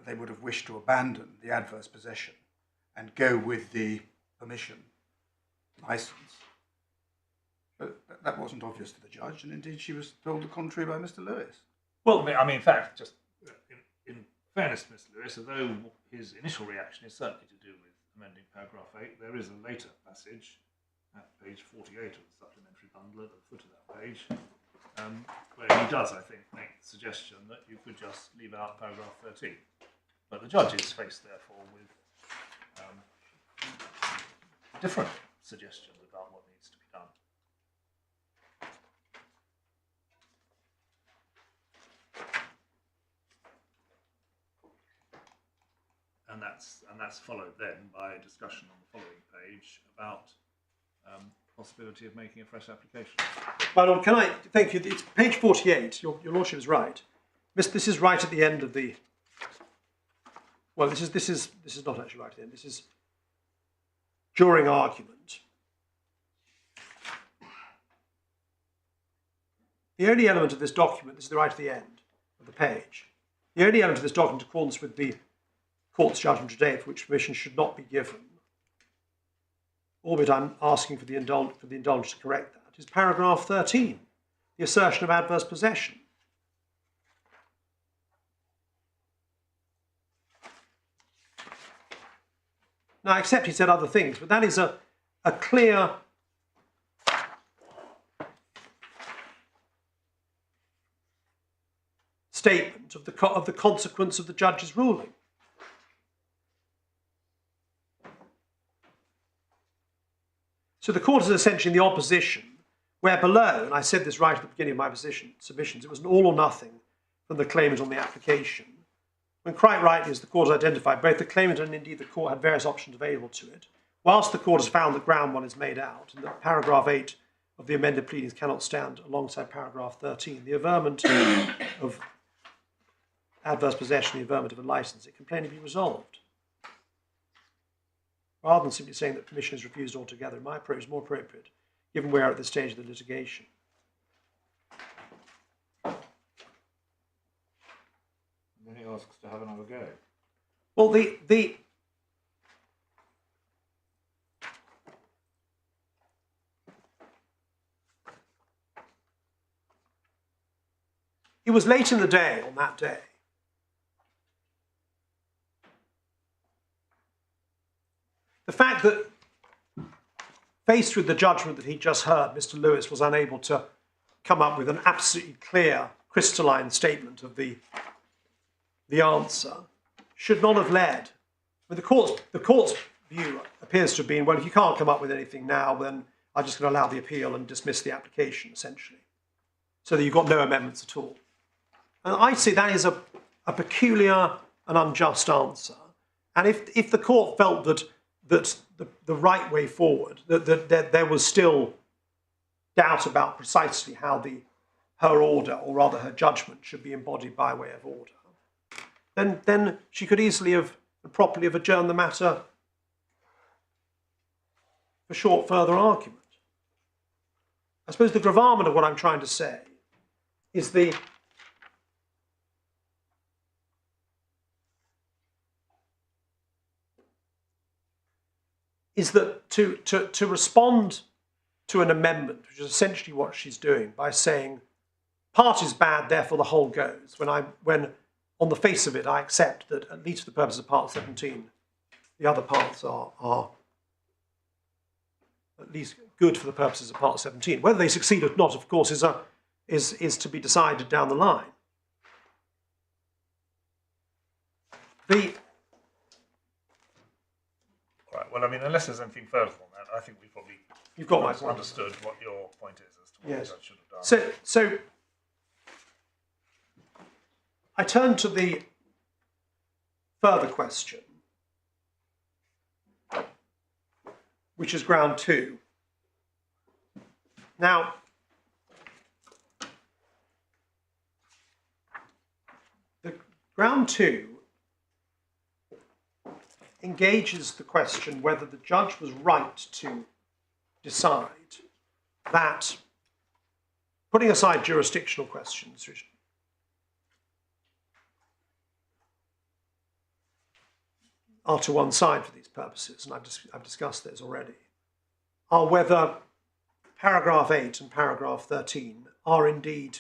they would have wished to abandon the adverse possession and go with the permission licence. But that wasn't obvious to the judge, and indeed she was told the contrary by Mr. Lewis. Well, I mean, in fact, just in fairness to Mr. Lewis, although his initial reaction is certainly to do with amending paragraph 8, there is a later passage at page 48 of the supplementary bundle at the foot of that page, where he does, I think, make the suggestion that you could just leave out paragraph 13. But the judge is faced, therefore, with different suggestions about what needs to be done. And that's followed then by a discussion on the following page about possibility of making a fresh application. My Lord, can I thank you? It's page 48. Your Lordship is right. This is right at the end of the. Well, this is not actually right at the end. This is during argument. The only element of this document, this is right at the end of the page. The only element of this document, in accordance with the Court's judgment today, for which permission should not be given, albeit I'm asking for the indulgence to correct that, is paragraph 13, the assertion of adverse possession. Now, I accept he said other things, but that is a clear statement of the consequence of the judge's ruling. So the court is essentially in the opposition, where below, and I said this right at the beginning of my submissions, it was an all or nothing from the claimant on the application, when quite rightly, as the court has identified, both the claimant and indeed the court had various options available to it, whilst the court has found that ground one is made out, and that paragraph 8 of the amended pleadings cannot stand alongside paragraph 13, the averment of adverse possession, the averment of a licence, it can plainly be resolved. Rather than simply saying that permission is refused altogether, my approach is more appropriate, given we are at this stage of the litigation. And then he asks to have another go. Well, the It was late in the day on that day. The fact that, faced with the judgment that he'd just heard, Mr. Lewis was unable to come up with an absolutely clear, crystalline statement of the answer, should not have led. But the court's view appears to have been, well, if you can't come up with anything now, then I'm just going to allow the appeal and dismiss the application, essentially, so that you've got no amendments at all. And I see that is a peculiar and unjust answer. And if the court felt that the right way forward, that there was still doubt about precisely how her order, or rather her judgment, should be embodied by way of order, then she could easily have properly have adjourned the matter for short further argument. I suppose the gravamen of what I'm trying to say is that to respond to an amendment, which is essentially what she's doing, by saying part is bad, therefore the whole goes, when on the face of it I accept that, at least for the purpose of Part 17, the other parts are at least good for the purposes of Part 17. Whether they succeed or not, of course, is to be decided down the line. Right, well, I mean, unless there's anything further on that, I think we've probably understood what your point is as to what the judge should have done. So I turn to the further question, which is ground 2. Now, the ground 2 engages the question whether the judge was right to decide that, putting aside jurisdictional questions, which are to one side for these purposes, and I've discussed those already, are whether paragraph 8 and paragraph 13 are indeed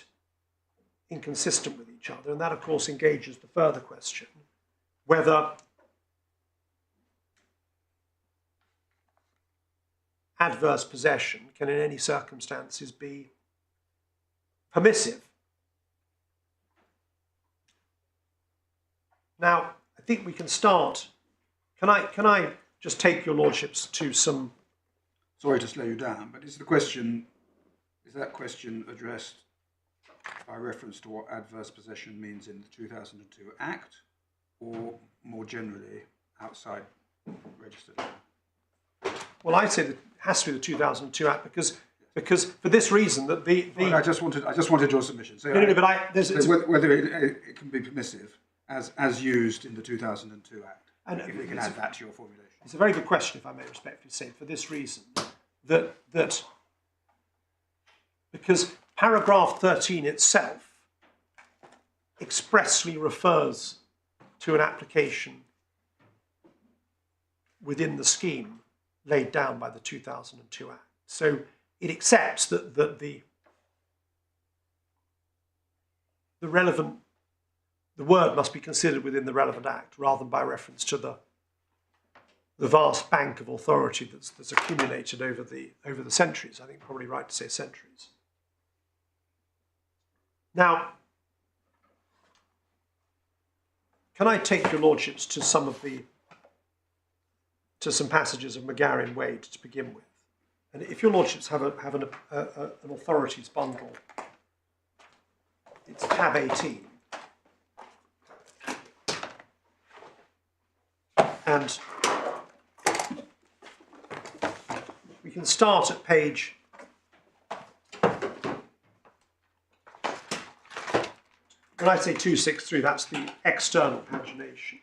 inconsistent with each other. And that, of course, engages the further question whether adverse possession can in any circumstances be permissive. Now, I think we can start. Can I just take your lordships to some... Sorry to slow you down, but is that question addressed by reference to what adverse possession means in the 2002 Act, or more generally outside registered law? Well, I'd say that it has to be the 2002 Act because for this reason that Well, I just wanted your submission. So whether it can be permissive as used in the 2002 Act. And if we can add that to your formulation. It's a very good question, if I may respectfully say, for this reason, that because paragraph 13 itself expressly refers to an application within the scheme laid down by the 2002 Act. So it accepts that the word must be considered within the relevant Act rather than by reference to the vast bank of authority that's accumulated over the centuries. I think probably right to say centuries. Now, can I take your lordships to some passages of McGarry and Wade to begin with? And if your lordships have an authorities bundle, it's tab 18. And we can start at page 263, that's the external pagination.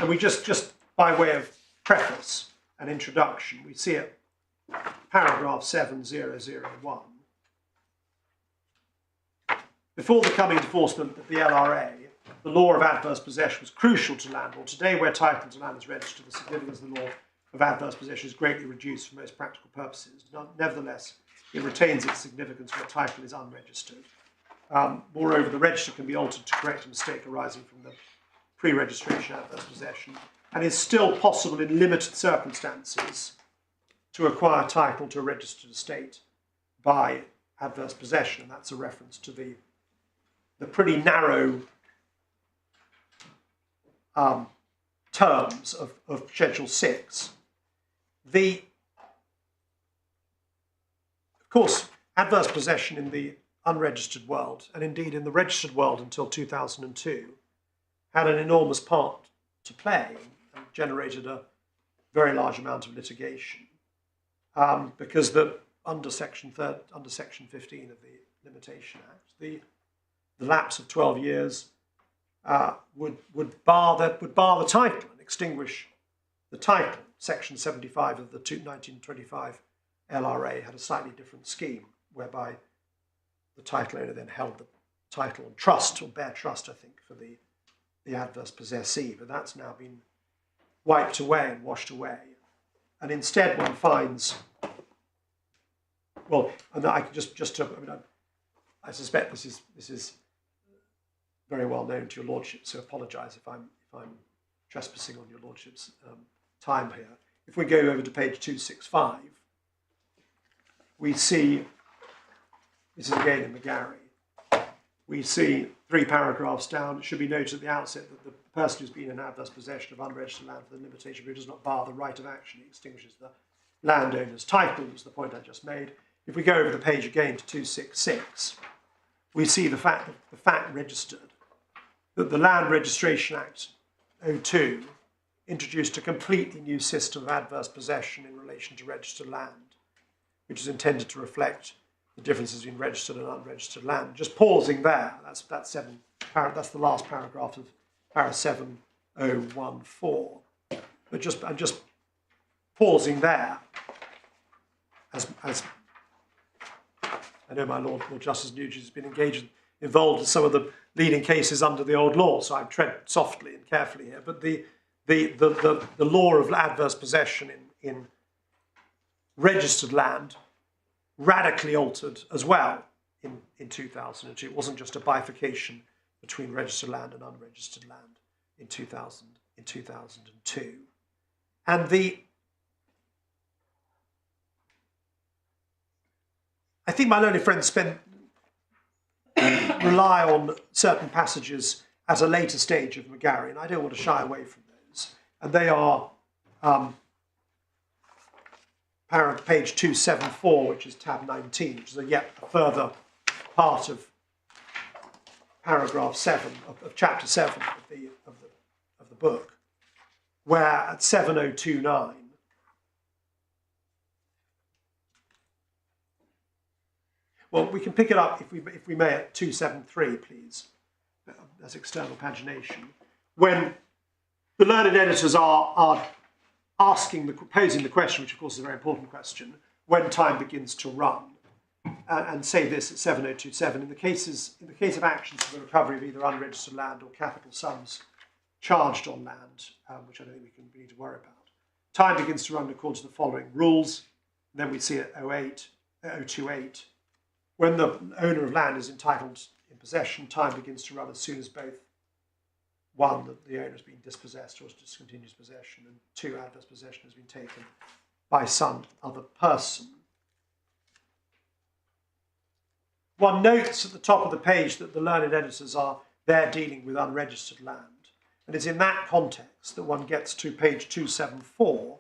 And we just by way of preface and introduction, we see it paragraph 7001. Before the coming enforcement of the LRA, the law of adverse possession was crucial to landlord. Today, where title to land is registered, the significance of the law of adverse possession is greatly reduced for most practical purposes. Nevertheless, it retains its significance where title is unregistered. Moreover, the register can be altered to correct a mistake arising from the pre-registration adverse possession, and is still possible in limited circumstances to acquire title to a registered estate by adverse possession, and that's a reference to the pretty narrow terms of Schedule 6. Of course, adverse possession in the unregistered world, and indeed in the registered world until 2002, had an enormous part to play and generated a very large amount of litigation, because under Section 15 of the Limitation Act, the lapse of 12 years would bar the title and extinguish the title. Section 75 of the 1925 LRA had a slightly different scheme, whereby the title owner then held the title and trust, or bare trust, I think, for the adverse possessee. But that's now been wiped away and washed away. And instead one finds, well, and I suspect this is very well known to your lordship, so apologise if I'm trespassing on your lordship's time here. If we go over to page 265, we see, this is again in McGarry, we see 3 paragraphs down. It should be noted at the outset that the person who's been in adverse possession of unregistered land for the limitation period does not bar the right of action. It extinguishes the landowner's title, was the point I just made. If we go over the page again to 266, we see the fact registered that the Land Registration Act 02 introduced a completely new system of adverse possession in relation to registered land, which is intended to reflect the differences between registered and unregistered land. Just pausing there, that's the last paragraph of para 7014. But I'm just pausing there, as I know my Lord Justice Nugee has been involved in some of the leading cases under the old law, so I tread softly and carefully here. But the law of adverse possession in registered land radically altered as well in 2002. It wasn't just a bifurcation between registered land and unregistered land in 2002. And I think my learned friends rely on certain passages at a later stage of McGarry, and I don't want to shy away from those. And they are page 274, which is tab 19, which is yet a further part of paragraph 7 of chapter 7 of the book, where at 7029, well, we can pick it up, if we may, at 273, please. That's external pagination. When the learned editors are posing the question, which of course is a very important question, when time begins to run, and say this at 7027, in the case of actions for the recovery of either unregistered land or capital sums charged on land, which I don't think we need to worry about, time begins to run according to the following rules. And then we see at 028, when the owner of land is entitled in possession, time begins to run as soon as both, 1, that the owner has been dispossessed or discontinues possession, and 2, adverse possession has been taken by some other person. One notes at the top of the page that the learned editors are there dealing with unregistered land. And it's in that context that one gets to page 274,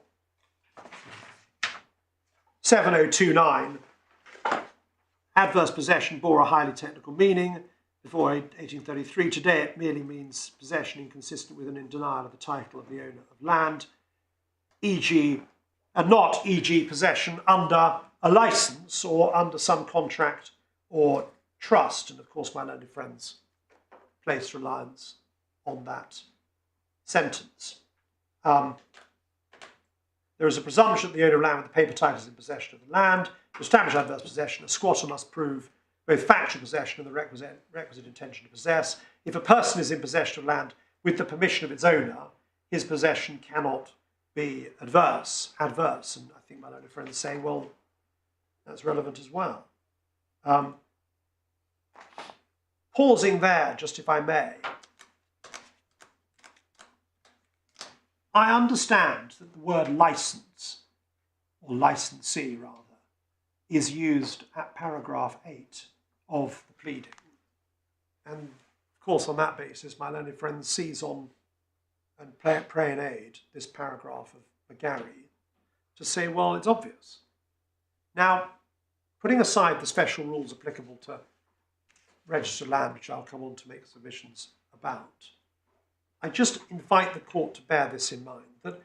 7029, adverse possession bore a highly technical meaning. Before 1833, today it merely means possession inconsistent with and in denial of the title of the owner of land, e.g., and not e.g. possession under a license or under some contract or trust. And of course, my learned friends place reliance on that sentence. There is a presumption that the owner of land with the paper title is in possession of the land. To establish adverse possession, a squatter must prove both factual possession and the requisite intention to possess. If a person is in possession of land with the permission of its owner, his possession cannot be adverse. And I think my learned friends say, well, that's relevant as well. Pausing there, just if I may, I understand that the word license, or licensee rather, is used at paragraph 8 of the pleading. And of course, on that basis, my learned friend sees on and pray in aid this paragraph of McGarry to say, well, it's obvious. Now, putting aside the special rules applicable to registered land, which I'll come on to make submissions about, I just invite the court to bear this in mind. That,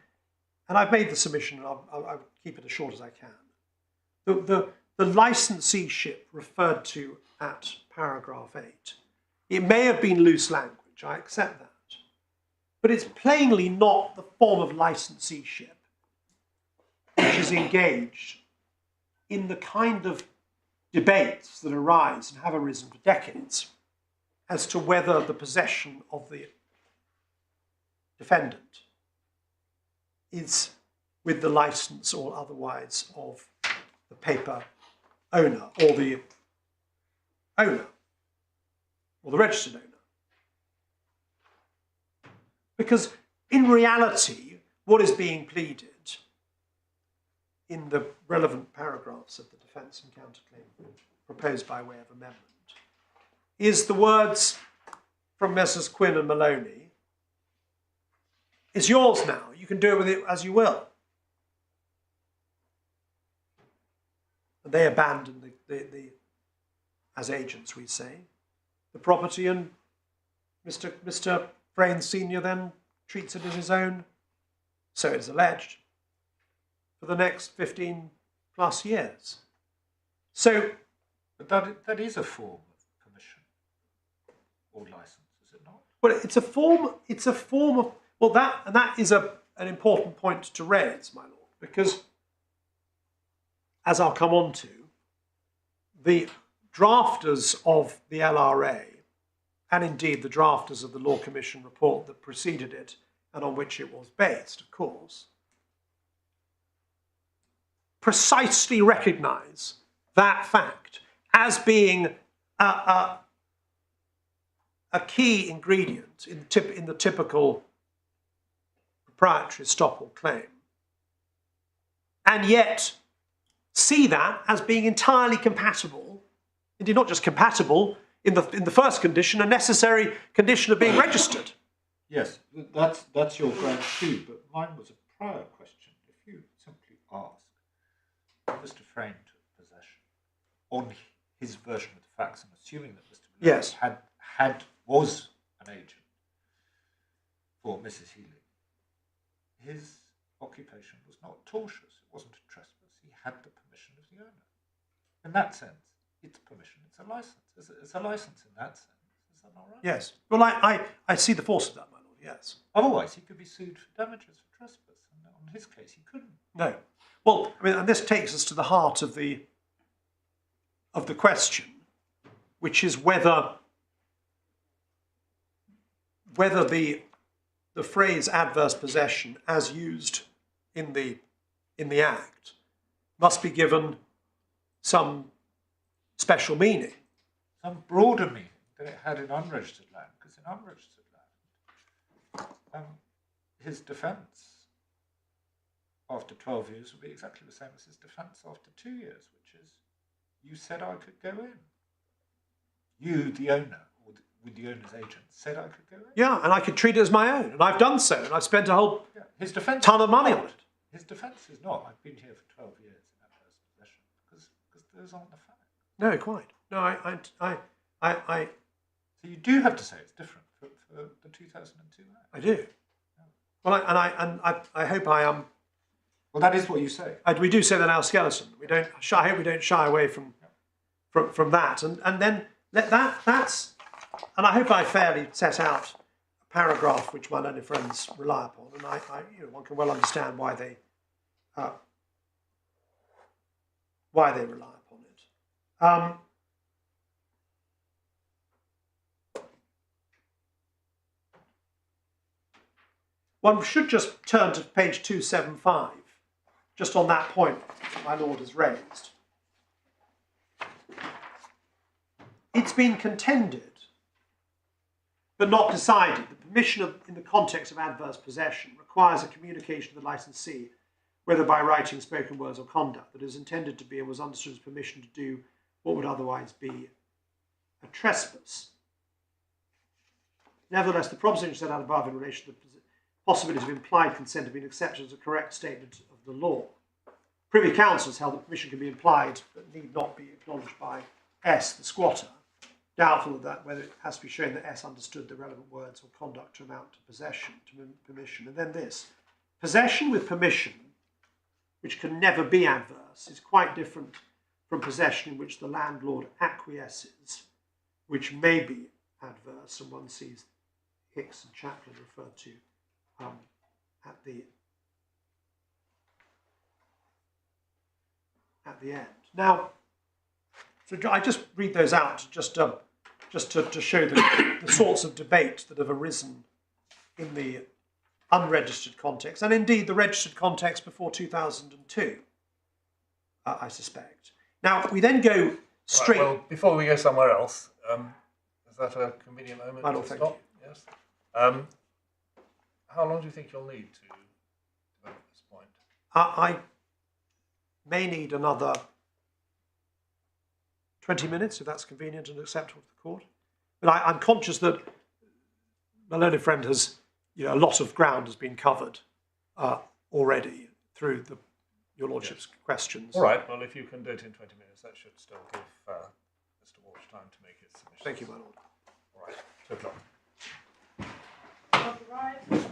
and I've made the submission, and I'll keep it as short as I can. The licenseeship referred to at paragraph 8, it may have been loose language, I accept that, but it's plainly not the form of licenseeship which is engaged in the kind of debates that arise and have arisen for decades as to whether the possession of the defendant is with the license or otherwise of the paper owner or the owner or the registered owner. Because in reality, what is being pleaded in the relevant paragraphs of the defence and counterclaim proposed by way of amendment is the words from Messrs. Quinn and Maloney. It's yours now. You can do it with it as you will. And they abandon the as agents, we say, the property, and Mr. Fraine Senior then treats it as his own, so it is alleged, for the next 15 plus years. So, but that is a form of permission or license, is it not? Well, it's a form of, well, that is an important point to raise, my lord, because, as I'll come on to, the drafters of the LRA, and indeed the drafters of the Law Commission report that preceded it and on which it was based, of course, precisely recognise that fact as being a key ingredient in the typical proprietary estoppel claim, and yet see that as being entirely compatible, indeed not just compatible, in the first condition, a necessary condition of being registered. Yes, that's your ground too, but mine was a prior question. If you simply ask Mr. Fraine took possession on his version of the facts, I'm assuming that Mr. Yes. was an agent for Mrs. Healy. His occupation was not tortious, it wasn't a trespass, he had the permission of the owner. In that sense, it's permission, it's a license. It's a license in that sense. Is that not right? Yes. Well, I see the force of that, my lord, yes. Otherwise, he could be sued for damages for trespass. And on his case, he couldn't. No. Well, I mean, and this takes us to the heart of the question, which is whether the phrase adverse possession, as used in the Act, must be given some special meaning. Some broader meaning than it had in unregistered land, because in unregistered land, his defence after 12 years would be exactly the same as his defence after 2 years, which is, you said I could go in. You, the owner, or with the owner's agent, said I could go in. Yeah, and I could treat it as my own, and I've done so, and I've spent a whole ton of money on it. His defence is not, I've been here for 12 years in adverse possession, because those aren't the facts. No, quite. No, I. So you do have to say it's different for the 2002 Act. I do. Well, I hope I am. Well, that is what you say. We do say that our skeleton. I hope we don't shy away from that, and then that's. And I hope I fairly set out a paragraph which my learned friends rely upon, and one can well understand why they rely upon it. One should just turn to page 275, just on that point my Lord has raised. It's been contended, but not decided, that permission in the context of adverse possession requires a communication to the licensee, whether by writing, spoken words or conduct, that is intended to be and was understood as permission to do what would otherwise be a trespass. Nevertheless, the proposition set out above in relation to the possibility of implied consent have been accepted as a correct statement of the law. Privy Council has held that permission can be implied but need not be acknowledged by S, the squatter. Doubtful of that, whether it has to be shown that S understood the relevant words or conduct to amount to possession, to permission. And then this. Possession with permission, which can never be adverse, is quite different from possession in which the landlord acquiesces, which may be adverse, and one sees Hicks and Chaplin referred to at the end. Now, so I just read those out just to show the sorts of debates that have arisen in the unregistered context, and indeed the registered context before 2002, I suspect. Now, we then go straight... Right, well, before we go somewhere else, is that a convenient moment to stop? Yes. How long do you think you'll need to develop this point? I may need another 20 minutes, if that's convenient and acceptable to the court. But I'm conscious that my learned friend has, a lot of ground has been covered already through your Lordship's questions. All right, well, if you can do it in 20 minutes, that should still give Mr. Walsh time to make his submission. Thank you, my Lord. All right, 2 o'clock. Authorised.